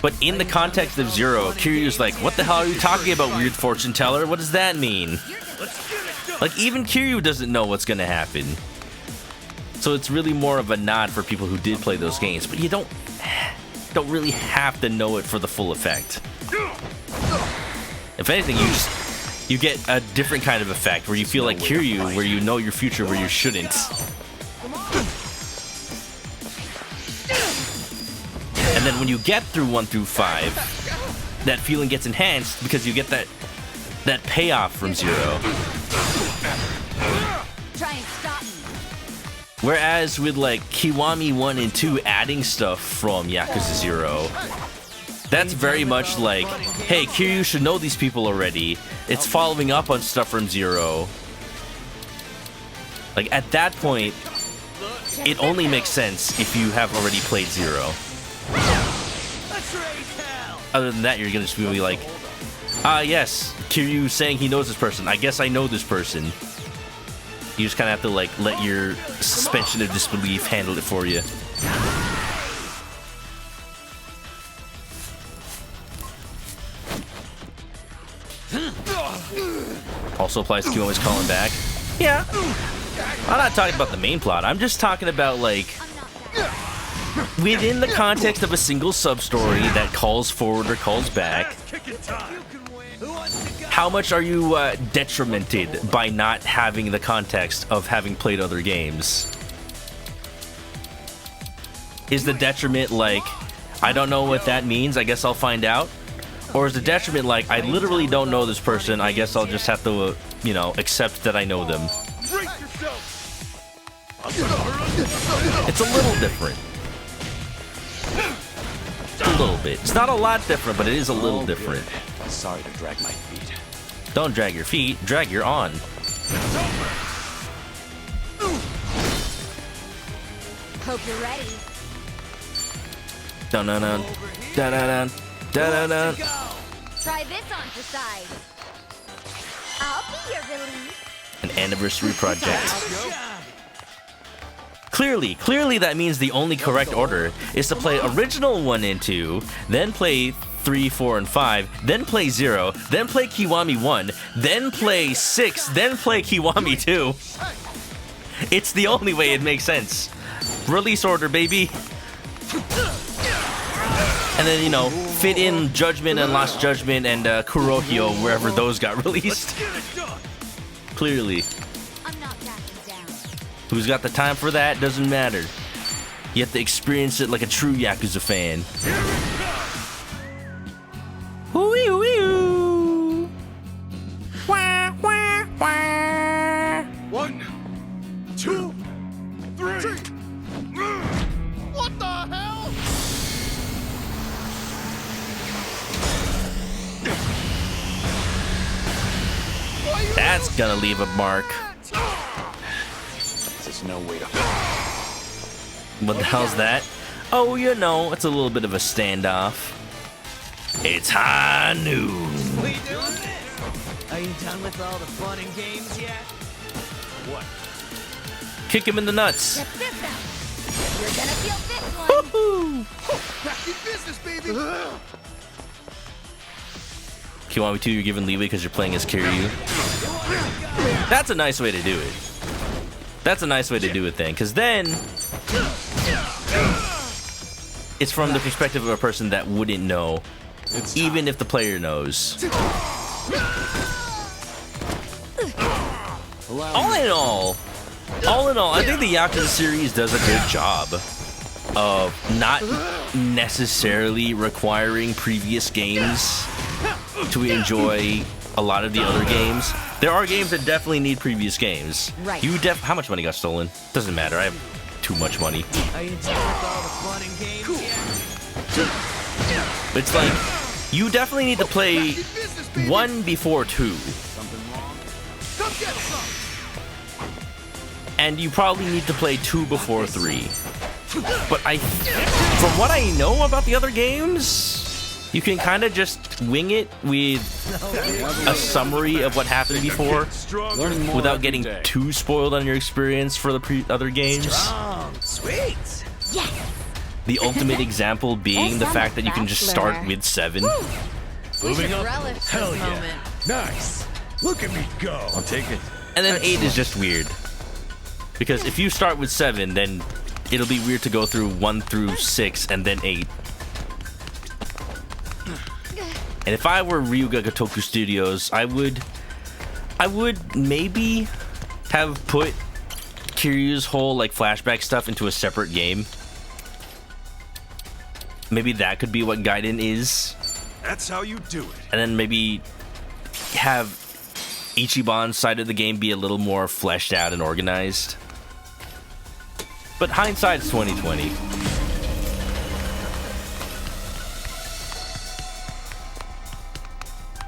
But in the context of Zero, Kiryu's like, what the hell are you talking about, weird fortune teller? What does that mean? Like, even Kiryu doesn't know what's gonna happen. So it's really more of a nod for people who did play those games, but you don't really have to know it for the full effect. If anything, you get a different kind of effect where you feel like Kiryu, where you know your future where you shouldn't. And then when you get through 1 through 5, that feeling gets enhanced because you get that payoff from Zero. Try and stop me. Whereas with like Kiwami 1 and 2 adding stuff from Yakuza 0, that's very much like, hey, Kiryu should know these people already. It's following up on stuff from 0. Like, at that point, it only makes sense if you have already played 0. Other than that, you're gonna just be like, yes, Kiryu saying he knows this person. I guess I know this person. You just kind of have to like let your suspension of disbelief handle it for you. Also applies to Kiwami's calling back. Yeah. I'm not talking about the main plot. I'm just talking about like within the context of a single sub-story that calls forward or calls back. How much are you detrimented by not having the context of having played other games? Is the detriment like, I don't know what that means, I guess I'll find out? Or is the detriment like, I literally don't know this person, I guess I'll just have to, accept that I know them? It's a little different. A little bit. It's not a lot different, but it is a little different. Sorry to drag my feet. Don't drag your feet, drag your on. Hope you're ready. Dun dun dun dun dun dun dun. Try this on for size. I'll be your relief. An anniversary project. Clearly that means the only correct order is to play original 1 and 2, then play 3, 4, and 5, then play 0, then play Kiwami 1, then play 6, then play Kiwami 2. It's the only way it makes sense. Release order, baby. And then, fit in Judgment and Lost Judgment and Kurohyo wherever those got released. Clearly. I'm not backing down. Who's got the time for that? Doesn't matter. You have to experience it like a true Yakuza fan. Hoo-wee, hoo-wee, wah, wah, wah. 1, 2, 3. What the hell? That's gonna leave a mark. There's no way to. What the hell's that? Oh, it's a little bit of a standoff. It's high noon. We doing this? Are you done with all the fun and games yet? What? Kick him in the nuts. Check this out. You're gonna feel this one. Back in business, baby. Kiwami 2, you're giving leeway because you're playing as Kiryu. That's a nice way to do it. That's a nice way to do it then, because then it's from the perspective of a person that wouldn't know, even if the player knows. All in all, I think the Yakuza series does a good job of not necessarily requiring previous games to enjoy a lot of the other games. There are games that definitely need previous games. Right. How much money got stolen? Doesn't matter. I have too much money. Are you done with all the fun and games yet? But it's like you definitely need to play 1 before 2. Something wrong? Come get some. And you probably need to play 2 before 3. But from what I know about the other games, you can kind of just wing it with a summary of what happened before without getting too spoiled on your experience for the other games. Sweet. Yes. The ultimate example being the fact that you can just start with 7. Moving up. Hell yeah. Moment. Nice. Look at me go. I'll take it. And then 8 is just weird. Because if you start with 7, then it'll be weird to go through 1 through 6 and then 8. And if I were Ryuga Gotoku Studios, I would maybe have put Kiryu's whole like flashback stuff into a separate game. Maybe that could be what Gaiden is. That's how you do it. And then maybe have Ichiban's side of the game be a little more fleshed out and organized. But hindsight's 2020.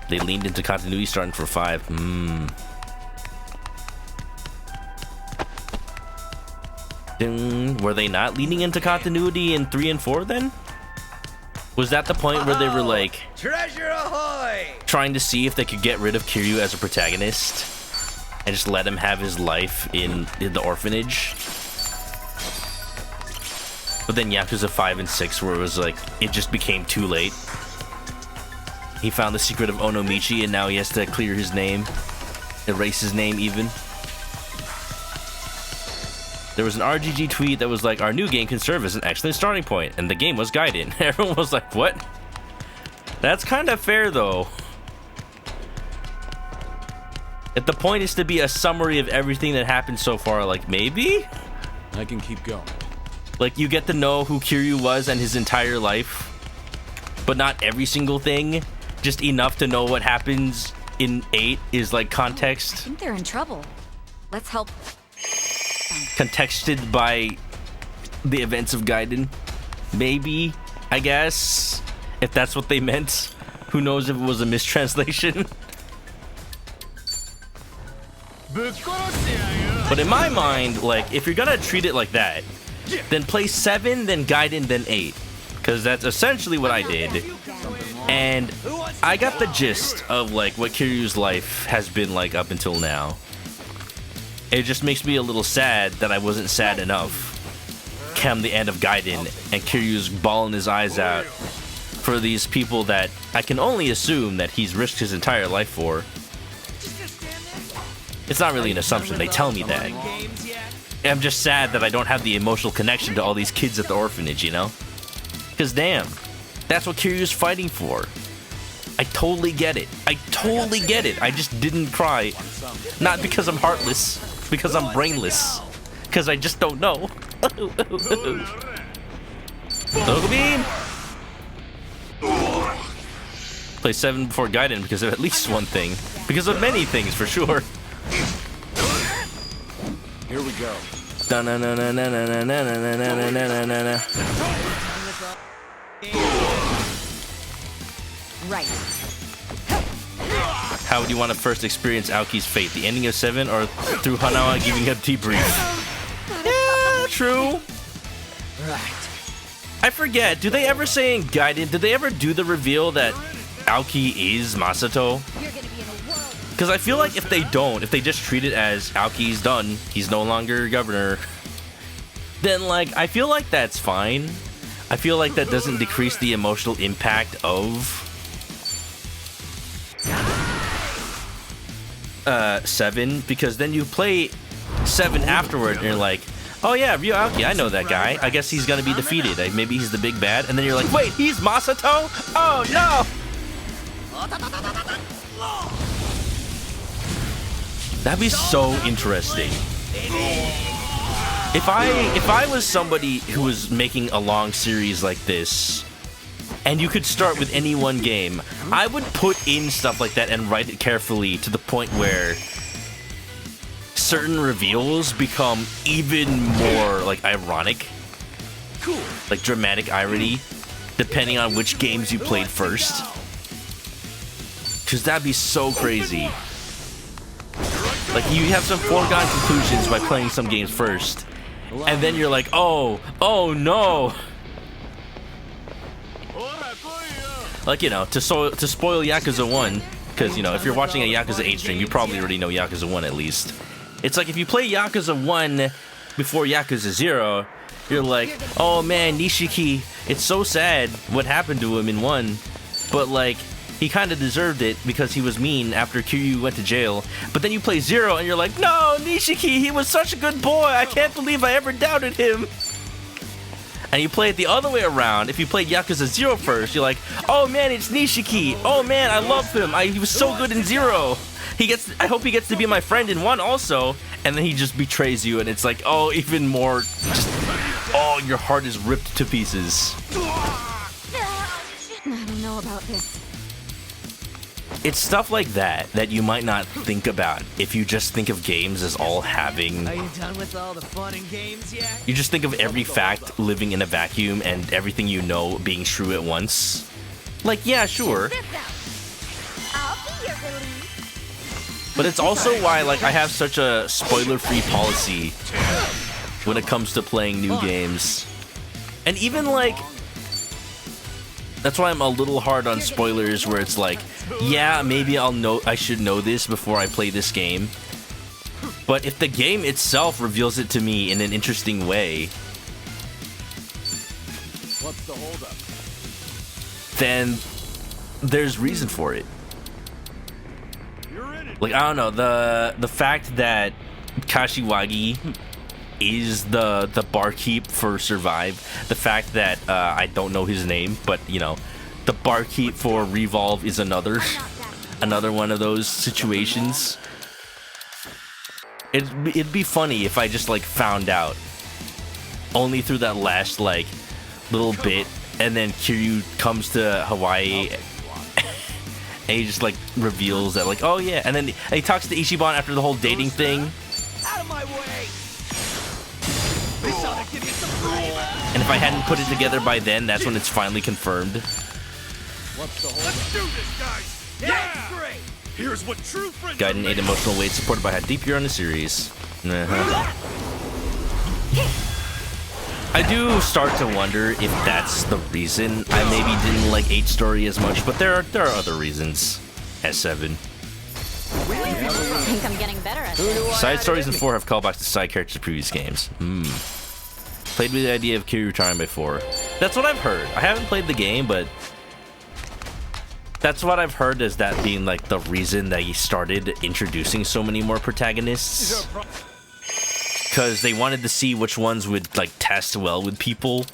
They leaned into continuity starting for 5. Were they not leaning into continuity in 3 and 4 then? Was that the point where they were like Treasure ahoy! trying to see if they could get rid of Kiryu as a protagonist and just let him have his life in the orphanage? But then Yakuza 5 and 6 where it was like it just became too late. He found the secret of Onomichi and now he has to clear his name. Erase his name even. There was an RGG tweet that was like, our new game can serve as an excellent starting point. And the game was Gaiden. Everyone was like, what? That's kind of fair though. If the point is to be a summary of everything that happened so far, like maybe? I can keep going. Like you get to know who Kiryu was and his entire life. But not every single thing. Just enough to know what happens in 8 is like I context. think they're in trouble. Let's help. Contexted by the events of Gaiden. Maybe, I guess. If that's what they meant. Who knows if it was a mistranslation. But in my mind, like, if you're gonna treat it like that, then play 7, then Gaiden, then 8. Because that's essentially what I did. And I got the gist of like what Kiryu's life has been like up until now. It just makes me a little sad that I wasn't sad enough come the end of Gaiden and Kiryu's bawling his eyes out for these people that I can only assume that he's risked his entire life for. It's not really an assumption, they tell me that. I'm just sad that I don't have the emotional connection to all these kids at the orphanage, you know? Because damn, that's what Kiryu's fighting for. I totally get it. I totally get it. I just didn't cry. Not because I'm heartless, because I'm brainless. Because I just don't know. Local beam! Play 7 before Gaiden because of at least one thing. Because of many things, for sure. Here we go. Right. How would you want to first experience Aoki's fate? The ending of 7 or through Hanawa giving a debrief? Yeah, true. Right. I forget. Do they ever say in Gaiden? Did they ever do the reveal that Aoki is Masato? Because I feel like if they don't, if they just treat it as Aoki's done, he's no longer governor, then like I feel like that's fine. I feel like that doesn't decrease the emotional impact of 7, because then you play 7 afterward and you're like, oh yeah, Ryo Aoki, I know that guy. I guess he's gonna be defeated. Like, maybe he's the big bad. And then you're like, wait, he's Masato? Oh no! That'd be so interesting. If I was somebody who was making a long series like this, and you could start with any one game, I would put in stuff like that and write it carefully to the point where certain reveals become even more like ironic, like dramatic irony, depending on which games you played first. Because that'd be so crazy. Like, you have some foregone conclusions by playing some games first, and then you're like, oh no. Like, you know, to spoil Yakuza 1, because, you know, if you're watching a Yakuza 8 stream, you probably already know Yakuza 1 at least. It's like if you play Yakuza 1 before Yakuza 0, you're like, oh man, Nishiki, it's so sad what happened to him in 1, but like, he kind of deserved it because he was mean after Kiryu went to jail. But then you play 0 and you're like, no, Nishiki, he was such a good boy, I can't believe I ever doubted him. And you play it the other way around. If you played Yakuza 0 first, you're like, oh man, it's Nishiki. Oh man, I love him. He was so good in 0. I hope he gets to be my friend in 1 also. And then he just betrays you, and it's like, oh, even more. Just, oh, your heart is ripped to pieces. I don't know about this. It's stuff like that that you might not think about if you just think of games as all having. Are you done with all the fun and games yet? You just think of every fact living in a vacuum and everything you know being true at once. Like, yeah, sure. But it's also why, like, I have such a spoiler-free policy when it comes to playing new games. And even, like, that's why I'm a little hard on spoilers, where it's like, yeah, maybe I should know this before I play this game. But if the game itself reveals it to me in an interesting way, What's the holdup? then there's reason for it. Like, I don't know, the fact that Kashiwagi is the barkeep for Survive, the fact that I don't know his name, but you know, the barkeep for Revolve is another one of those situations. It'd be funny if I just like found out only through that last like little bit, and then Kiryu comes to Hawaii and he just like reveals that, like, oh yeah, and then he talks to Ichiban after the whole dating thing. Out of my way! And if I hadn't put it together by then, that's when it's finally confirmed. What's the holdup? Let's do this, guys! Yeah! Great! Here's what true friends Gaiden 8 emotional weight supported by how deep you're in the series. I do start to wonder if that's the reason I maybe didn't like 8 story as much, but there are other reasons. S7. I think I'm getting better at this. Side stories in 4 have callbacks to side characters of previous games. Played with the idea of Kiryu retiring by 4. That's what I've heard. I haven't played the game, but that's what I've heard as that being like the reason that he started introducing so many more protagonists. Because they wanted to see which ones would like test well with people,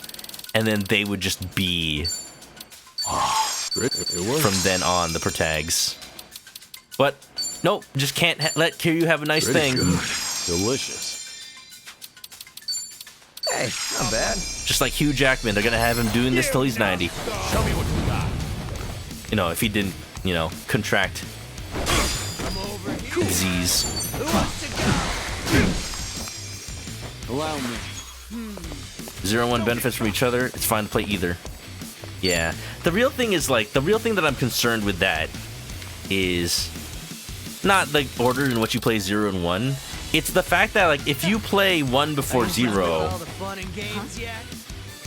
and then they would just be from then on the protags. But nope, just can't let Kiryu have a nice thing. Delicious. Hey, not bad. Just like Hugh Jackman, they're gonna have him doing this till he's 90. Show me what you got. You know, if he didn't, you know, contract disease. Allow me. 0 and 1 benefits from each other. It's fine to play either. Yeah. The real thing is, like, the real thing that I'm concerned with that is not the order in which you play 0 and 1. It's the fact that, like, if you play 1 before 0,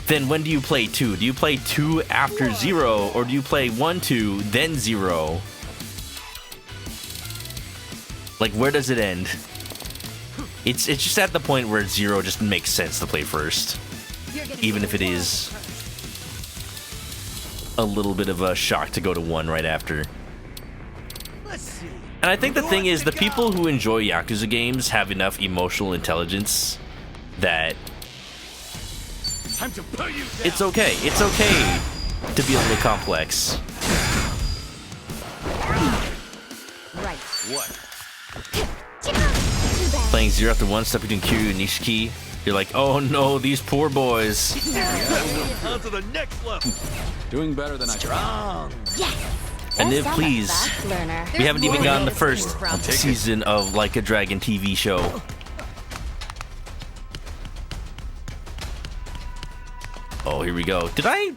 then when do you play 2? Do you play 2 after 0, or do you play 1, 2, then 0? Like, where does it end? It's just at the point where 0 just makes sense to play first, even if it is a little bit of a shock to go to 1 right after. And I think the thing is, the people who enjoy Yakuza games have enough emotional intelligence that it's okay. It's okay to be a little complex. Right. What? Playing 0 after 1, stuck between Kiryu and Nishiki. You're like, oh no, these poor boys. On to the next level. Doing better than I thought. And then please, we haven't even gotten the first season of Like a Dragon TV show. Oh, here we go. Did I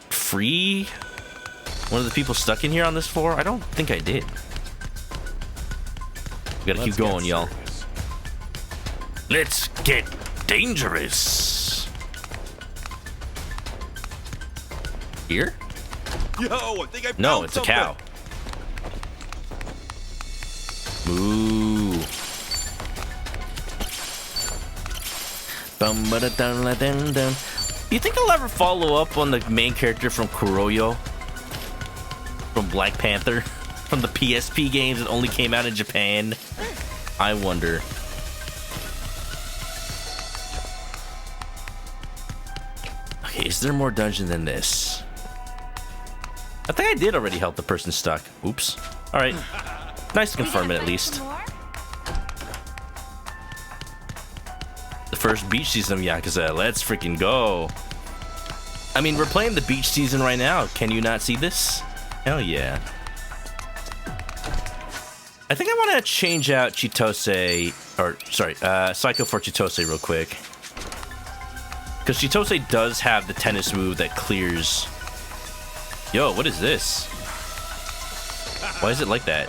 free one of the people stuck in here on this floor? I don't think I did. We gotta keep going, y'all. Let's get dangerous. Here? Yo, I think I No, found it's a something. cow. Ooh. Bum-ba-da-dum-la-dum-dum. Do you think they'll ever follow up on the main character from Kuroyo? From Black Panther? From the PSP games that only came out in Japan? I wonder. Okay, is there more dungeon than this? I think I did already help the person stuck. Oops. Alright. Nice to confirm it at least. The first beach season of Yakuza. Let's freaking go. I mean, we're playing the beach season right now. Can you not see this? Hell yeah. I think I want to change out Chitose, or sorry, Psycho for Chitose real quick. Because Chitose does have the tennis move that clears. Yo, what is this? Why is it like that?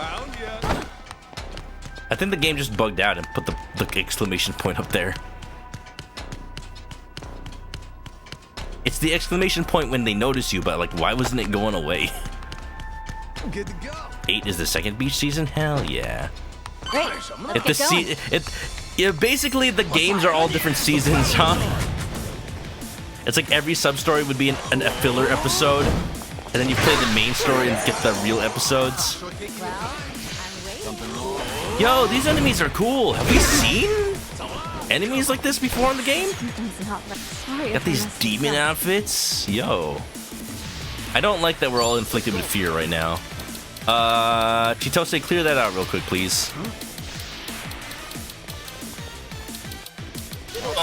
I think the game just bugged out and put the exclamation point up there. It's the exclamation point when they notice you, but like, why wasn't it going away? I'm good to go. 8 is the second beach season? Hell yeah. Great. If the yeah, basically the games are all different seasons, huh? It's like every sub-story would be a filler episode, and then you play the main story and get the real episodes. Yo, these enemies are cool. Have we seen enemies like this before in the game? Got these demon outfits. Yo. I don't like that we're all inflicted with fear right now. Chitose, clear that out real quick, please.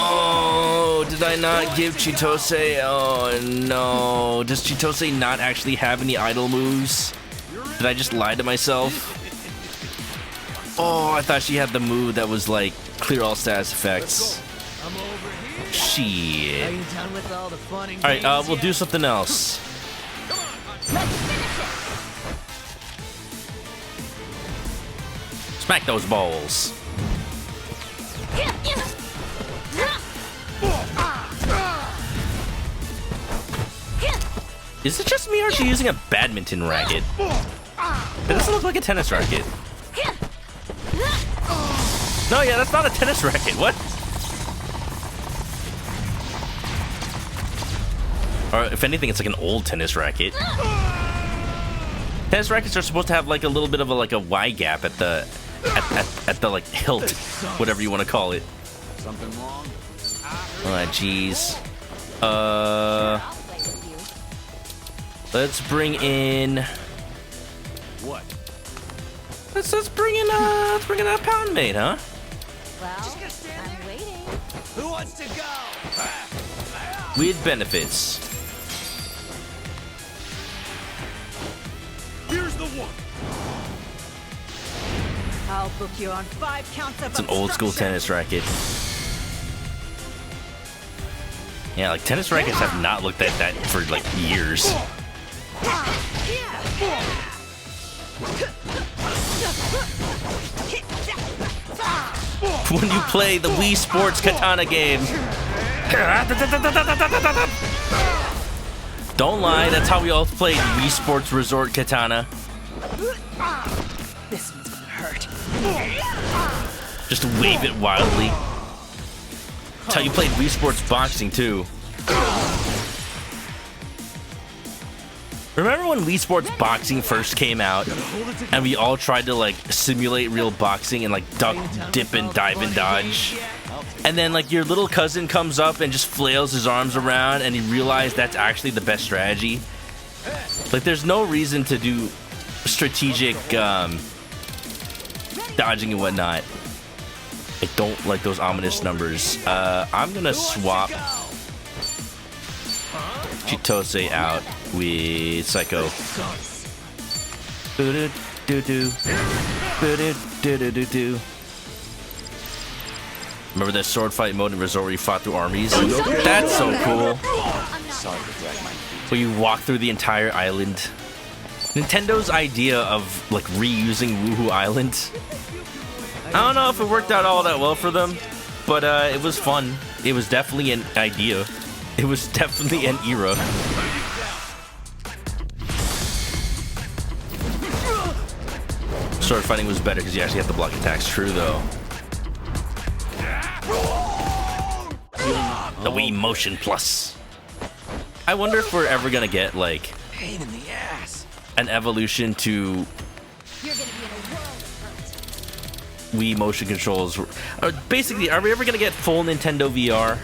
Oh, did I not give Chitose? Oh, no. Does Chitose not actually have any idle moves? Did I just lie to myself? Oh, I thought she had the move that was like clear all status effects. Shit. Alright, we'll do something else. Smack those balls. Is it just me or is she using a badminton racket? It doesn't look like a tennis racket. No, yeah, that's not a tennis racket. What? Or if anything, it's like an old tennis racket. Tennis rackets are supposed to have like a little bit of a Y gap at the like hilt, whatever you want to call it. Something wrong? Oh, jeez. Let's bring in. What? Let's bring in a pound mate, huh? Well, I'm waiting. Who wants to go? With benefits. Here's the one. I'll book you on 5 counts of It's an old school tennis racket. Yeah, like tennis rackets have not looked at that for like years. When you play the Wii Sports Katana game. Don't lie, that's how we all played Wii Sports Resort Katana. This one's gonna hurt. Just wave it wildly. That's how you played Wii Sports Boxing too. Remember when Wii Sports Boxing first came out and we all tried to like simulate real boxing and like duck, dip, and dive and dodge? And then like your little cousin comes up and just flails his arms around and he realized that's actually the best strategy. Like there's no reason to do strategic dodging and whatnot. I don't like those ominous numbers. I'm gonna swap Chitose out with Psycho. Remember that sword fight mode in Resort where you fought through armies? That's so cool. Where you walk through the entire island. Nintendo's idea of like reusing Woohoo Island. I don't know if it worked out all that well for them, but it was fun. It was definitely an idea. It was definitely an era. Sword fighting was better because you actually have to block attacks. True though. The Wii Motion Plus. I wonder if we're ever gonna get like Pain in the ass. an evolution to Wii motion controls. Basically, are we ever gonna get full Nintendo VR?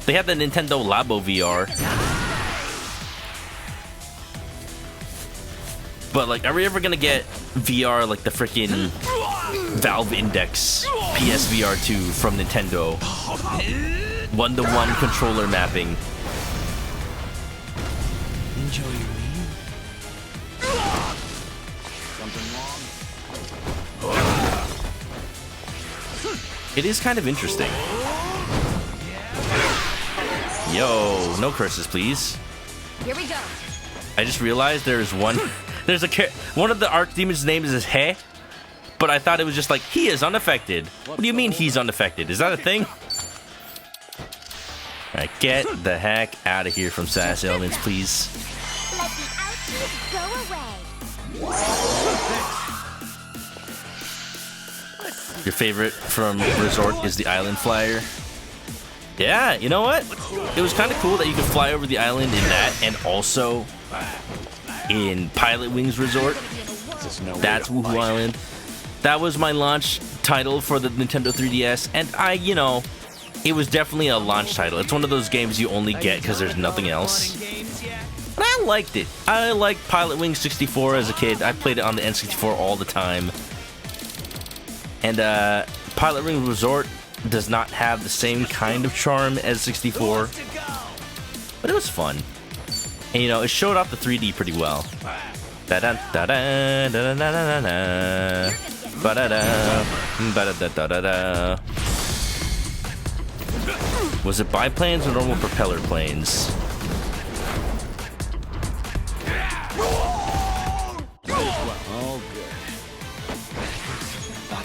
They have the Nintendo Labo VR. But like, are we ever gonna get VR like the freaking Valve Index PSVR 2 from Nintendo? One-to-one controller mapping. Enjoy your meal. It is kind of interesting. Yo, no curses, please. Here we go. I just realized there's one. There's one of the archdemons' names is He, but I thought it was just like he is unaffected. What do you mean he's unaffected? Is that a thing? Alright, get the heck out of here from Sass Elements, please. Let the ouchies go away. Your favorite from Resort is the Island Flyer. Yeah, you know what? It was kind of cool that you could fly over the island in that and also in Pilot Wings Resort. That's Woohoo Island. That was my launch title for the Nintendo 3DS, and it was definitely a launch title. It's one of those games you only get because there's nothing else. But I liked it. I liked Pilot Wings 64 as a kid. I played it on the N64 all the time. And Pilot Wings Resort does not have the same kind of charm as 64, but it was fun. And it showed off the 3D pretty well. Da da da da da da da da ba da da ba da da da da. Was it biplanes or normal propeller planes?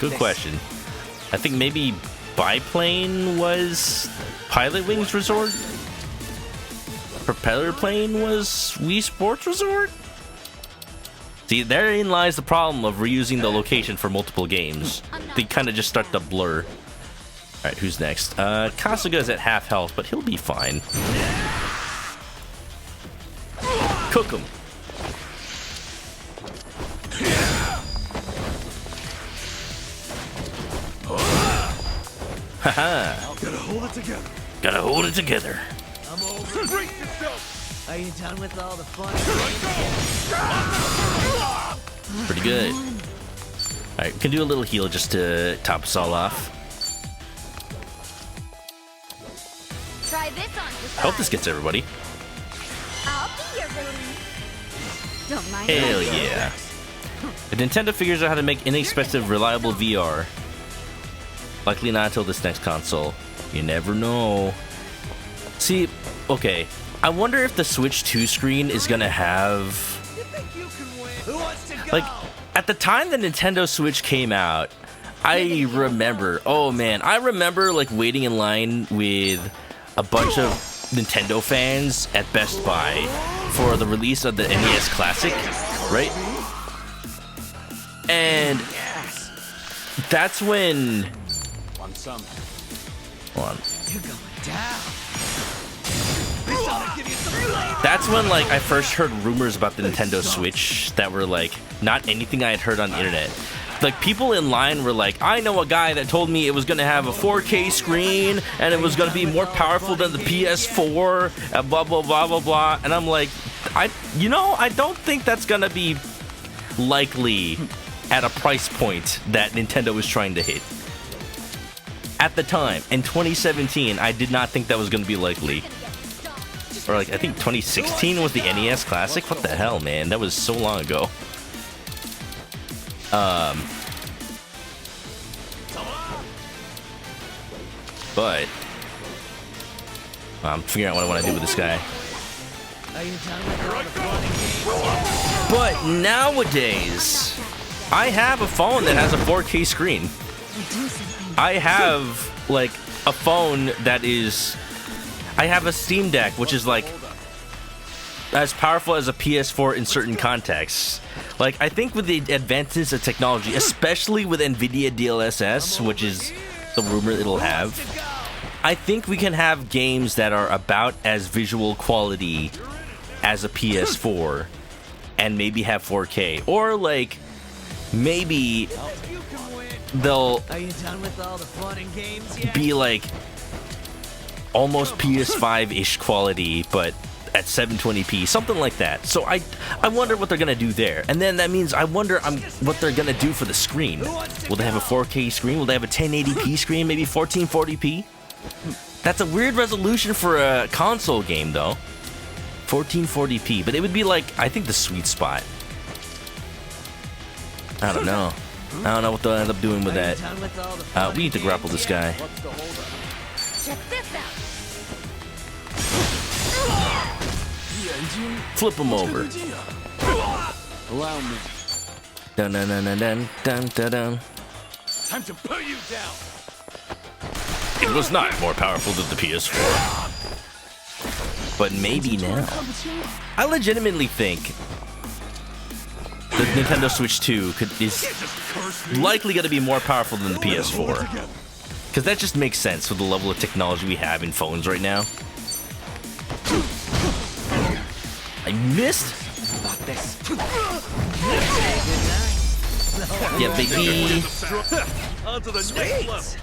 Good question. I think maybe biplane was Pilot Wings Resort. Propeller plane was Wii Sports Resort. See, therein lies the problem of reusing the location for multiple games. They kind of just start to blur. Alright, who's next? Kasuga's at half health, but he'll be fine. Cook him. Haha. Gotta hold it together. Gotta hold it together. I'm over. Brace yourself. Are you done with all the fun? Pretty good. Alright, we can do a little heal just to top us all off. Try this on for I hope this gets everybody. I'll be your relief. Don't mind. Hell yeah. If Nintendo figures out how to make inexpensive, reliable VR, likely not until this next console. You never know. See, okay. I wonder if the Switch 2 screen is gonna have... Like, at the time the Nintendo Switch came out, I remember... Oh man, I remember like waiting in line with a bunch of Nintendo fans at Best Buy for the release of the NES Classic, right? And that's when. Want some? Hold on. You're going down. That's when like I first heard rumors about the Nintendo Switch that were like not anything I had heard on the internet. Like people in line were like, I know a guy that told me it was gonna have a 4K screen and it was gonna be more powerful than the PS4 and blah blah blah blah blah. And I'm like, I don't think that's gonna be likely at a price point that Nintendo was trying to hit. At the time, in 2017, I did not think that was gonna be likely. Or like I think 2016 was the NES Classic. What the hell, man? That was so long ago. But I'm figuring out what I want to do with this guy. But nowadays, I have a phone that has a 4K screen. I have like a phone that is. I have a Steam Deck, which is like as powerful as a PS4 in certain contexts. Like, I think with the advances of technology, especially with NVIDIA DLSS, which is the rumor it'll have, I think we can have games that are about as visual quality as a PS4 and maybe have 4K. Or, like, maybe they'll be, like, almost PS5-ish quality, but at 720p, something like that. So I wonder what they're gonna do there, and then that means I wonder what they're gonna do for the screen. Will they have a 4K screen? Will they have a 1080p screen? Maybe 1440p? That's a weird resolution for a console game, though. 1440p, but it would be like I think the sweet spot. I don't know. I don't know what they'll end up doing with that. We need to grapple this guy. Check this out. Flip him over. Allow me. Dun dun dun dun dun dun dun dun. Time to put you down. It was not more powerful than the PS4. But maybe now. I legitimately think the Nintendo Switch 2 is likely going to be more powerful than the PS4. Because that just makes sense with the level of technology we have in phones right now. I missed. Yeah, baby.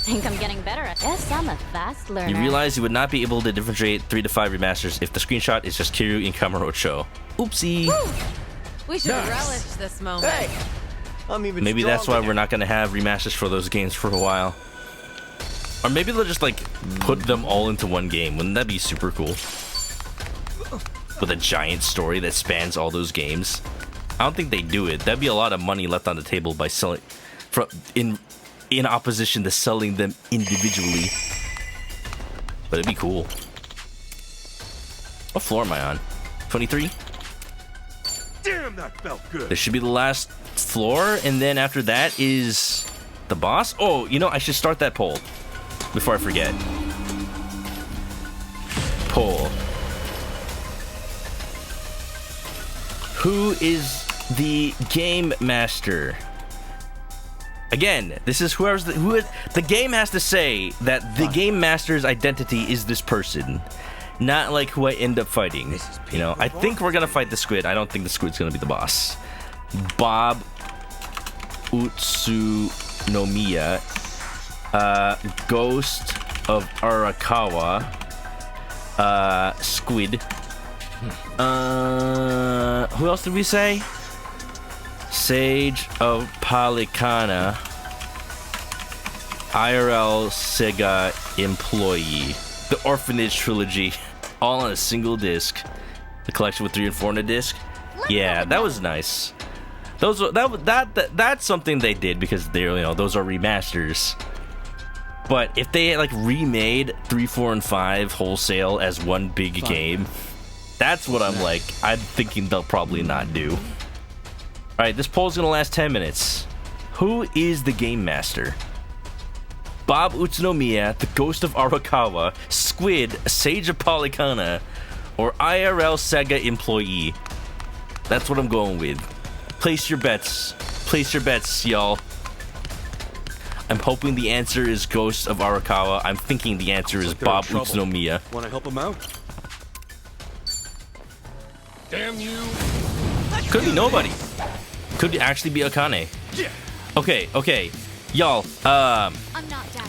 Think I'm getting better at this. I'm a fast learner. You realize you would not be able to differentiate 3 to 5 remasters if the screenshot is just Kiryu in Kamurocho. Oopsie. We should relish this moment. Hey, I'm even Maybe that's why we're not going to have remasters for those games for a while. Or maybe they'll just like put them all into one game. Wouldn't that be super cool? With a giant story that spans all those games. I don't think they do it. That'd be a lot of money left on the table by selling in opposition to selling them individually. But it'd be cool. What floor am I on? 23? Damn, that felt good. This should be the last floor, and then after that is the boss. Oh, you know, I should start that poll before I forget. Poll. Who is the game master? Again, this is the game has to say that the game master's identity is this person, not like who I end up fighting. You know, I think we're gonna fight the squid. I don't think the squid's gonna be the boss. Bob Utsunomiya, Ghost of Arakawa, Squid. Who else did we say? Sage of Palicana, IRL Sega employee, the Orphanage trilogy, all on a single disc. The collection with 3 and 4 on a disc. Yeah, that was nice. That's something they did because they're those are remasters. But if they like remade 3, 4, and 5 wholesale as one big game, that's what I'm thinking they'll probably not do. Alright, this poll's gonna last 10 minutes. Who is the game master? Bob Utsunomiya, the Ghost of Arakawa, Squid, Sage of Polycana, or IRL Sega employee? That's what I'm going with. Place your bets. Place your bets, y'all. I'm hoping the answer is Ghost of Arakawa. I'm thinking the answer is Bob Utsunomiya. Want to help him out? Damn you! Could be nobody. Could actually be Akane. Okay. Y'all, I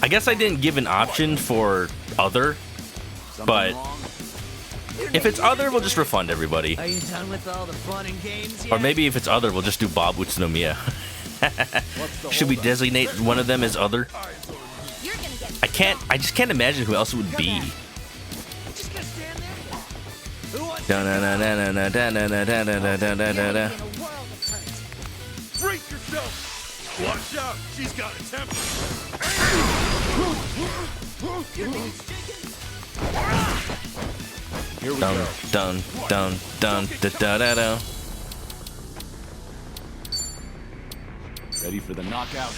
guess I didn't give an option for other, but if it's other, we'll just refund everybody. Are you done with all the fun and games yet? Or maybe if it's other, we'll just do Bob Utsunomiya. Should we designate one of them as other? I just can't imagine who else it would be. Brace yourself! Watch out! She's got a temper! Here we Dun, go. dun, dun, dun, da, da, da, da. Ready for the knockout?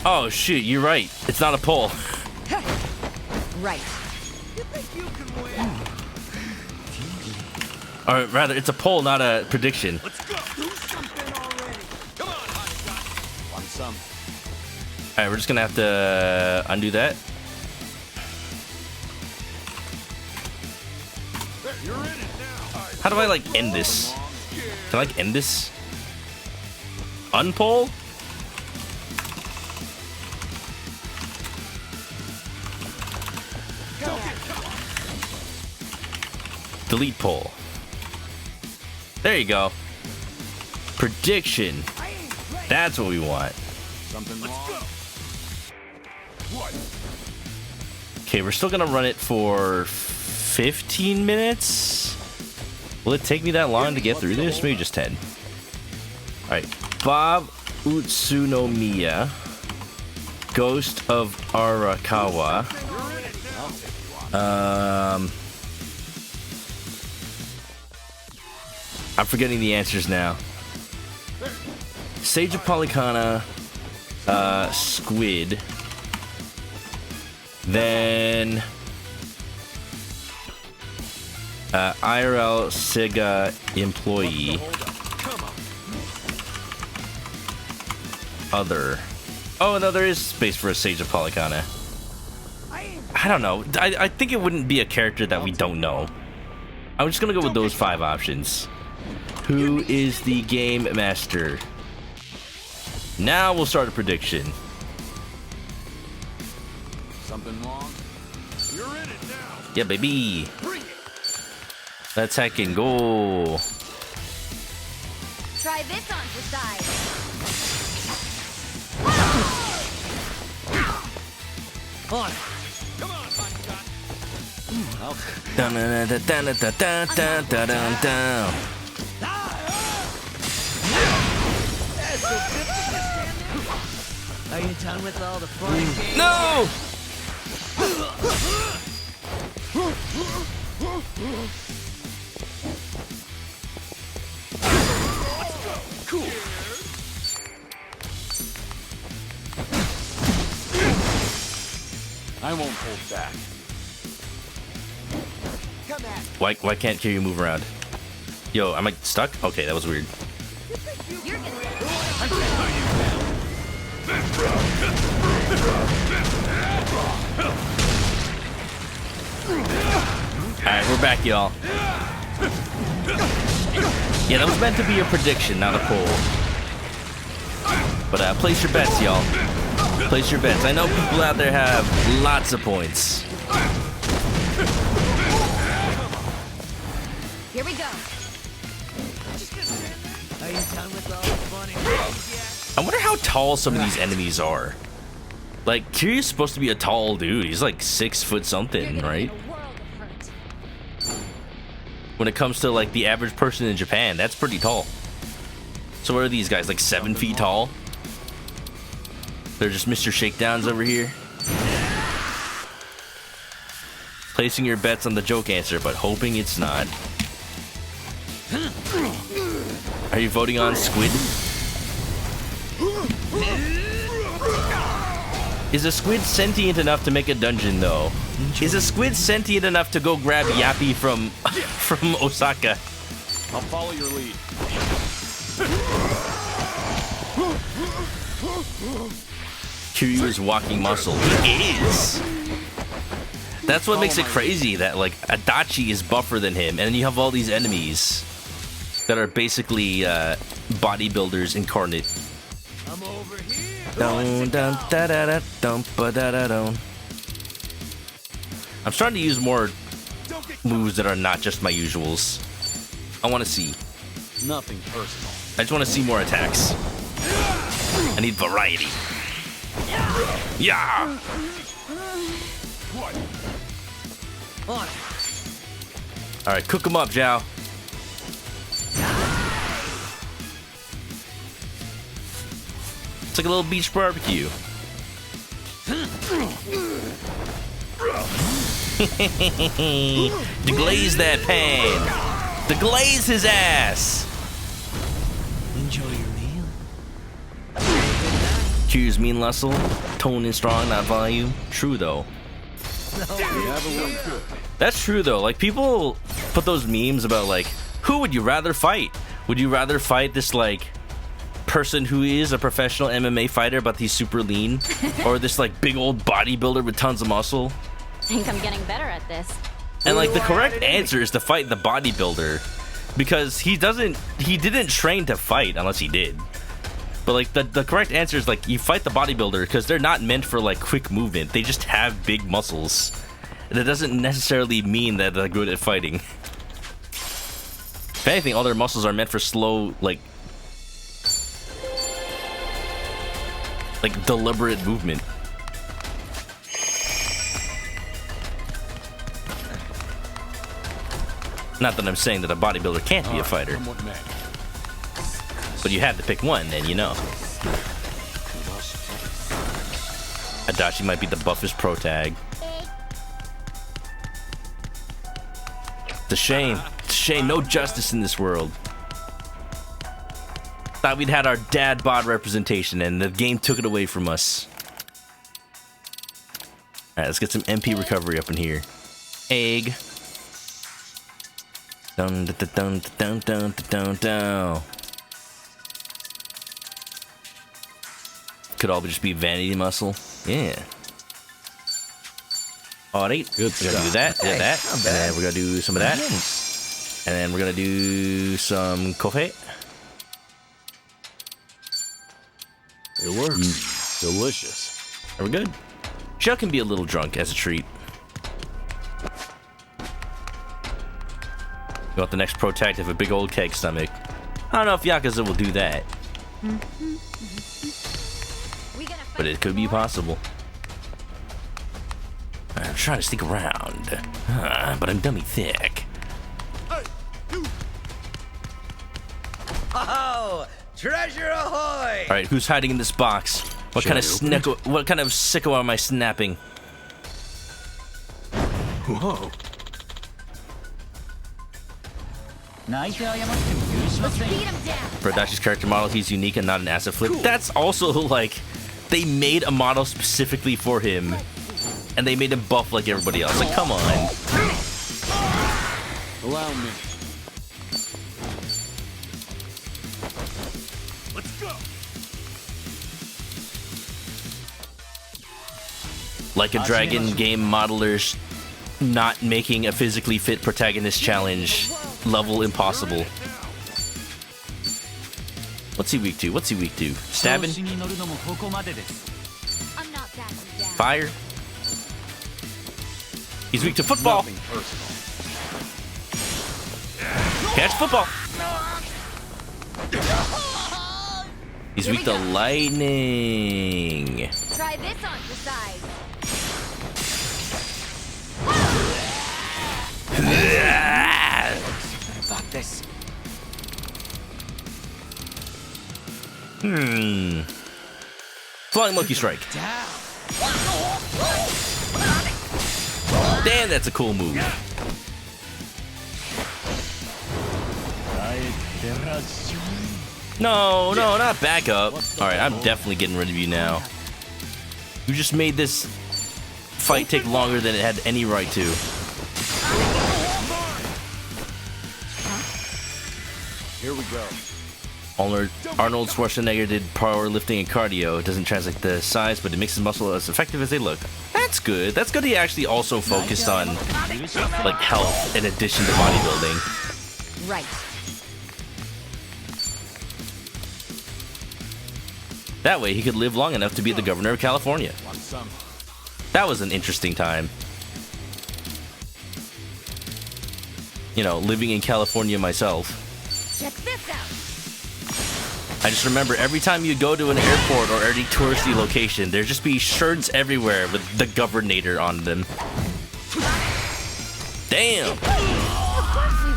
Oh shoot, you're right. It's not a poll. Right. Or rather, it's a poll, not a prediction. Want some? Alright, we're just gonna have to undo that. How do I like end this? Can I like end this? Unpoll? Delete poll. There you go. Prediction. That's what we want. Something wrong? Okay, we're still gonna run it for 15 minutes. Will it take me that long to get through this? Maybe just 10. Alright. Bob Utsunomiya, Ghost of Arakawa. I'm forgetting the answers now. Sage of Polycana, Squid. Then IRL Sega employee. Other. Oh no, there is space for a Sage of Polycana. I don't know. I think it wouldn't be a character that we don't know. I'm just gonna go with those 5 options. Who is the game master? Now we'll start a prediction. Something wrong? You're in it now! Yeah, baby. Let's hack and go. Try this on for size. On. Come on, hot shot! Dun dun dun dun dun dun dun dun dun. Are you done with all the fun and games? No! Cool! I won't hold back. Why can't Kiryu move around? Yo, am I stuck? Okay, that was weird. Alright, we're back, y'all. Yeah, that was meant to be a prediction, not a poll. But place your bets, y'all. Place your bets. I know people out there have lots of points. Here we go. Are you done with all the fun and games yet? I wonder how tall some of these enemies are. Like, Kiryu's supposed to be a tall dude. He's like 6 foot something, right? When it comes to like the average person in Japan, that's pretty tall. So what are these guys, like 7 feet tall? They're just Mr. Shakedowns over here. Placing your bets on the joke answer, but hoping it's not. Are you voting on Squid? Is a squid sentient enough to make a dungeon, though? Is a squid sentient enough to go grab Yappy from Osaka? I'll follow your lead. Kiryu is walking muscle. He is. That's what makes it crazy that like Adachi is buffer than him, and then you have all these enemies that are basically bodybuilders incarnate. I'm over here. Dun, dun, da, da, da, dun, ba, da, da, dun. I'm starting to use more moves that are not just my usuals. I want to see. Nothing personal. I just want to see more attacks. I need variety. Yeah. All right, cook them up, Zhao. It's like a little beach barbecue. Deglaze that pan. Deglaze his ass. Enjoy your meal. Choose mean muscle. Tone and strong, not volume. True though. That's true though. Like people put those memes about like, who would you rather fight? Would you rather fight this like person who is a professional MMA fighter but he's super lean, or this like big old bodybuilder with tons of muscle? Think I'm getting better at this. And like the correct answer is to fight the bodybuilder, because he didn't train to fight unless he did. But like the correct answer is like you fight the bodybuilder because they're not meant for like quick movement. They just have big muscles. And that doesn't necessarily mean that they're good at fighting. If anything, all their muscles are meant for slow, like deliberate movement. Not that I'm saying that a bodybuilder can't be a fighter. But you had to pick one, then you know. Adachi might be the buffest pro tag. It's a shame. It's a shame. No justice in this world. Thought we'd had our dad bod representation, and the game took it away from us. Alright, let's get some MP recovery up in here. Egg. Dun dun dun dun dun dun dun. Could all just be vanity muscle. Yeah. Alright, we're gonna do that, and then we're gonna do some of that, and then we're gonna do some coffee. It works. Delicious. Are we good? Chuck can be a little drunk as a treat. You want the next pro tag to have a big old keg stomach. I don't know if Yakuza will do that. But it could be possible. I'm trying to stick around. But I'm dummy thick. Oh, treasure ahoy! Alright, who's hiding in this box? What kind of sicko am I snapping? Whoa. Let's beat him down. For Adachi's character model, he's unique and not an asset flip. That's also like, they made a model specifically for him, and they made him buff like everybody else. Like, come on. Allow me. Let's go. Like a Dragon game modelers not making a physically fit protagonist challenge level impossible. What's he weak to? What's he weak to? Stabbing? I'm not backing down. Fire? He's weak to football. Catch football. He's weak to lightning. Try this on for size. About this. Flying monkey strike. Damn, that's a cool move. No, not back up. Alright, I'm definitely getting rid of you now. You just made this fight take longer than it had any right to. Here we go. Arnold Schwarzenegger did powerlifting and cardio. It doesn't translate the size, but it makes his muscle as effective as they look. That's good. That's good he actually also focused on like health in addition to bodybuilding. Right. That way he could live long enough to be the governor of California. That was an interesting time. You know, living in California myself. Check this out. I just remember every time you go to an airport or any touristy location, there'd just be shirts everywhere with the Governator on them. Damn! Of course we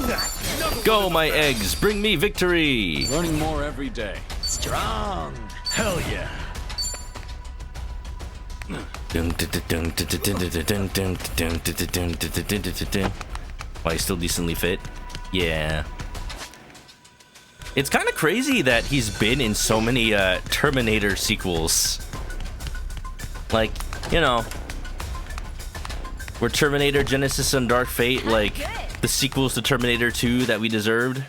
won. Go, my eggs! Bring me victory! Learning more every day. Strong. Hell yeah. Why, he's still decently fit? Yeah. It's kind of crazy that he's been in so many Terminator sequels. Like, you know, were Terminator Genesis and Dark Fate like the sequels to Terminator 2 that we deserved?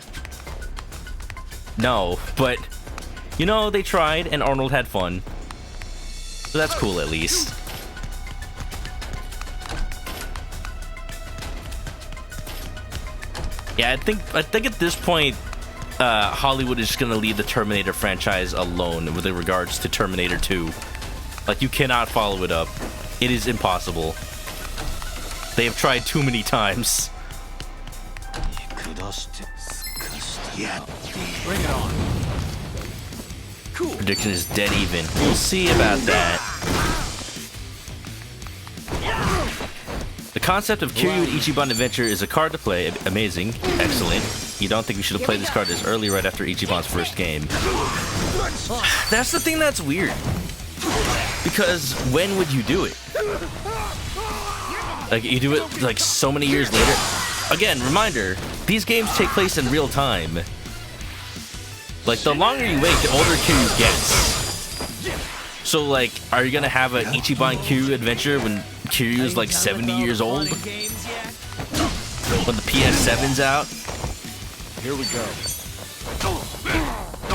No, but you know, they tried and Arnold had fun. So that's cool at least. Yeah, I think at this point Hollywood is just gonna leave the Terminator franchise alone with regards to Terminator 2. Like, you cannot follow it up. It is impossible. They have tried too many times. Bring it on. Cool. Prediction is dead even. We'll see about that. The concept of Kiryu and Ichiban Adventure is a card to play. Amazing. Excellent. You don't think we should have played this card this early right after Ichiban's first game? That's the thing that's weird. Because when would you do it? Like, you do it like so many years later? Again, reminder, these games take place in real time. Like, the longer you wait, the older Kiryu gets. So, like, are you gonna have an Ichiban Kiryu adventure when Kiryu's like 70 years old? When the PS7's out? Here we go.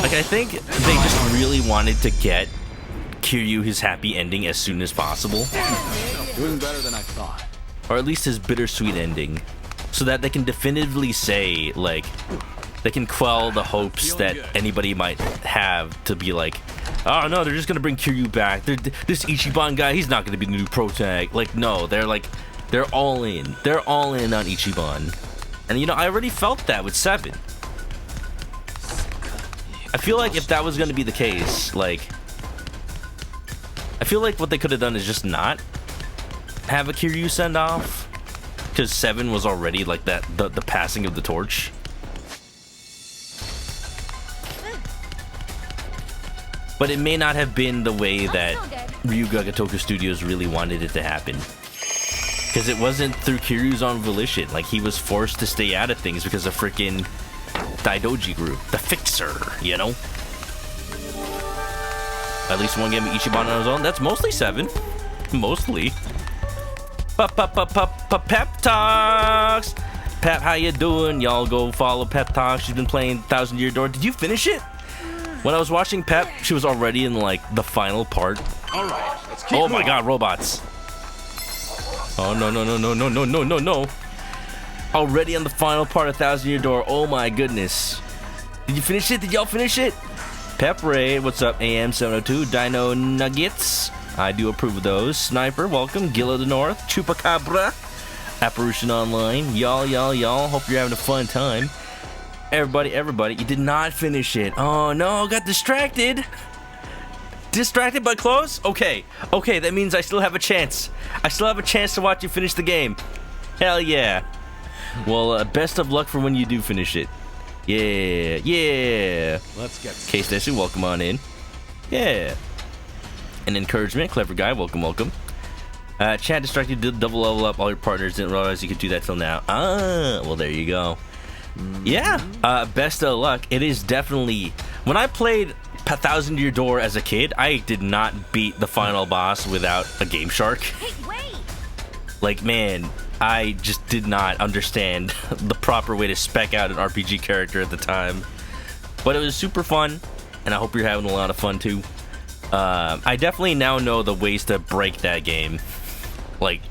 Like, I think they just really wanted to get Kiryu his happy ending as soon as possible. Doing better than I thought. Or at least his bittersweet ending. So that they can definitively say, like, they can quell the hopes that anybody might have to be like, oh no, they're just gonna bring Kiryu back. This Ichiban guy, he's not gonna be the new pro tag. Like, no, they're all in. They're all in on Ichiban. And you know, I already felt that with 7. I feel like if that was gonna be the case, like, I feel like what they could have done is just not have a Kiryu send off. Because 7 was already like that, the passing of the torch. But it may not have been the way that Ryuga Gotoku Studios really wanted it to happen. Because it wasn't through Kiryu's own volition. Like, he was forced to stay out of things because of freaking Daidoji Group. The Fixer, you know? At least one game of Ichiban on his own. That's mostly 7. Mostly. Pep Talks! Pep, how you doing? Y'all go follow Pep Talks. She's been playing 1000 Year Door. Did you finish it? When I was watching Pep, she was already in, like, the final part. All right, let's keep Oh my god, robots. Oh, no. Already on the final part of 1000 Year Door. Oh my goodness. Did you finish it? Did y'all finish it? Pep Ray, what's up? AM702, Dino Nuggets. I do approve of those. Sniper, welcome. Gilla the North, Chupacabra, Apparition Online. Y'all. Hope you're having a fun time. Everybody, you did not finish it. Oh no, got distracted. Distracted but close? Okay, that means I still have a chance. I still have a chance to watch you finish the game. Hell yeah. Well, best of luck for when you do finish it. Yeah. Let's get K-Station, welcome on in. Yeah. An encouragement, clever guy, welcome. Chat distracted, did double level up all your partners, didn't realize you could do that till now. Ah, well there you go. Yeah, best of luck. It is definitely... When I played 1,000 Year Door as a kid, I did not beat the final boss without a Game Shark. Hey, wait! Like, man, I just did not understand the proper way to spec out an RPG character at the time. But it was super fun, and I hope you're having a lot of fun too. I definitely now know the ways to break that game. Like,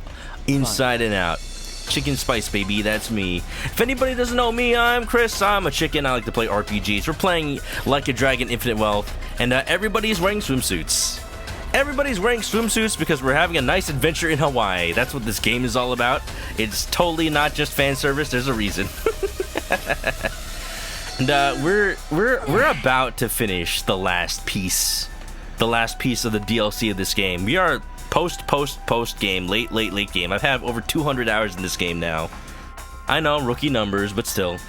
inside and out. Chicken Spice, baby, that's me. If anybody doesn't know me, I'm Chris. I'm a chicken. I like to play RPGs. We're playing Like a Dragon Infinite Wealth, and everybody's wearing swimsuits. Everybody's wearing swimsuits because we're having a nice adventure in Hawaii. That's what this game is all about. It's totally not just fan service. There's a reason. And we're about to finish the last piece of the DLC of this game. We are post game, late game. I have over 200 hours in this game now. I know, rookie numbers, but still.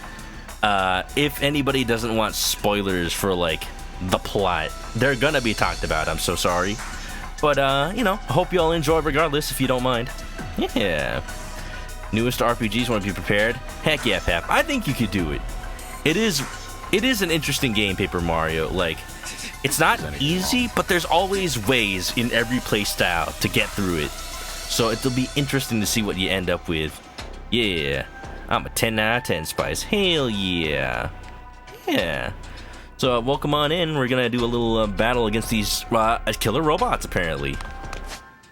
If anybody doesn't want spoilers for like the plot, they're gonna be talked about. I'm so sorry, but you know, I hope you all enjoy regardless, if you don't mind. Yeah. Newest RPGs, want to be prepared? Heck yeah, Pep. I think you could do it. It is an interesting game, Paper Mario. Like, it's not easy, but there's always ways in every play style to get through it. So it'll be interesting to see what you end up with. Yeah. I'm a 10 out of 10, Spice. Hell yeah. Yeah. So welcome on in. We're gonna do a little battle against these killer robots, apparently.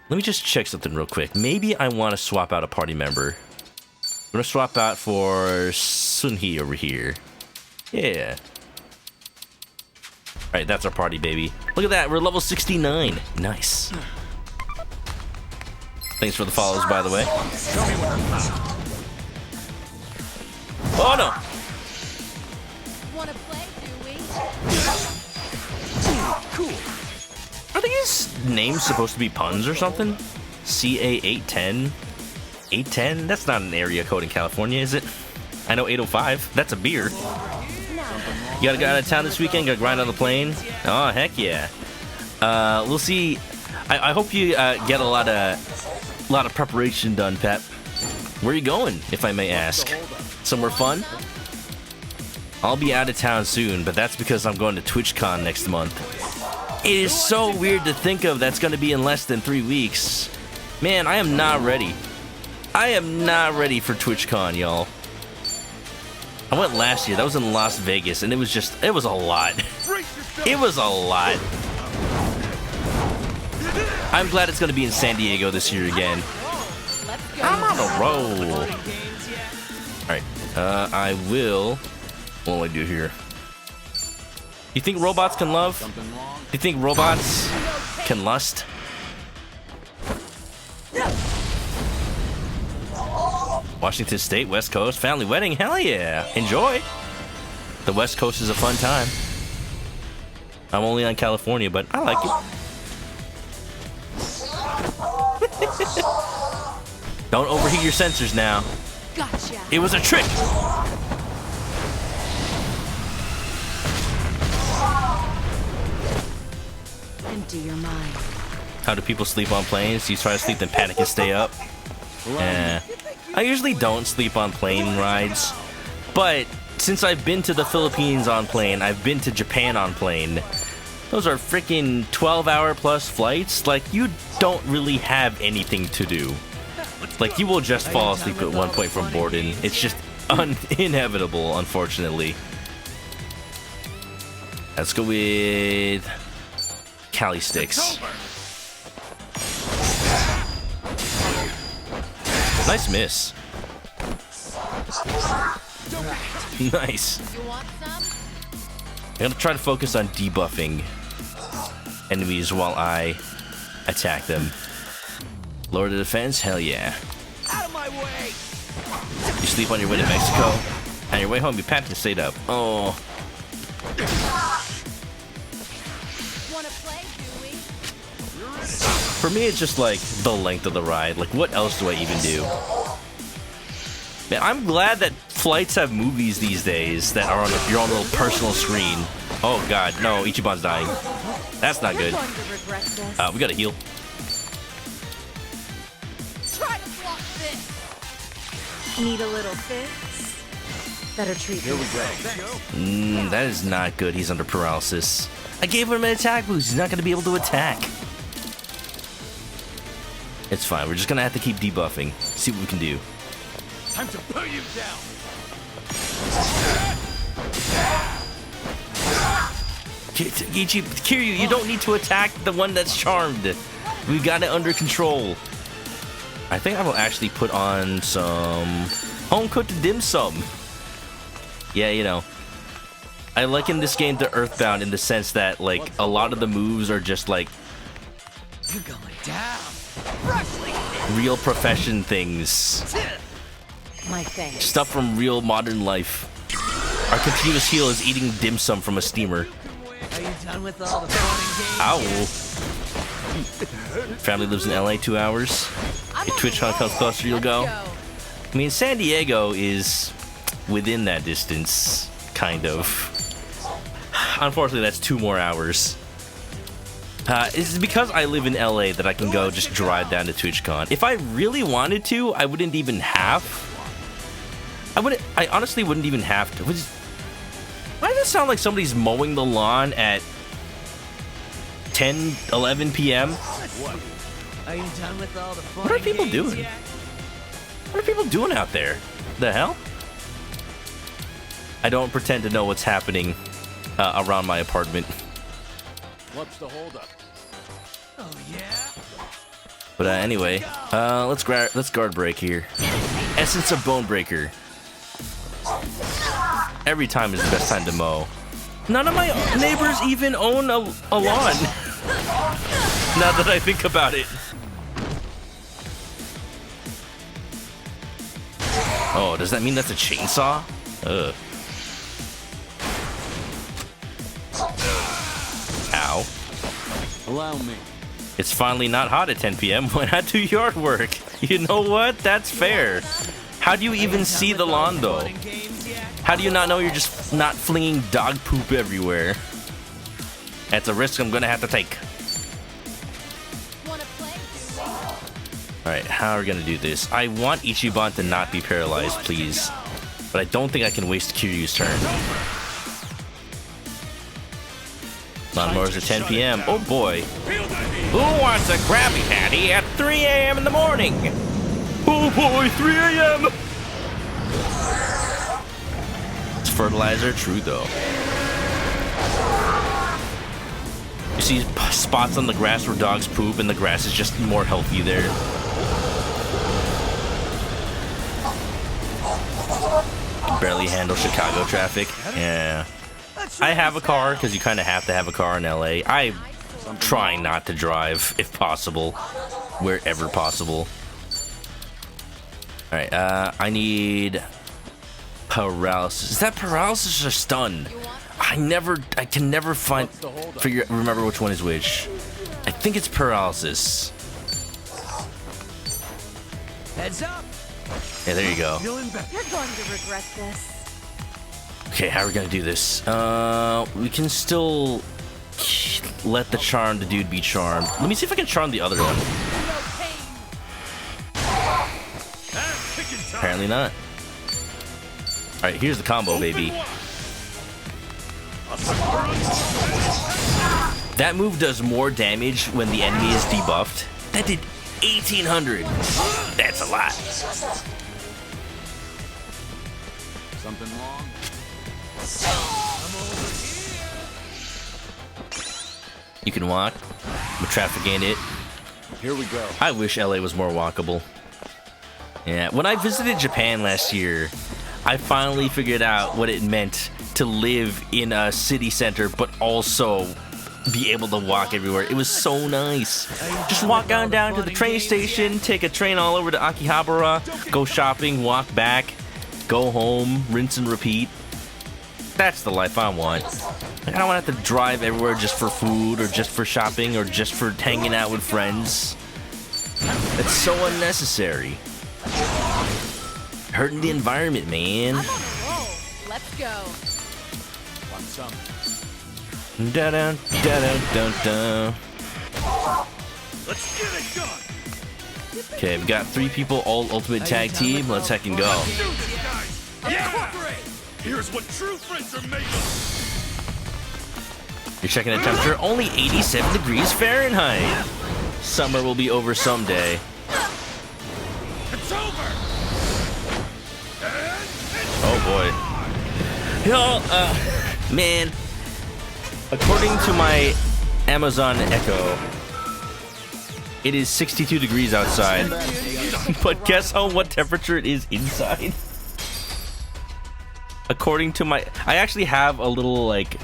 Let me just check something real quick. Maybe I want to swap out a party member. I'm gonna swap out for Sun-hee over here. Yeah. Alright, that's our party, baby. Look at that, we're level 69. Nice. Thanks for the follows, by the way. Oh no! Wanna play, do we? Cool. Are these names supposed to be puns or something? CA810? 810? That's not an area code in California, is it? I know 805. That's a beer. You gotta go out of town this weekend? Gotta grind on the plane? Oh, heck yeah. We'll see. I hope you get a lot of preparation done, Pep. Where are you going, if I may ask? Somewhere fun? I'll be out of town soon, but that's because I'm going to TwitchCon next month. It is so weird to think of that's going to be in less than 3 weeks. Man, I am not ready. I am not ready for TwitchCon, y'all. I went last year. That was in Las Vegas, and it was a lot. It was a lot. I'm glad it's going to be in San Diego this year again. I'm on a roll. Alright, I will... What do I do here? You think robots can love? You think robots can lust? Washington State, West Coast, family wedding, hell yeah! Enjoy! The West Coast is a fun time. I'm only on California, but I like it. Don't overheat your sensors now. Gotcha. It was a trick! Empty your mind. How do people sleep on planes? You try to sleep, then panic and stay up? I usually don't sleep on plane rides, but since I've been to the Philippines on plane, I've been to Japan on plane. Those are freaking 12-hour plus flights. Like, you don't really have anything to do. Like, you will just fall asleep at one point from boredom. It's just inevitable, unfortunately. Let's go with Cali Sticks. Nice miss. Nice. I'm gonna try to focus on debuffing enemies while I attack them. Lower the defense? Hell yeah. Out of my way! You sleep on your way to Mexico. On your way home, you pat and stayed up. Oh. Wanna play, do we? For me, it's just like the length of the ride. Like, what else do I even do? Man, I'm glad that flights have movies these days that are on your own little personal screen. Oh god, no, Ichiban's dying. That's not good. We gotta heal. Try to block this. Need a little fix? Better treat Here we go. That is not good. He's under paralysis. I gave him an attack boost. He's not going to be able to attack. It's fine. We're just going to have to keep debuffing. See what we can do. Time to put you down. Kiryu, you don't need to attack the one that's charmed. We got it under control. I think I will actually put on some home-cooked dim sum. Yeah, you know. I liken this game to Earthbound in the sense that, like, a lot of the moves are just, like, You're going down. real profession things. my face. Stuff from real modern life. Our continuous heal is eating dim sum from a steamer. Are you done with all the fun and games? Ow. Family lives in LA 2 hours. If TwitchCon comes closer, you'll go. I mean, San Diego is within that distance, kind of. Unfortunately, that's 2 more hours. It's because I live in LA that I can go just drive down to TwitchCon. If I really wanted to, I wouldn't even have. I honestly wouldn't even have to. Why does it sound like somebody's mowing the lawn at 10, 11 p.m.? Are you done with all the fun What are and people games doing? yet? What are people doing out there? The hell? I don't pretend to know what's happening around my apartment. What's the holdup? Oh yeah. But anyway, let's guard break here. Essence of Bone Breaker. Every time is the best time to mow. None of my neighbors even own a lawn. Now that I think about it. Oh, does that mean that's a chainsaw? Ugh. Ow. Allow me. It's finally not hot at 10 p.m. when I do yard work. You know what? That's fair. How do you even see the lawn, though? How do you not know you're just not flinging dog poop everywhere? That's a risk I'm gonna have to take. Alright, how are we gonna do this? I want Ichiban to not be paralyzed, please. But I don't think I can waste Kiryu's turn. Lawnmowers at 10 p.m. Oh boy. Who wants a Krabby Patty at 3 a.m. in the morning? Oh boy, 3 a.m. It's fertilizer, true though. You see spots on the grass where dogs poop and the grass is just more healthy there. Barely handle Chicago traffic. Yeah. I have a car because you kind of have to have a car in LA. I'm trying not to drive if possible, wherever possible. All right, I need paralysis. Is that paralysis or stun? I can never remember which one is which. I think it's paralysis. Heads up. Yeah, there you go. You're going to regret this. Okay, how are we gonna do this? We can still let the charmed dude be charmed. Let me see if I can charm the other one. Apparently not. Alright, here's the combo, baby. That move does more damage when the enemy is debuffed. That did 1,800. That's a lot. Something wrong? You can walk. But traffic ain't it. Here we go. I wish LA was more walkable. Yeah, when I visited Japan last year, I finally figured out what it meant to live in a city center, but also be able to walk everywhere. It was so nice. Just walk on down to the train station, take a train all over to Akihabara, go shopping, walk back, go home, rinse and repeat. That's the life I want. Like, I don't want to have to drive everywhere just for food or just for shopping or just for hanging out with friends. It's so unnecessary. Hurting the environment, man. I'm on a roll. Let's go. Want some? Da-dun, da-dun, dun-dun. Let's get it done. Okay, we've got 3 people, all ultimate tag team. Let's heck and go. Yeah. Here's what true friends are made of. You're checking the temperature. Only 87 degrees Fahrenheit. Summer will be over someday. It's over. Oh boy. Y'all, man. According to my Amazon Echo, it is 62 degrees outside. But guess what temperature it is inside? According to my... I actually have a little, like,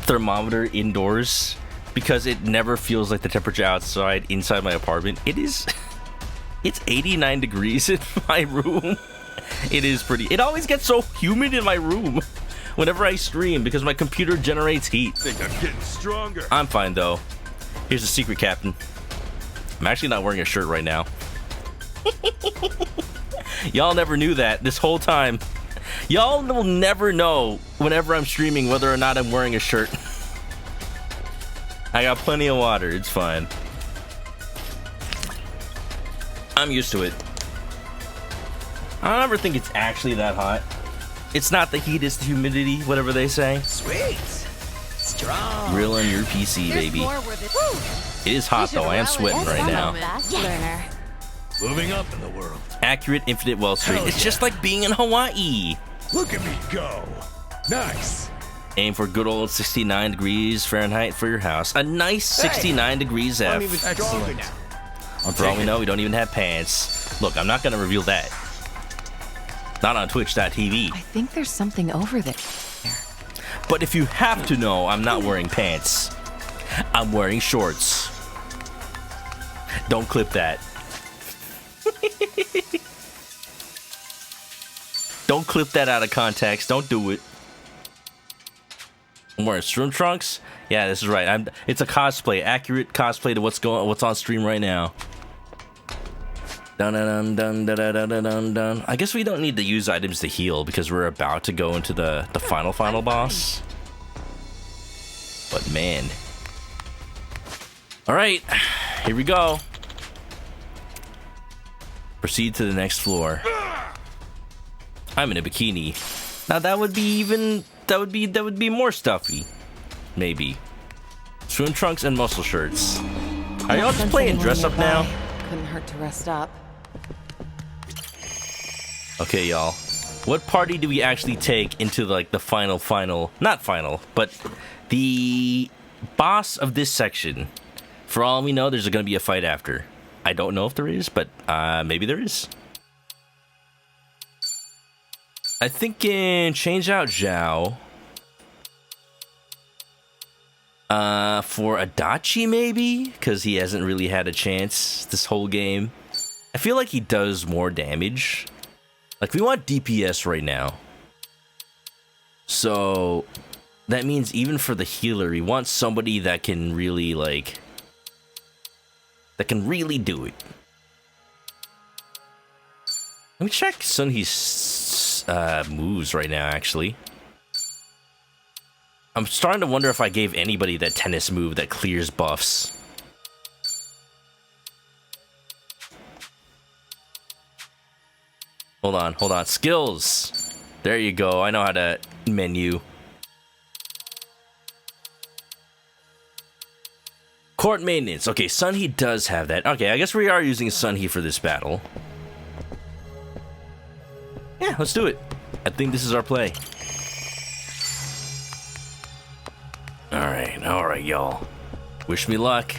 thermometer indoors because it never feels like the temperature outside inside my apartment. It is... It's 89 degrees in my room. It is pretty... It always gets so humid in my room whenever I stream because my computer generates heat. I think I'm getting stronger. I'm fine, though. Here's the secret, Captain. I'm actually not wearing a shirt right now. Y'all never knew that this whole time. Y'all will never know whenever I'm streaming whether or not I'm wearing a shirt. I got plenty of water. It's fine. I'm used to it. I don't ever think it's actually that hot. It's not the heat, it's the humidity, whatever they say. Sweet. Strong. Real on your PC, baby. It is hot, though. I am sweating right now. Learner. Moving up in the world. Accurate infinite well straight. It's just like being in Hawaii. Look at me go. Nice. Aim for good old 69 degrees Fahrenheit for your house. A nice 69 degrees F. I'm even stronger now. For all we know, we don't even have pants. Look, I'm not going to reveal that. Not on Twitch.tv. I think there's something over there. But if you have to know, I'm not wearing pants. I'm wearing shorts. Don't clip that. Don't clip that out of context. Don't do it. I'm wearing swim trunks. Yeah, this is right. It's a cosplay, accurate cosplay to what's on stream right now. Dun dun dun dun dun dun dun dun. I guess we don't need to use items to heal because we're about to go into the final boss. But man. All right, here we go. Proceed to the next floor. I'm in a bikini. Now that would be more stuffy. Maybe. Swim trunks and muscle shirts. Are y'all just playing dress up now? Couldn't hurt to rest up. Okay, y'all. What party do we actually take into like the final, not final, but the boss of this section? For all we know, there's going to be a fight after. I don't know if there is, but maybe there is. I think in change out Zhao. For Adachi, maybe? Because he hasn't really had a chance this whole game. I feel like he does more damage. Like, we want DPS right now. So, that means even for the healer, we want somebody that can really, like... that can really do it. Let me check Sunhee's moves right now, actually. I'm starting to wonder if I gave anybody that tennis move that clears buffs. Hold on. Skills. There you go. I know how to menu. Court maintenance. Okay, Sunhee does have that. Okay, I guess we are using Sunhee for this battle. Yeah, let's do it. I think this is our play. Alright, y'all. Wish me luck.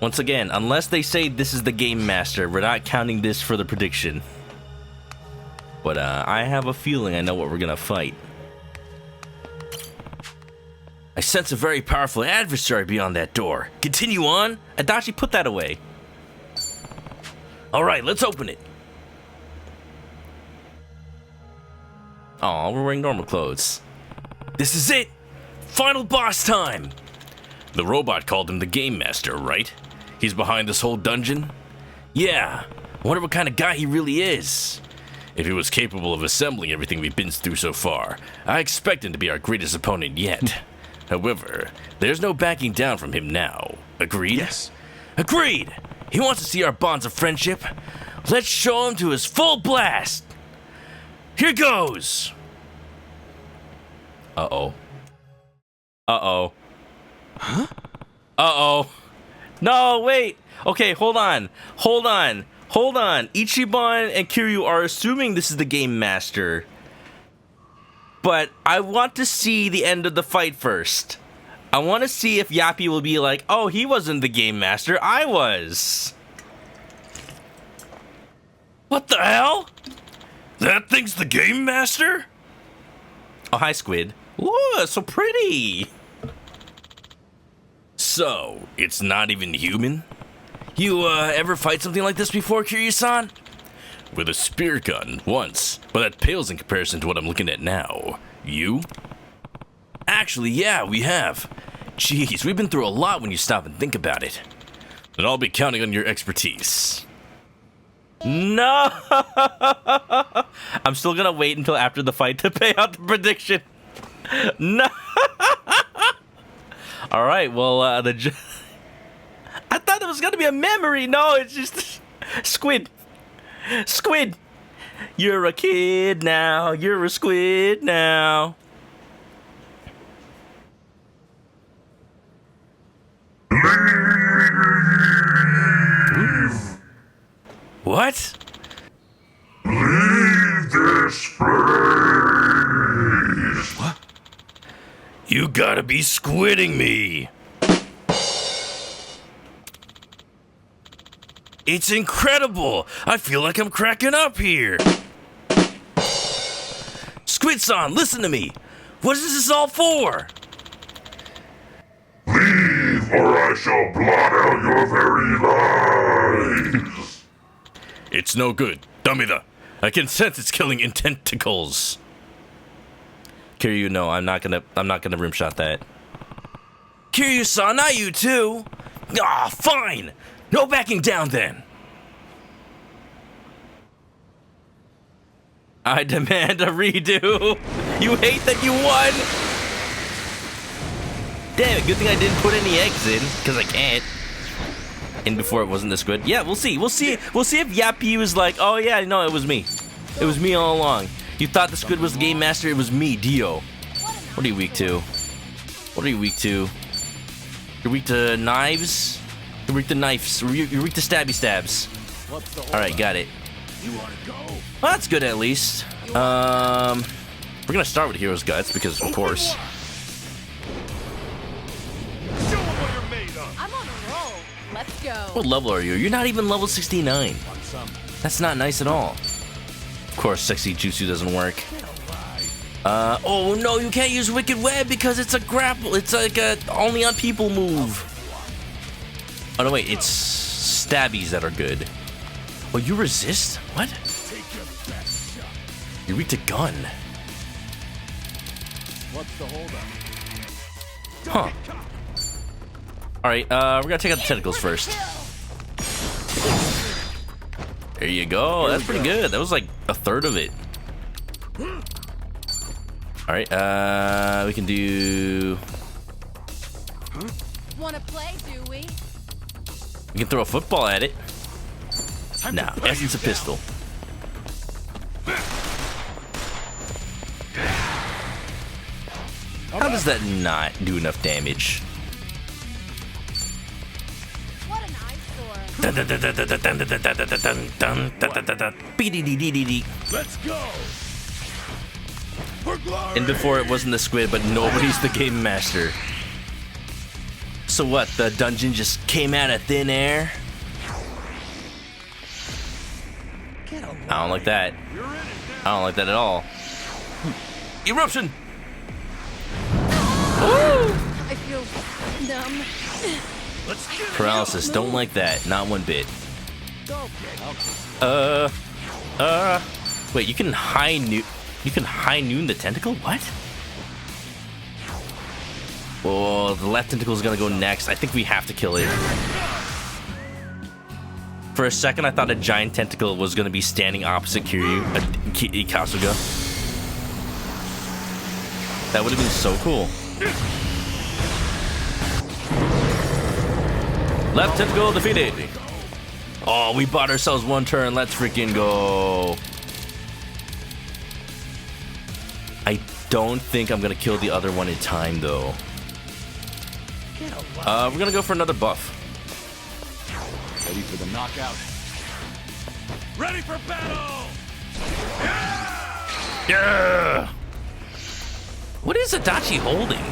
Once again, unless they say this is the game master, we're not counting this for the prediction. But I have a feeling I know what we're gonna fight. I sense a very powerful adversary beyond that door. Continue on. Adachi, put that away. Alright, let's open it. Aw, we're wearing normal clothes. This is it! Final boss time! The robot called him the Game Master, right? He's behind this whole dungeon? Yeah, I wonder what kind of guy he really is. If he was capable of assembling everything we've been through so far, I expect him to be our greatest opponent yet. However, there's no backing down from him now. Agreed? Yes. Agreed! He wants to see our bonds of friendship. Let's show him to his full blast! Here goes! Uh-oh. Uh-oh. Huh? Uh-oh. No, wait. Okay, hold on. Hold on. Hold on. Ichiban and Kiryu are assuming this is the game master. But I want to see the end of the fight first. I want to see if Yappy will be like, oh, he wasn't the game master, I was. What the hell? That thing's the game master? Oh, hi, Squid. Ooh, so pretty. So, it's not even human? You, ever fight something like this before, Kiryu-san? With a spear gun, once, but that pales in comparison to what I'm looking at now. You? Actually, yeah, we have. Jeez, we've been through a lot when you stop and think about it. And I'll be counting on your expertise. No! I'm still gonna wait until after the fight to pay out the prediction. No! Alright, well, I thought it was gonna be a memory. No, it's just... Squid. Squid! You're a kid now. You're a squid now. What? Leave this place. What? You gotta be squidding me. It's incredible. I feel like I'm cracking up here. Squid-san, listen to me. What is this all for? Leave, or I shall blot out your very lives. It's no good. Damida. I can sense it's killing in tentacles. Kiryu, no, I'm not gonna rimshot that. Kiryu-san, not you too. Ah, fine. No backing down then. I demand a redo. You hate that you won. Damn it, good thing I didn't put any eggs in, because I can't. And before it wasn't this good. Yeah, we'll see. We'll see if Yappy was like, oh yeah, no, it was me. It was me all along. You thought the squid was the game master, it was me, Dio. What are you weak to? What are you weak to? You're weak to knives? You're weak to knives. You're weak to stabby stabs. Alright, got it. Well, that's good at least. We're gonna start with Hero's Guts because of course. I'm on a roll. Let's go. What level are you? You're not even level 69. That's not nice at all. Of course, sexy jutsu doesn't work. Oh no, you can't use Wicked Web because it's a grapple. It's like a only on people move. Oh no, wait, it's stabbies that are good. Oh, you resist? What? You're weak to gun. What's the holdup? Huh. Alright, we're gonna take out the tentacles first. There you go. That's pretty good. That was like a third of it. Alright, we can do... Wanna play, do we? We can throw a football at it. Nah, Essence a pistol. How does that not do enough damage? What an eyesore. Let's go. For glory. And before it wasn't the squid, but nobody's the game master. So what, the dungeon just came out of thin air? I don't like that. I don't like that at all. Eruption! I feel numb. Paralysis, don't like that. Not one bit. Wait, you can high noon the tentacle? What? Oh, the left tentacle is gonna go next. I think we have to kill it. For a second, I thought a giant tentacle was gonna be standing opposite Kiryu, Kasuga. That would have been so cool. Left tentacle defeated. Oh, we bought ourselves one turn. Let's freaking go. I don't think I'm gonna kill the other one in time, though. We're gonna go for another buff. Ready for the knockout. Ready for battle! Yeah! What is Adachi holding?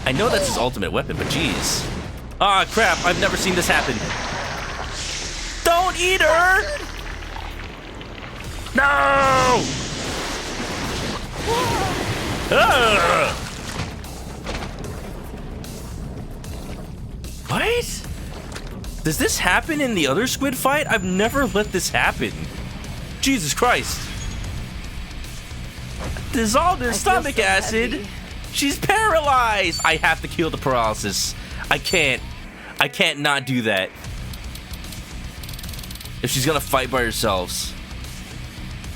I know that's his ultimate weapon, but jeez. Ah, crap, I've never seen this happen. Don't eat her! No! Ah! What? Does this happen in the other squid fight? I've never let this happen. Jesus Christ. Dissolved in stomach acid. Heavy. She's paralyzed. I have to kill the paralysis. I can't not do that. If she's gonna fight by herself.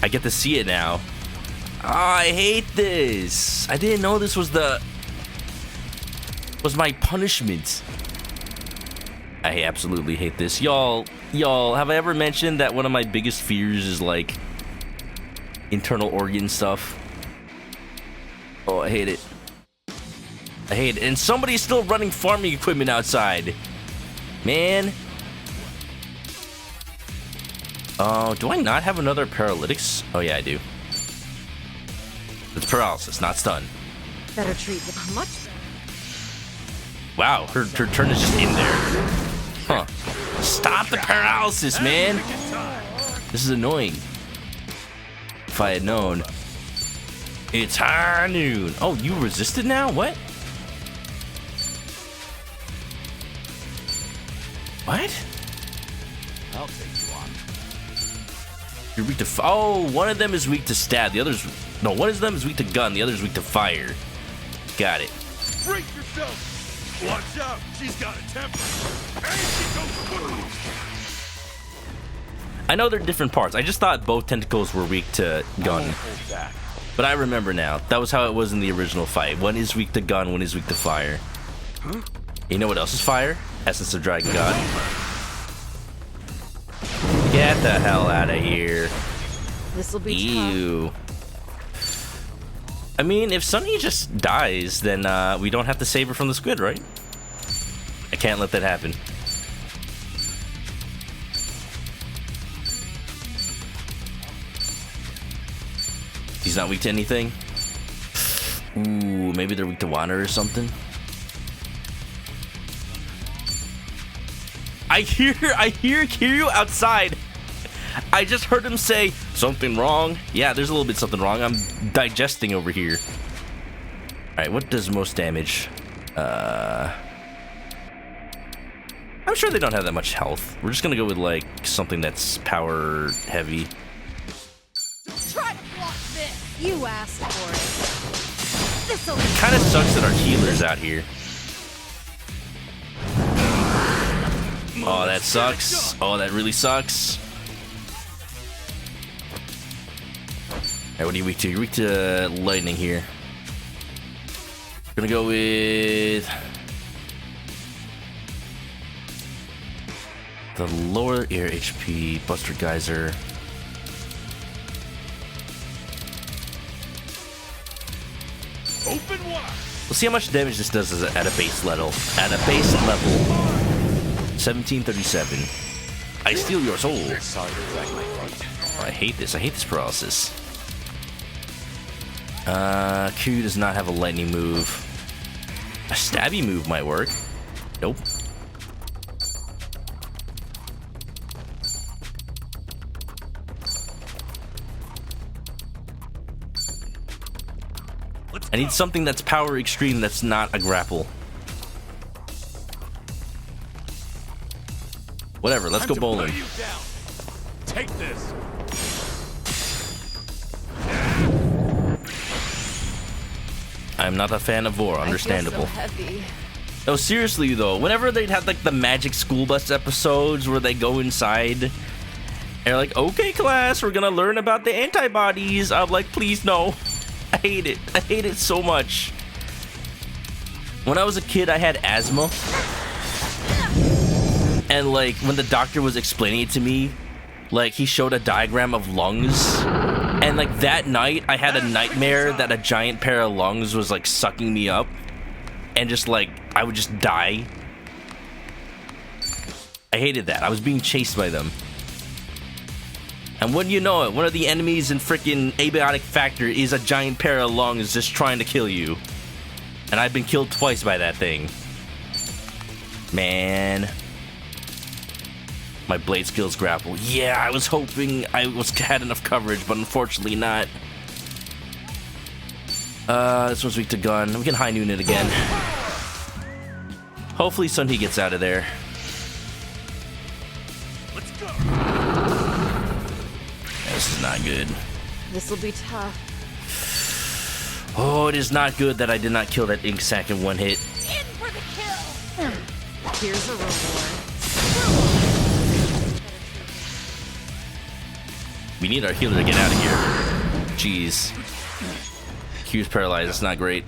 I get to see it now. Oh, I hate this. I didn't know this was my punishment. I absolutely hate this. Y'all, have I ever mentioned that one of my biggest fears is like internal organ stuff? Oh, I hate it. I hate it. And somebody's still running farming equipment outside. Man. Oh, do I not have another paralytics? Oh, yeah, I do. It's paralysis, not stun. Better treat them much better. Wow, her turn is just in there. Huh. Stop the paralysis, man. This is annoying. If I had known. It's high noon. Oh, you resisted now? What? What? I'll take you on. You're weak to oh, one of them is weak to stab. The other's no, one of them is weak to gun. The other's weak to fire. Got it. Brace yourself. Watch out. She's got a temper. And she goes boom. I know they're different parts. I just thought both tentacles were weak to gun. But I remember now. That was how it was in the original fight. One is weak to gun, one is weak to fire. Huh? You know what else is fire? Essence of Dragon God. Get the hell out of here. This'll be ew. I mean, if Sunny just dies, then we don't have to save her from the squid, right? I can't let that happen. He's not weak to anything? Ooh, maybe they're weak to water or something? I hear Kiryu outside. I just heard him say, something wrong? Yeah, there's a little bit something wrong. I'm digesting over here. Alright, what does most damage? I'm sure they don't have that much health. We're just gonna go with, like, something that's power heavy. Try to block this. You asked for it. This'll It kind of sucks that our healer's out here. Oh, that sucks. Oh, that really sucks. Alright, what are you weak to? You're weak to lightning here. Gonna go with the lower air HP, Buster Geyser. Open wide. We'll see how much damage this does at a base level. At a base level, 1737. I steal your soul. Sorry to drag my feet. Oh, I hate this. I hate this paralysis. Q does not have a lightning move. A stabby move might work. Nope. I need something that's power extreme that's not a grapple. Whatever, let's go bowling. Take this. I'm not a fan of Vor, understandable. I feel so heavy. No, seriously though, whenever they'd have like the Magic School Bus episodes where they go inside and they're like, okay class, we're gonna learn about the antibodies. I'm like, please no. I hate it. I hate it so much. When I was a kid, I had asthma. And like when the doctor was explaining it to me, like he showed a diagram of lungs. And And like that night, I had a nightmare that a giant pair of lungs was like sucking me up, and just like I would just die. I hated that. I was being chased by them. And wouldn't you know it, one of the enemies in frickin' Abiotic Factor is a giant pair of lungs just trying to kill you. And I've been killed twice by that thing. Man. My blade skills grapple. Yeah, I was hoping I had enough coverage, but unfortunately not. This one's weak to gun. We can high noon it again. Hopefully Sun-Hee gets out of there. Let's go. This is not good. This'll be tough. Oh, it is not good that I did not kill that ink sac in one hit. In for the kill! Here's a reward. We need our healer to get out of here. Jeez. Q's paralyzed. That's not great.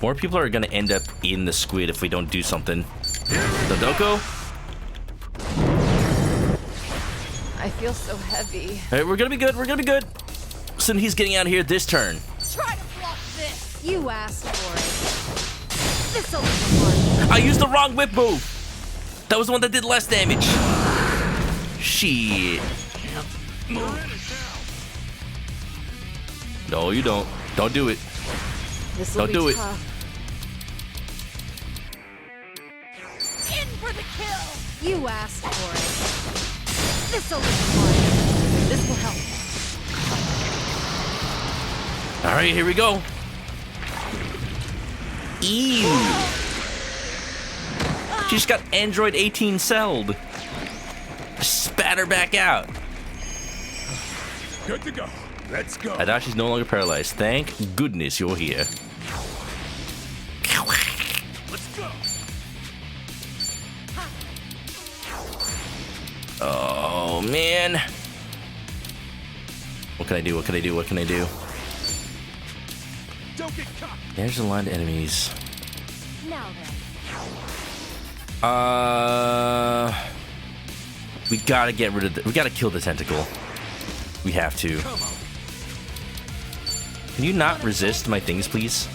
More people are gonna end up in the squid if we don't do something. The Doko? I feel so heavy. Alright, we're gonna be good. We're gonna be good. Soon he's getting out of here this turn. Try to block this! You asked for it. This'll be the one. I used the wrong whip move. That was the one that did less damage. Shit. No, you don't. Don't do it. This'll Don't do it. tough. In for the kill! You asked for it. This'll be the one. This will help. Alright, here we go. Ew. She just got Android 18 celled. Spat her back out. Good to go. Let's go. Adashi's no longer paralyzed. Thank goodness you're here. Let's go. Oh, man. What can I do? What can I do? What can I do? Don't get caught. There's a line of enemies. Now then. We gotta get rid of we gotta kill the tentacle. We have to. Come on. Can you not resist my things, please?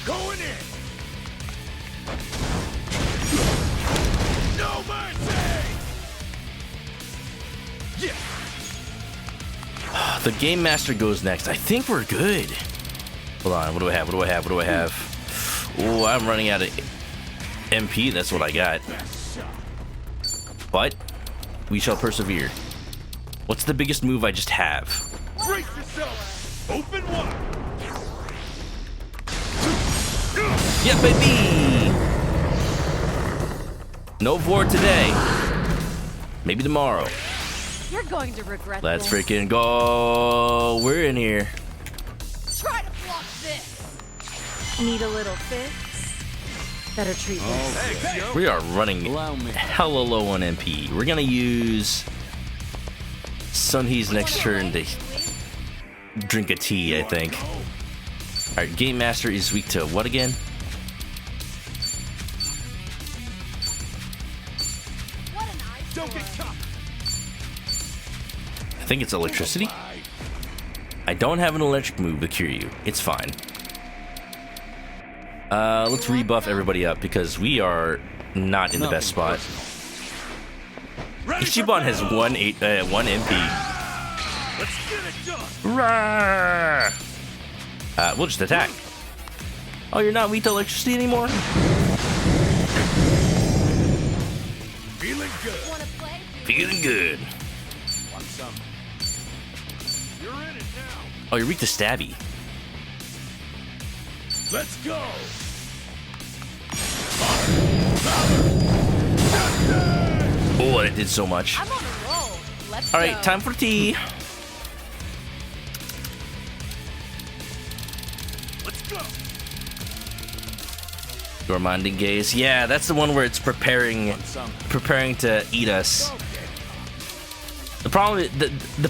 Going in. No mercy. Yeah. The Game Master goes next. I think we're good. Hold on. What do I have? What do I have? What do I have? Oh, I'm running out of MP. That's what I got. But we shall persevere. What's the biggest move I just have? Brace yourself. Open wide. Yeah, baby! No Vord today. Maybe tomorrow. You're going to regret Let's this. freaking go. We're in here. Try to block this! Need a little fix? Better treat this. We are running hella low on MP. We're gonna use Sun-Hee's next turn to drink a tea, I think. Alright, Game Master is weak to what again? Don't get caught. I think it's electricity. I don't have an electric move to cure you. It's fine. Let's rebuff everybody up because we are not in the best spot. Ichiban has one MP. Let's get it done. Rawr! We'll just attack. Oh, you're not weak to electricity anymore? Feeling good. Feeling good. Want some? You're in it now. Oh, you're weak to stabby. Let's go. Oh, it did so much. I'm on a roll. Let's All right, go. time for tea. Let's go. Gourmanding gaze. Yeah, that's the one where it's preparing to eat us. The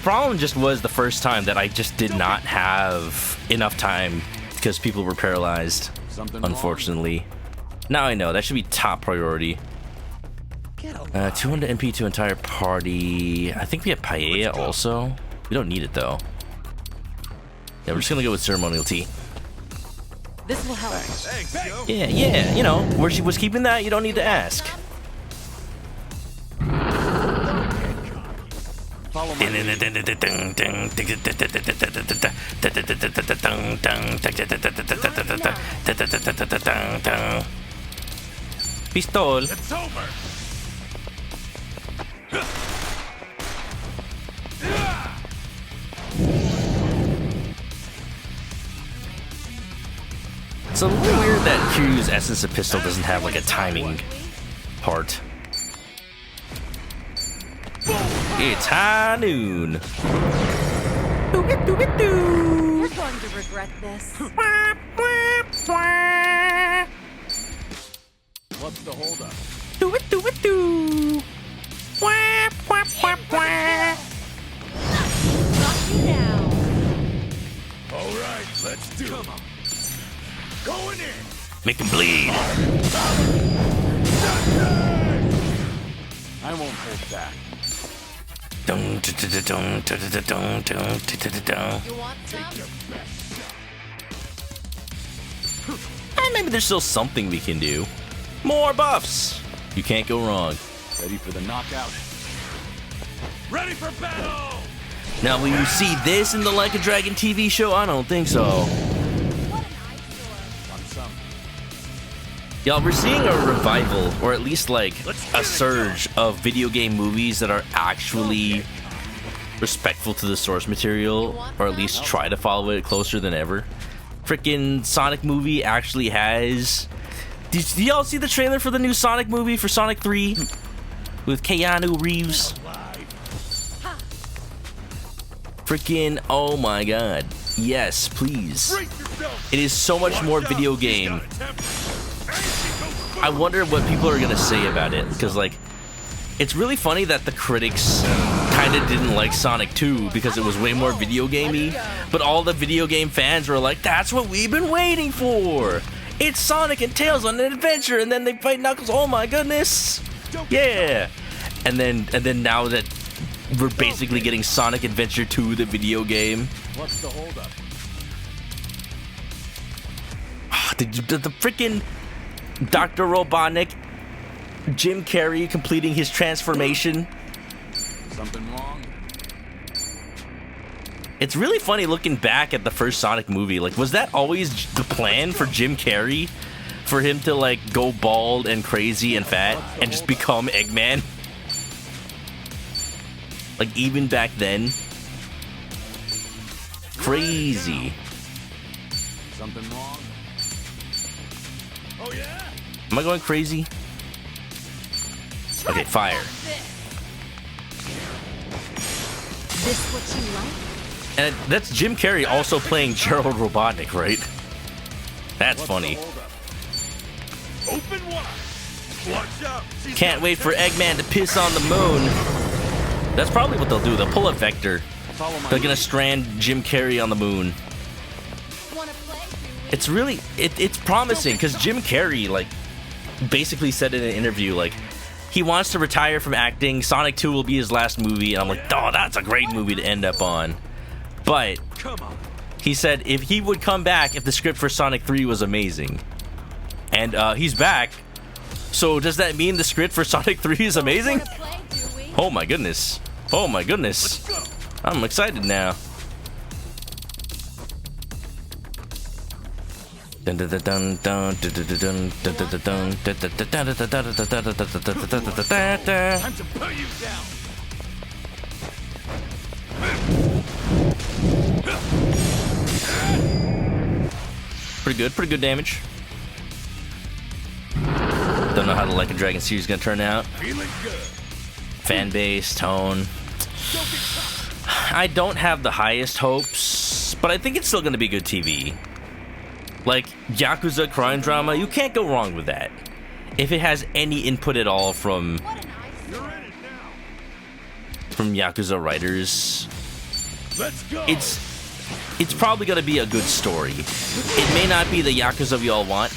problem just was the first time that I just did not have enough time because people were paralyzed. Unfortunately. Now I know that should be top priority. 200 MP to entire party. I think we have paella also. We don't need it though. Yeah, we're just gonna go with ceremonial tea. This will help. Yeah, you know, where she was keeping that, you don't need to ask. Pistol. It's over. It's a little weird that Kiryu's Essence of Pistol doesn't have like a timing part. It's high noon. You're going to regret this. What's the holdup? Do it. Knock you down. All right, let's do it. Going in. Make him bleed. I won't hold back. You want some? Maybe there's still something we can do. More buffs. You can't go wrong. Ready for the knockout. Ready for battle. Now, will you see this in the Like a Dragon TV show? I don't think so. Y'all, we're seeing a revival, or at least like a surge of video game movies that are actually respectful to the source material, or at least try to follow it closer than ever. Freaking Sonic movie actually has... Did y'all see the trailer for the new Sonic movie for Sonic 3? With Keanu Reeves? Freaking, oh my god. Yes, please. It is so much more video game. I wonder what people are gonna say about it, because like, it's really funny that the critics kind of didn't like Sonic 2 because it was way more video gamey, but all the video game fans were like, that's what we've been waiting for. It's Sonic and Tails on an adventure, and then they fight Knuckles. Oh my goodness, yeah. And then now that we're basically getting Sonic Adventure 2, the video game. What's the holdup? The freaking Dr. Robotnik, Jim Carrey completing his transformation. Something wrong? It's really funny looking back at the first Sonic movie. Like, was that always the plan for Jim Carrey? For him to, like, go bald and crazy and fat and just become Eggman? Like, even back then? Crazy. Something wrong? Oh yeah. Am I going crazy? Okay, fire. This what you like? And that's Jim Carrey also playing Gerald Robotnik, right? That's funny. Open wide. Watch out. Can't wait for Eggman to piss on the moon. That's probably what they'll do. They'll pull a Vector. They're gonna strand Jim Carrey on the moon. It's really, it's promising, because Jim Carrey, like, basically said in an interview, like, he wants to retire from acting. Sonic 2 will be his last movie. And I'm like, oh, that's a great movie to end up on. But he said if he would come back if the script for Sonic 3 was amazing. And he's back. So does that mean the script for Sonic 3 is amazing? Oh my goodness. Oh my goodness. I'm excited now. Time to put you down. Pretty good damage. Don't know how the Like a Dragon series is gonna turn out. Feeling good. Fan base, tone. I don't have the highest hopes, but I think it's still gonna be good TV. Like, Yakuza crime drama, you can't go wrong with that. If it has any input at all from Yakuza writers, let's go. It's probably gonna be a good story. It may not be the Yakuza we all want.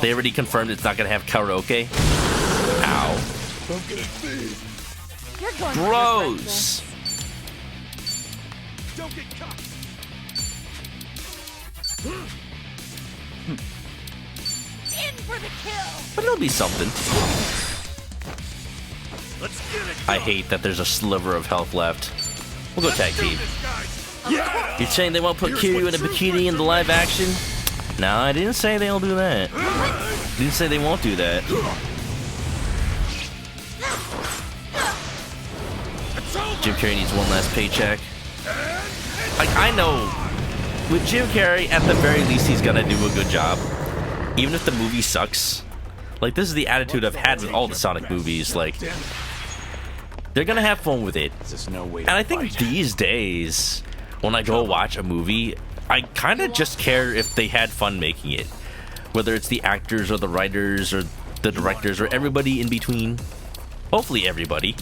They already confirmed it's not gonna have karaoke. Ow. Don't get it, please. You're going Gross. Don't get caught. in for the kill. But it'll be something. Let's get it. I hate that there's a sliver of health left. We'll go tag team. Yeah. You're saying they won't put Kiryu in a bikini in the live action? No, I didn't say they'll do that. Didn't say they won't do that. Jim Carrey needs one last paycheck. Like, I know, with Jim Carrey, at the very least, he's gonna do a good job. Even if the movie sucks. Like, this is the attitude I've had with all the Sonic movies. Like, they're gonna have fun with it. And I think these days, when I go watch a movie, I kind of just care if they had fun making it. Whether it's the actors or the writers or the directors or everybody in between. Hopefully everybody.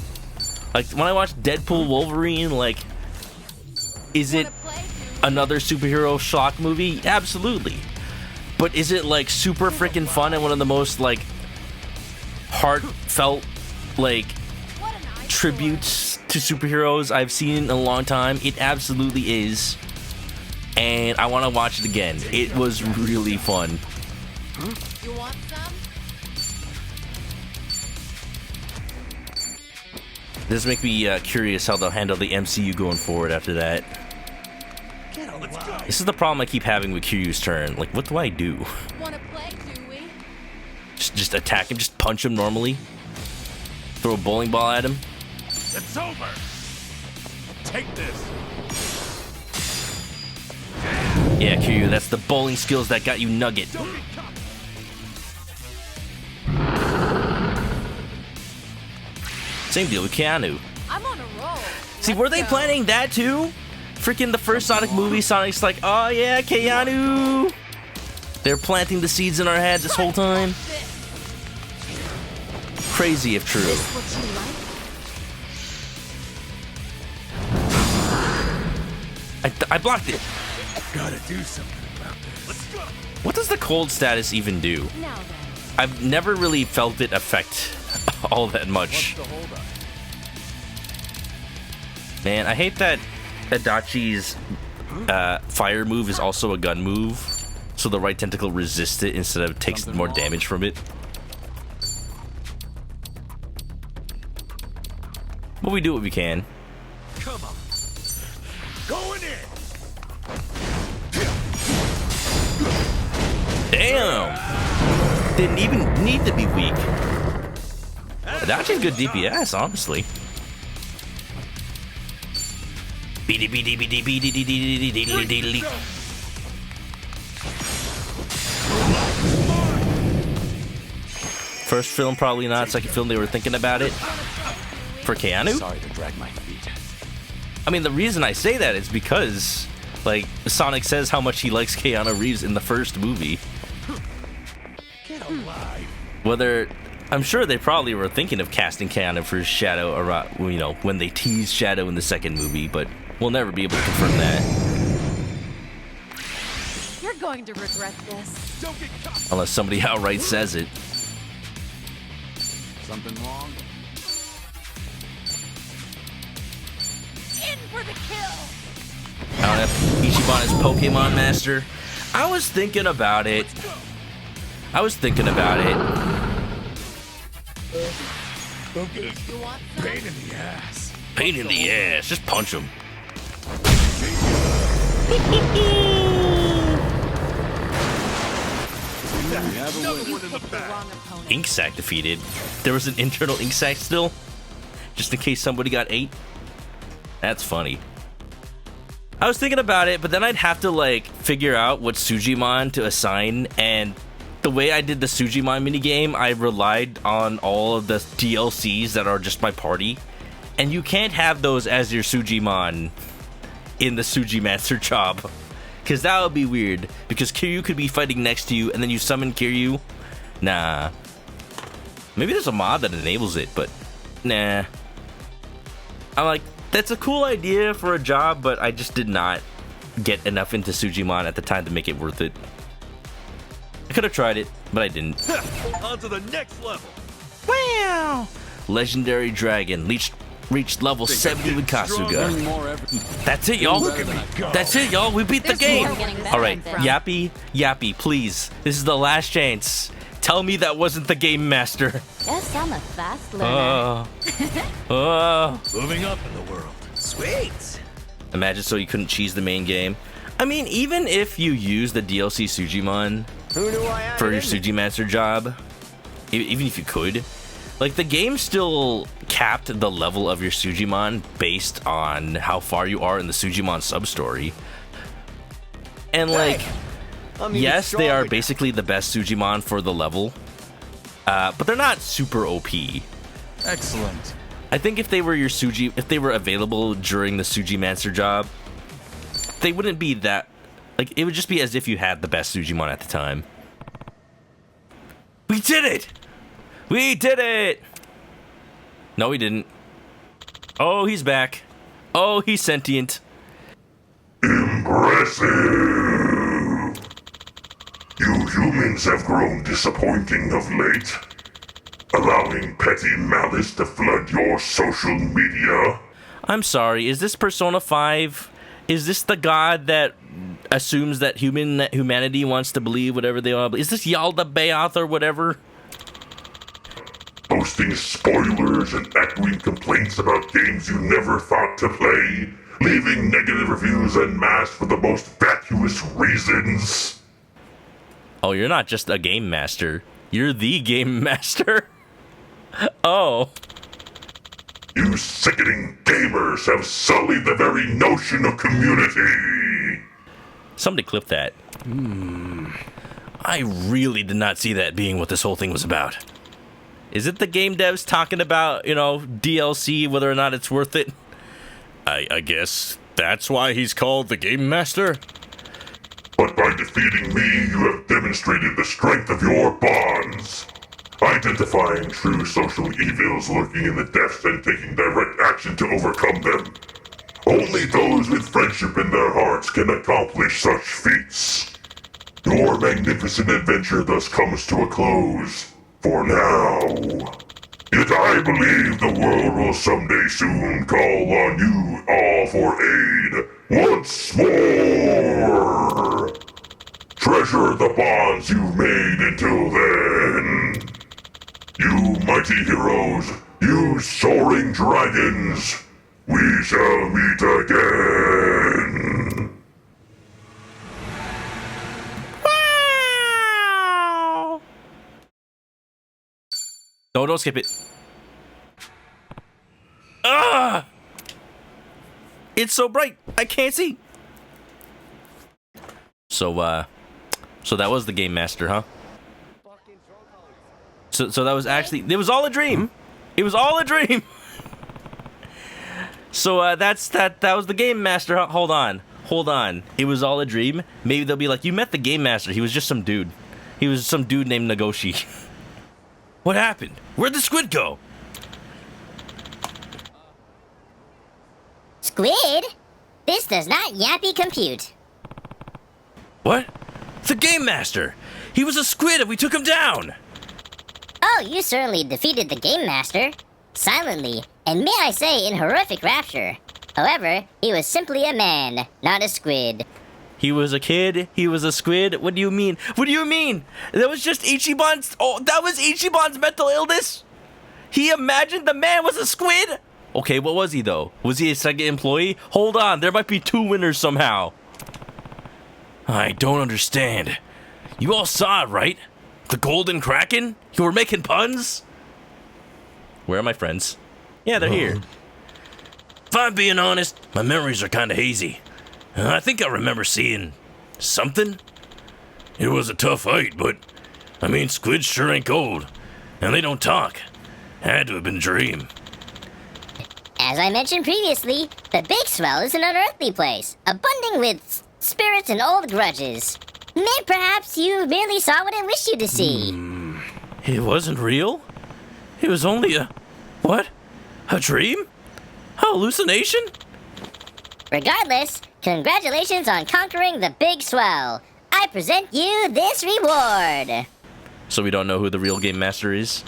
Like, when I watch Deadpool Wolverine, like, is it another superhero shock movie? Absolutely. But is it, like, super freaking fun and one of the most, like, heartfelt, like, tributes to superheroes I've seen in a long time? It absolutely is. And I want to watch it again. It was really fun. You want some? This makes me curious how they'll handle the MCU going forward after that. This is the problem I keep having with Kiryu's turn. Like, what do I do? Wanna play, do we? Just attack him, just punch him normally? Throw a bowling ball at him? It's over. Take this. Yeah, Kiryu, that's the bowling skills that got you Nugget. Same deal with Keanu. I'm on a roll. See, were they planning that too? Freaking the first Sonic movie, Sonic's like, oh yeah, Keanu. They're planting the seeds in our head this whole time. Crazy if true. I blocked it. Gotta do something about this. What does the cold status even do? I've never really felt it affect all that much. Man, I hate that Adachi's fire move is also a gun move, so the right tentacle resists it instead of takes more damage from it. But we do what we can. Come on. Going in. Damn! Didn't even need to be weak. Adachi's good DPS, honestly. First film, probably not. Second film, they were thinking about it. For Keanu? Sorry to drag my feet. I mean, the reason I say that is because, like, Sonic says how much he likes Keanu Reeves in the first movie. Get alive. Whether, I'm sure they probably were thinking of casting Keanu for Shadow, or, you know, when they teased Shadow in the second movie, but we'll never be able to confirm that. You're going to regret this. Don't get caught. Unless somebody outright says it. Something wrong? In for the kill. I don't have Ichiban as Pokemon Master. I was thinking about it. Don't get it. Pain in the ass. Pain in the ass. Just punch him. Ink sac defeated. There was an internal ink sac still? Just in case somebody got 8? That's funny. I was thinking about it, but then I'd have to, like, figure out what Sujimon to assign, and the way I did the Sujimon minigame, I relied on all of the DLCs that are just my party, and you can't have those as your Sujimon in the Sujimaster job, because that would be weird, because Kiryu could be fighting next to you, and then you summon Kiryu. Nah. Maybe there's a mod that enables it, but nah. I'm like, that's a cool idea for a job, but I just did not get enough into Sujimon at the time to make it worth it. I could have tried it, but I didn't. On to the next level. Wow! Legendary Dragon. Reached level 70 with Kasuga. That's it, y'all. That's it, y'all. We beat the game. All right, Yappy, please. This is the last chance. Tell me that wasn't the game master. Guess I'm a fast learner. Moving up in the world. Sweet. Imagine so you couldn't cheese the main game. I mean, even if you use the DLC Sujimon for your Sujimaster job, even if you could, like, the game still capped the level of your Sujimon based on how far you are in the Sujimon sub-story. And, like, yes, they are basically the best Sujimon for the level, but they're not super OP. Excellent. I think if they were if they were available during the Sujimaster job, they wouldn't be that, like, it would just be as if you had the best Sujimon at the time. We did it! We did it! No, we didn't. Oh, he's back. Oh, he's sentient. Impressive! You humans have grown disappointing of late, allowing petty malice to flood your social media. I'm sorry, is this Persona 5? Is this the god that assumes that humanity wants to believe whatever they want to believe? Is this Yalda Bayoth or whatever? Posting spoilers and echoing complaints about games you never thought to play, leaving negative reviews en masse for the most vacuous reasons. Oh, you're not just a game master. You're the game master. Oh. You sickening gamers have sullied the very notion of community. Somebody clip that. I really did not see that being what this whole thing was about. Is it the game devs talking about, you know, DLC, whether or not it's worth it? I guess that's why he's called the Game Master. But by defeating me, you have demonstrated the strength of your bonds, identifying true social evils lurking in the depths and taking direct action to overcome them. Only those with friendship in their hearts can accomplish such feats. Your magnificent adventure thus comes to a close. For now. Yet I believe the world will someday soon call on you all for aid once more. Treasure the bonds you've made until then. You mighty heroes, you soaring dragons, we shall meet again. No, don't skip it. Ah! It's so bright, I can't see. So that was the Game Master, huh? So that was actually, it was all a dream. It was all a dream. So that was the Game Master, huh? Hold on. It was all a dream. Maybe they'll be like, you met the Game Master. He was just some dude. He was some dude named Nagoshi. What happened? Where'd the squid go? Squid? This does not yappy compute. What? The Game Master! He was a squid and we took him down! Oh, you certainly defeated the Game Master. Silently, and may I say in horrific rapture. However, he was simply a man, not a squid. He was a kid, he was a squid. What do you mean? What do you mean? That was just Ichiban's... Oh, that was Ichiban's mental illness? He imagined the man was a squid? Okay, what was he though? Was he a second employee? Hold on, there might be two winners somehow. I don't understand. You all saw it, right? The Golden Kraken? You were making puns? Where are my friends? Yeah, they're here. If I'm being honest, my memories are kind of hazy. I think I remember seeing something. It was a tough fight, but I mean, squids sure ain't cold, and they don't talk. Had to have been a dream. As I mentioned previously, the Big Swell is an unearthly place, abundant with spirits and old grudges. Perhaps you merely saw what I wished you to see. It wasn't real? It was only a... what? A dream? A hallucination? Regardless, congratulations on conquering the Big Swell. I present you this reward. So we don't know who the real Game Master is?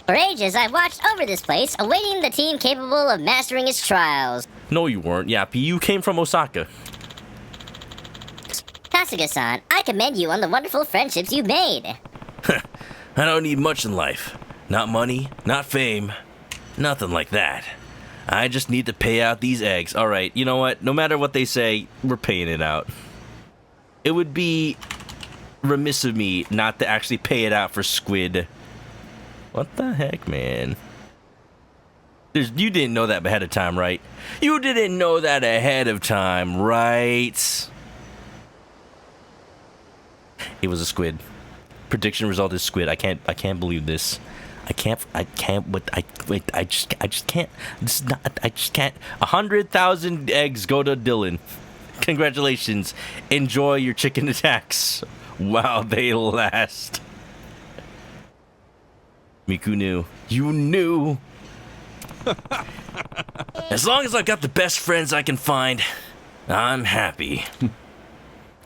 For ages, I've watched over this place, awaiting the team capable of mastering its trials. No, you weren't, Yappy. You came from Osaka. Kasuga-san, I commend you on the wonderful friendships you've made. I don't need much in life. Not money, not fame, nothing like that. I just need to pay out these eggs. Alright, you know what? No matter what they say, we're paying it out. It would be remiss of me not to actually pay it out for Squid. What the heck, man? You didn't know that ahead of time, right? You didn't know that ahead of time, right? It was a squid. Prediction result is squid. I can't believe this. I just can't. This is not, I just can't. 100,000 eggs go to Dylan. Congratulations. Enjoy your chicken attacks while they last. Miku knew. You knew. As long as I got the best friends I can find, I'm happy.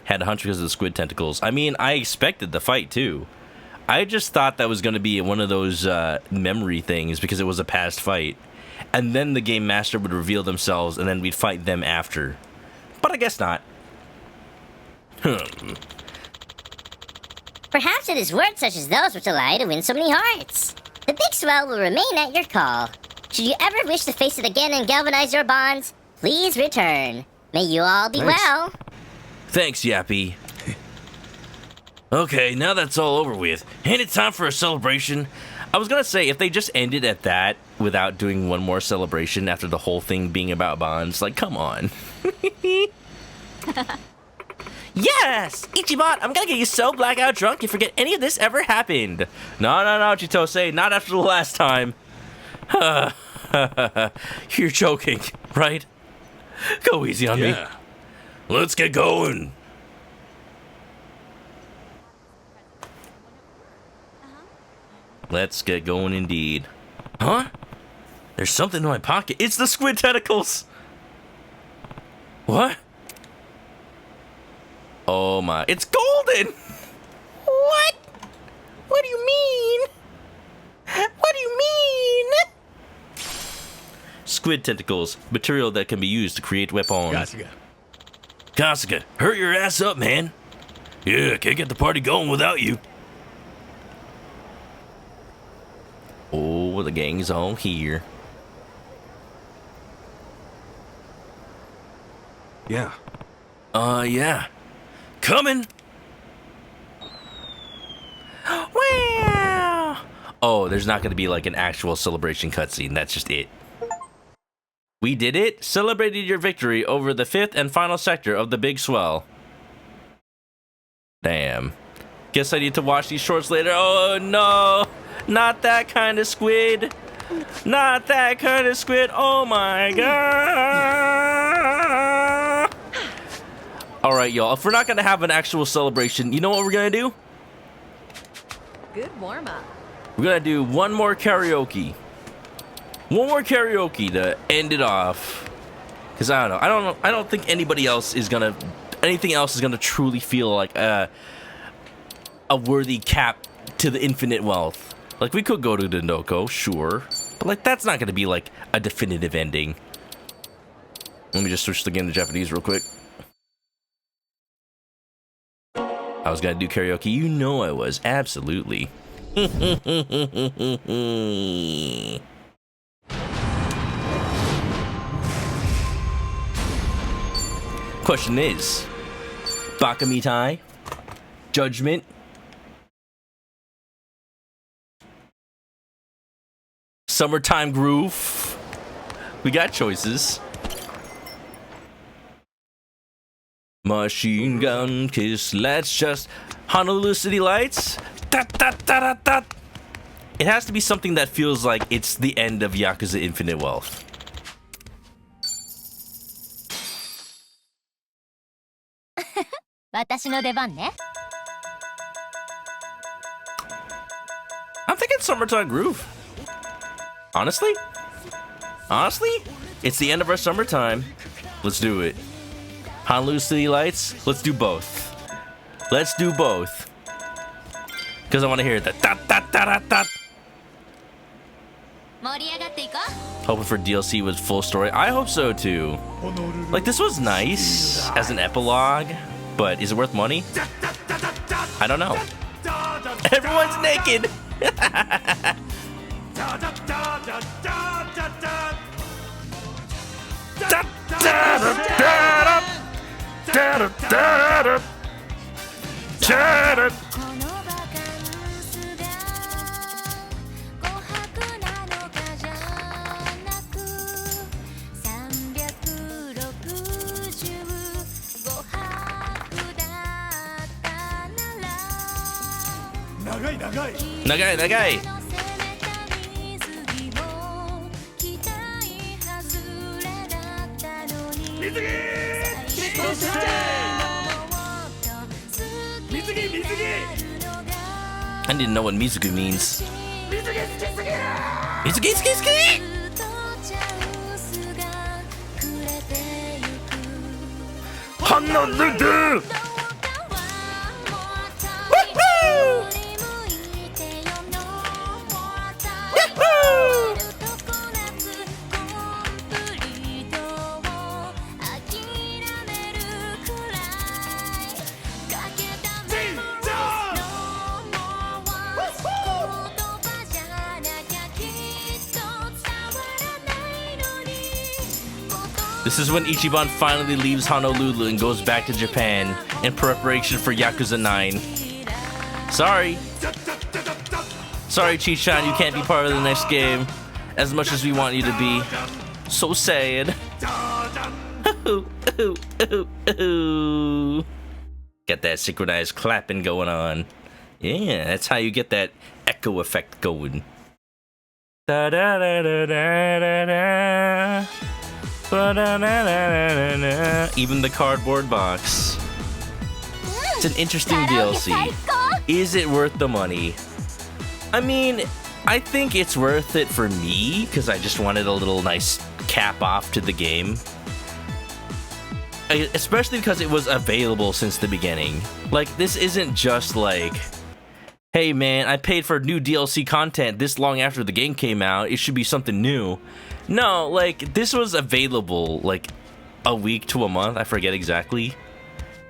Had a hunch because of the squid tentacles. I mean, I expected the fight too. I just thought that was going to be one of those memory things because it was a past fight. And then the game master would reveal themselves and then we'd fight them after. But I guess not. Perhaps it is words such as those which allow you to win so many hearts. The big swell will remain at your call. Should you ever wish to face it again and galvanize your bonds, please return. May you all be well. Thanks, Yappy. Okay, now that's all over with. Ain't it time for a celebration? I was gonna say, if they just ended at that without doing one more celebration after the whole thing being about bonds, like, come on. Yes! Ichiban, I'm gonna get you so blackout drunk you forget any of this ever happened. No, Chitose, not after the last time. You're joking, right? Go easy on me. Let's get going. Let's get going indeed. Huh? There's something in my pocket. It's the squid tentacles. What? Oh my. It's golden. What? What do you mean? What do you mean? Squid tentacles. Material that can be used to create weapons. Kasuga, hurry your ass up, man. Yeah, can't get the party going without you. Oh, the gang's all here. Yeah. Yeah. Coming! Wow! Oh, there's not going to be like an actual celebration cutscene. That's just it. We did it! Celebrated your victory over the 5th and final sector of the Big Swell. Damn. Guess I need to watch these shorts later. Oh no! Not that kind of squid! Not that kind of squid! Oh my god! Alright, y'all. If we're not gonna have an actual celebration, you know what we're gonna do? Good warm-up. We're gonna do one more karaoke. One more karaoke to end it off. Cause I don't know. I don't think anything else is gonna truly feel like a worthy cap to the infinite wealth. Like, we could go to Dendoko, sure, but like that's not gonna be like a definitive ending. Let me just switch the game to Japanese real quick. I was gonna do karaoke. You know I was, absolutely. Question is, Bakamitai, Judgment, Summertime Groove. We got choices. Machine Gun Kiss, let's just... Honolulu City Lights? It has to be something that feels like it's the end of Yakuza Infinite Wealth. I'm thinking Summertime Groove. Honestly, it's the end of our summertime. Let's do it. Honolulu City Lights, let's do both. Let's do both. Because I want to hear the da da da da da. Hoping for DLC with full story. I hope so too. Like, this was nice as an epilogue, but is it worth money? I don't know. Everyone's naked. Nagai. I didn't know what Mizugu means. Mizugi, ski. Honolulu. This is when Ichiban finally leaves Honolulu and goes back to Japan in preparation for Yakuza 9. Sorry, Chi-chan, you can't be part of the next game as much as we want you to be. So sad. Got that synchronized clapping going on. Yeah, that's how you get that echo effect going. Da da da da da da. Even the cardboard box. It's an interesting DLC. Is it worth the money? I mean, I think it's worth it for me because I just wanted a little nice cap off to the game. Especially because it was available since the beginning. Like, this isn't just like, hey man, I paid for new DLC content this long after the game came out, it should be something new. No, like, this was available like a week to a month, I forget exactly.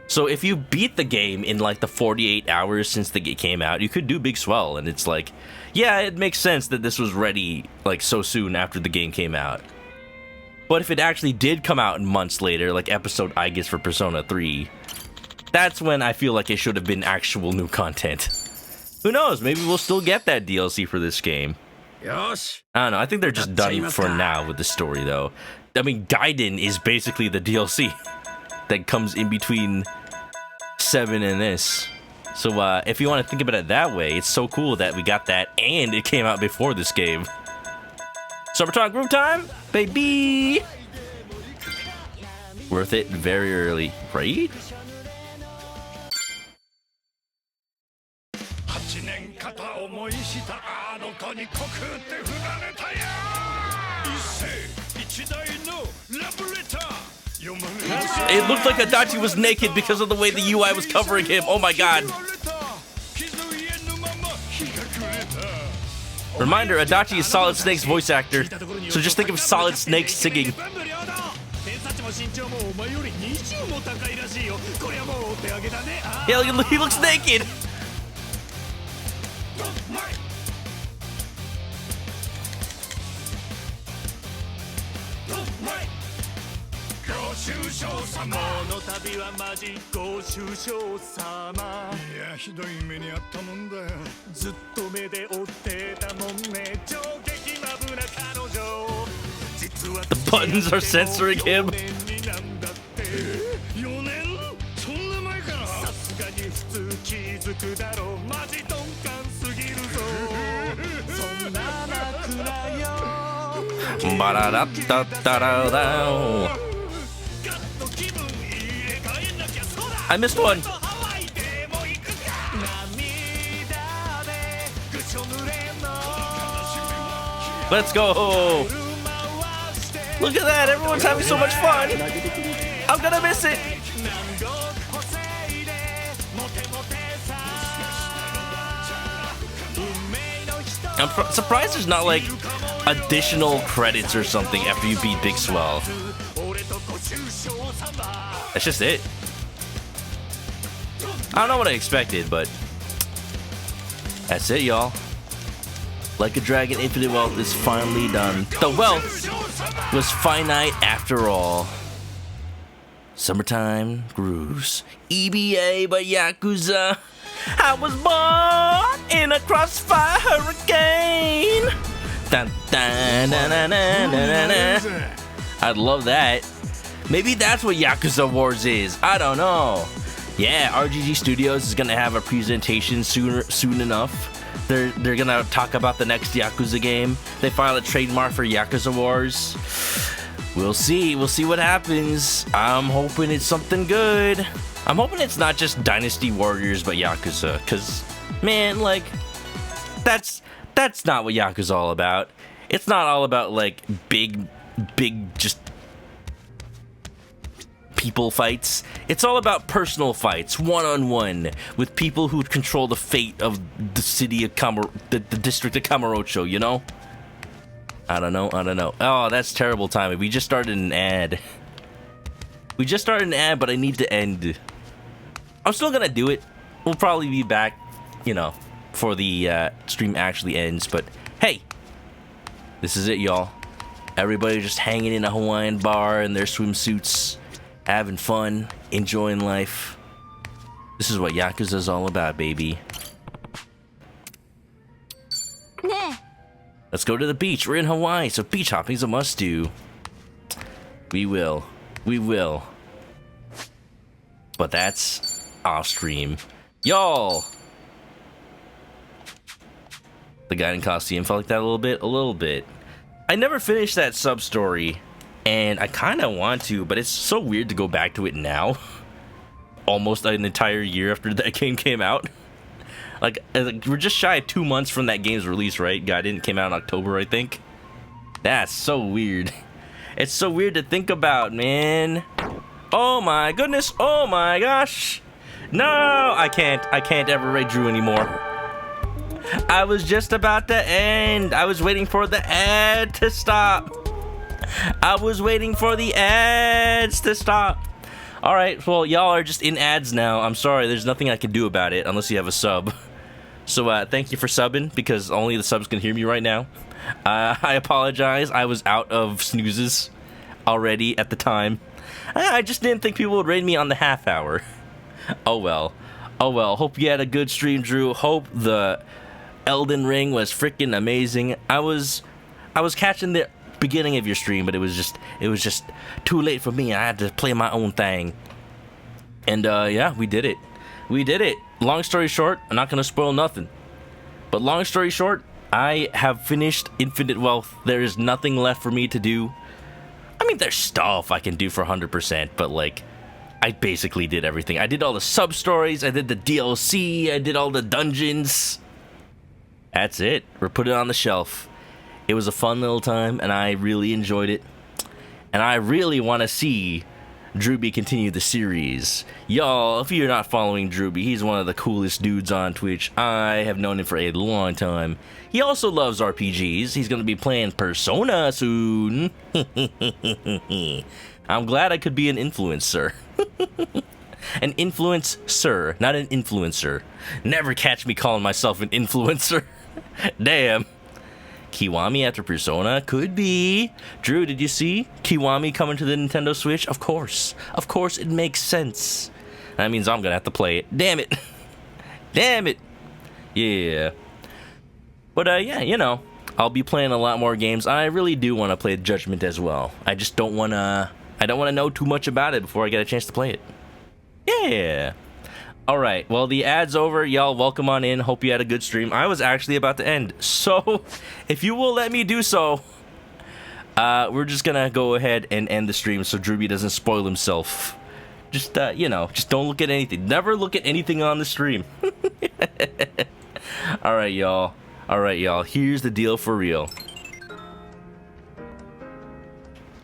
So if you beat the game in like the 48 hours since the game came out, you could do Big Swell, and it's like, yeah, it makes sense that this was ready like so soon after the game came out. But if it actually did come out months later, like episode I guess for Persona 3, that's when I feel like it should have been actual new content. Who knows, maybe we'll still get that DLC for this game. I don't know, I think they're just done for now with the story though. I mean, Gaiden is basically the DLC that comes in between 7 and this. So if you want to think about it that way, it's so cool that we got that and it came out before this game. Summertime Groove Time, baby! Worth it very early, right? It looked like Adachi was naked because of the way the UI was covering him. Oh my god. Reminder, Adachi is Solid Snake's voice actor, so just think of Solid Snake singing. Yeah, he looks naked! The buttons are censoring him. I missed one. Let's go. Look at that. Everyone's having so much fun. I'm gonna miss it. I'm surprised there's not like additional credits or something after you beat Big Swell. That's just it. I don't know what I expected, but that's it, y'all. Like a Dragon, Infinite Wealth is finally done. The wealth was finite after all. Summertime grooves. EBA by Yakuza. I was born in a crossfire hurricane. Dun, dun, dun, dun, dun, dun, dun, dun. I'd love that. Maybe that's what Yakuza Wars is. I don't know. Yeah, RGG Studios is gonna have a presentation soon enough. They're gonna talk about the next Yakuza game. They filed a trademark for Yakuza Wars. We'll see what happens. I'm hoping it's something good. I'm hoping it's not just Dynasty Warriors but Yakuza, cause man, like that's not what Yakuza's all about. It's not all about like big just people fights. It's all about personal fights, one-on-one, with people who control the fate of the city of the district of Kamurocho, you know? I don't know. Oh, that's terrible timing. We just started an ad. But I need to end. I'm still gonna do it. We'll probably be back, you know, before the stream actually ends, but hey, this is it, y'all. Everybody just hanging in a Hawaiian bar in their swimsuits, having fun, enjoying life. This is what Yakuza's all about, baby. Let's go to the beach. We're in Hawaii, so beach hopping's a must-do. We will. But that's off-stream. Y'all! The guy in costume felt like that a little bit. I never finished that sub-story, and I kind of want to, but it's so weird to go back to it now. Almost an entire year after that game came out. Like, we're just shy of 2 months from that game's release, right? God, it came out in October, I think. That's so weird. It's so weird to think about, man. Oh my goodness. Oh my gosh. No, I can't ever rate Drew anymore. I was just about to end. I was waiting for the ad to stop. I was waiting for the ads to stop. All right, well, y'all are just in ads now. I'm sorry, there's nothing I can do about it unless you have a sub. So thank you for subbing, because only the subs can hear me right now. I apologize. I was out of snoozes already at the time. I just didn't think people would rate me on the half hour. Oh well. Hope you had a good stream, Drew. Hope the Elden Ring was freaking amazing. I was catching the beginning of your stream, but it was just too late for me. I had to play my own thing. And yeah, we did it. Long story short, I'm not gonna spoil nothing. But long story short, I have finished Infinite Wealth. There is nothing left for me to do. I mean, there's stuff I can do for 100%, but like, I basically did everything. I did all the sub-stories, I did the DLC, I did all the dungeons. That's it. We're putting it on the shelf. It was a fun little time, and I really enjoyed it. And I really want to see Drewby continue the series. Y'all, if you're not following Drewby, he's one of the coolest dudes on Twitch. I have known him for a long time. He also loves RPGs. He's going to be playing Persona soon. I'm glad I could be an influencer. An influencer, not an influencer. Never catch me calling myself an influencer. Damn. Kiwami after Persona? Could be. Drew, did you see Kiwami coming to the Nintendo Switch? Of course. Of course, it makes sense. That means I'm gonna have to play it. Damn it. Damn it. Yeah. But, yeah, you know, I'll be playing a lot more games. I really do want to play Judgment as well. I just don't want to... I don't want to know too much about it before I get a chance to play it. Yeah. Alright, well, the ad's over. Y'all, welcome on in. Hope you had a good stream. I was actually about to end. So, if you will let me do so, we're just gonna go ahead and end the stream so Drewby doesn't spoil himself. Just, you know, just don't look at anything. Never look at anything on the stream. Alright, y'all. Here's the deal for real.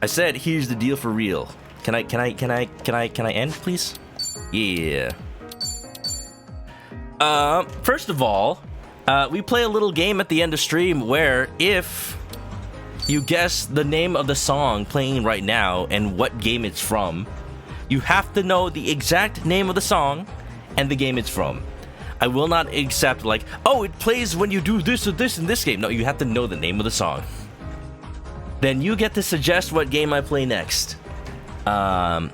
I said, here's the deal for real. Can I end, please? Yeah. First of all, we play a little game at the end of stream where if you guess the name of the song playing right now and what game it's from. You have to know the exact name of the song and the game it's from. I will not accept like, oh, it plays when you do this or this in this game. No, you have to know the name of the song. Then you get to suggest what game I play next. I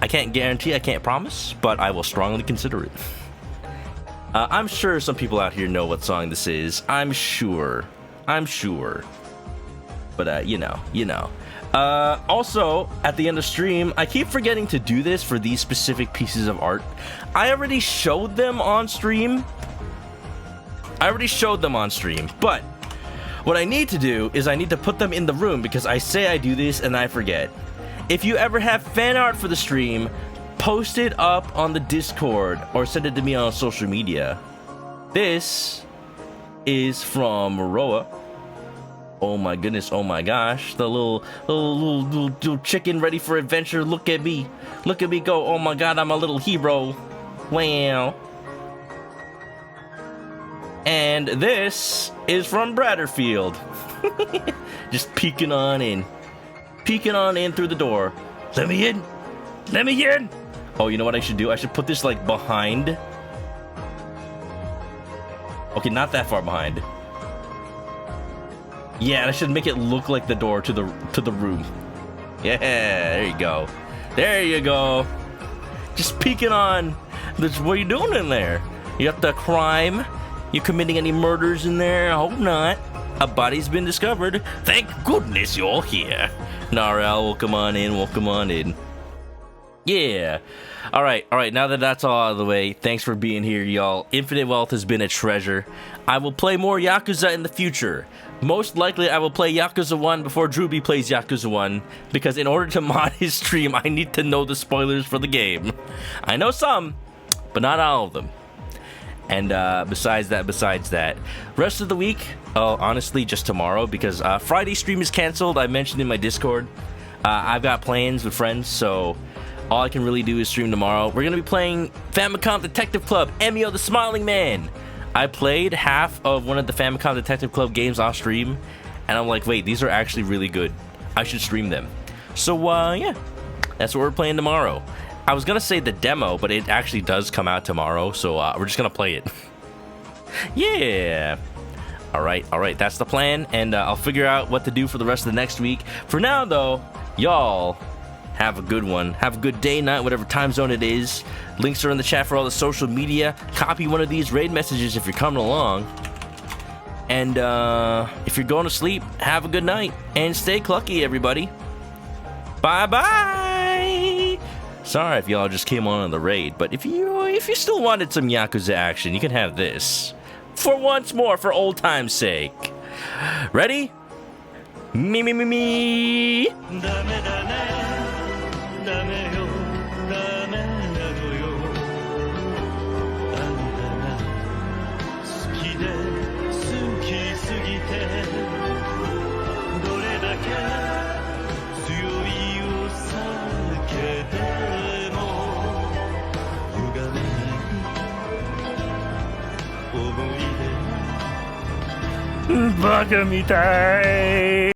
can't guarantee, I can't promise, but I will strongly consider it. I'm sure some people out here know what song this is. I'm sure. But, you know. Also, at the end of stream, I keep forgetting to do this for these specific pieces of art. I already showed them on stream. But what I need to do is I need to put them in the room because I say I do this and I forget. If you ever have fan art for the stream, post it up on the Discord or send it to me on social media. This is from Roa. Oh my goodness, oh my gosh. The little chicken ready for adventure. Look at me go. Oh my god, I'm a little hero. Wow. And this is from Bradderfield. Just peeking on in through the door. Let me in. Oh, you know what I should do? I should put this like behind. Okay, not that far behind. Yeah, and I should make it look like the door to the room. Yeah, there you go. Just peeking on. What are you doing in there? You got the crime? You committing any murders in there? I hope not. A body's been discovered. Thank goodness you're here. Narel, welcome on in. Yeah. All right. Now that that's all out of the way, thanks for being here, y'all. Infinite Wealth has been a treasure. I will play more Yakuza in the future. Most likely, I will play Yakuza 1 before Drewby plays Yakuza 1, because in order to mod his stream, I need to know the spoilers for the game. I know some, but not all of them. And besides that, rest of the week, honestly, just tomorrow, because Friday stream is canceled. I mentioned in my Discord. I've got plans with friends, so all I can really do is stream tomorrow. We're going to be playing Famicom Detective Club, Emio the Smiling Man. I played half of one of the Famicom Detective Club games off stream, and I'm like, wait, these are actually really good. I should stream them. So, yeah, that's what we're playing tomorrow. I was going to say the demo, but it actually does come out tomorrow, so we're just going to play it. Yeah. All right, that's the plan, and I'll figure out what to do for the rest of the next week. For now, though, y'all have a good one. Have a good day, night, whatever time zone it is. Links are in the chat for all the social media. Copy one of these raid messages if you're coming along. And if you're going to sleep, have a good night. And stay clucky, everybody. Bye-bye. Sorry if y'all just came on the raid, but if you still wanted some Yakuza action, you can have this. For once more, for old time's sake. Ready? Me. ダメよダメなのよあんたが好きで好きすぎてどれだけ強いお酒でも歪めない思い出バカみたい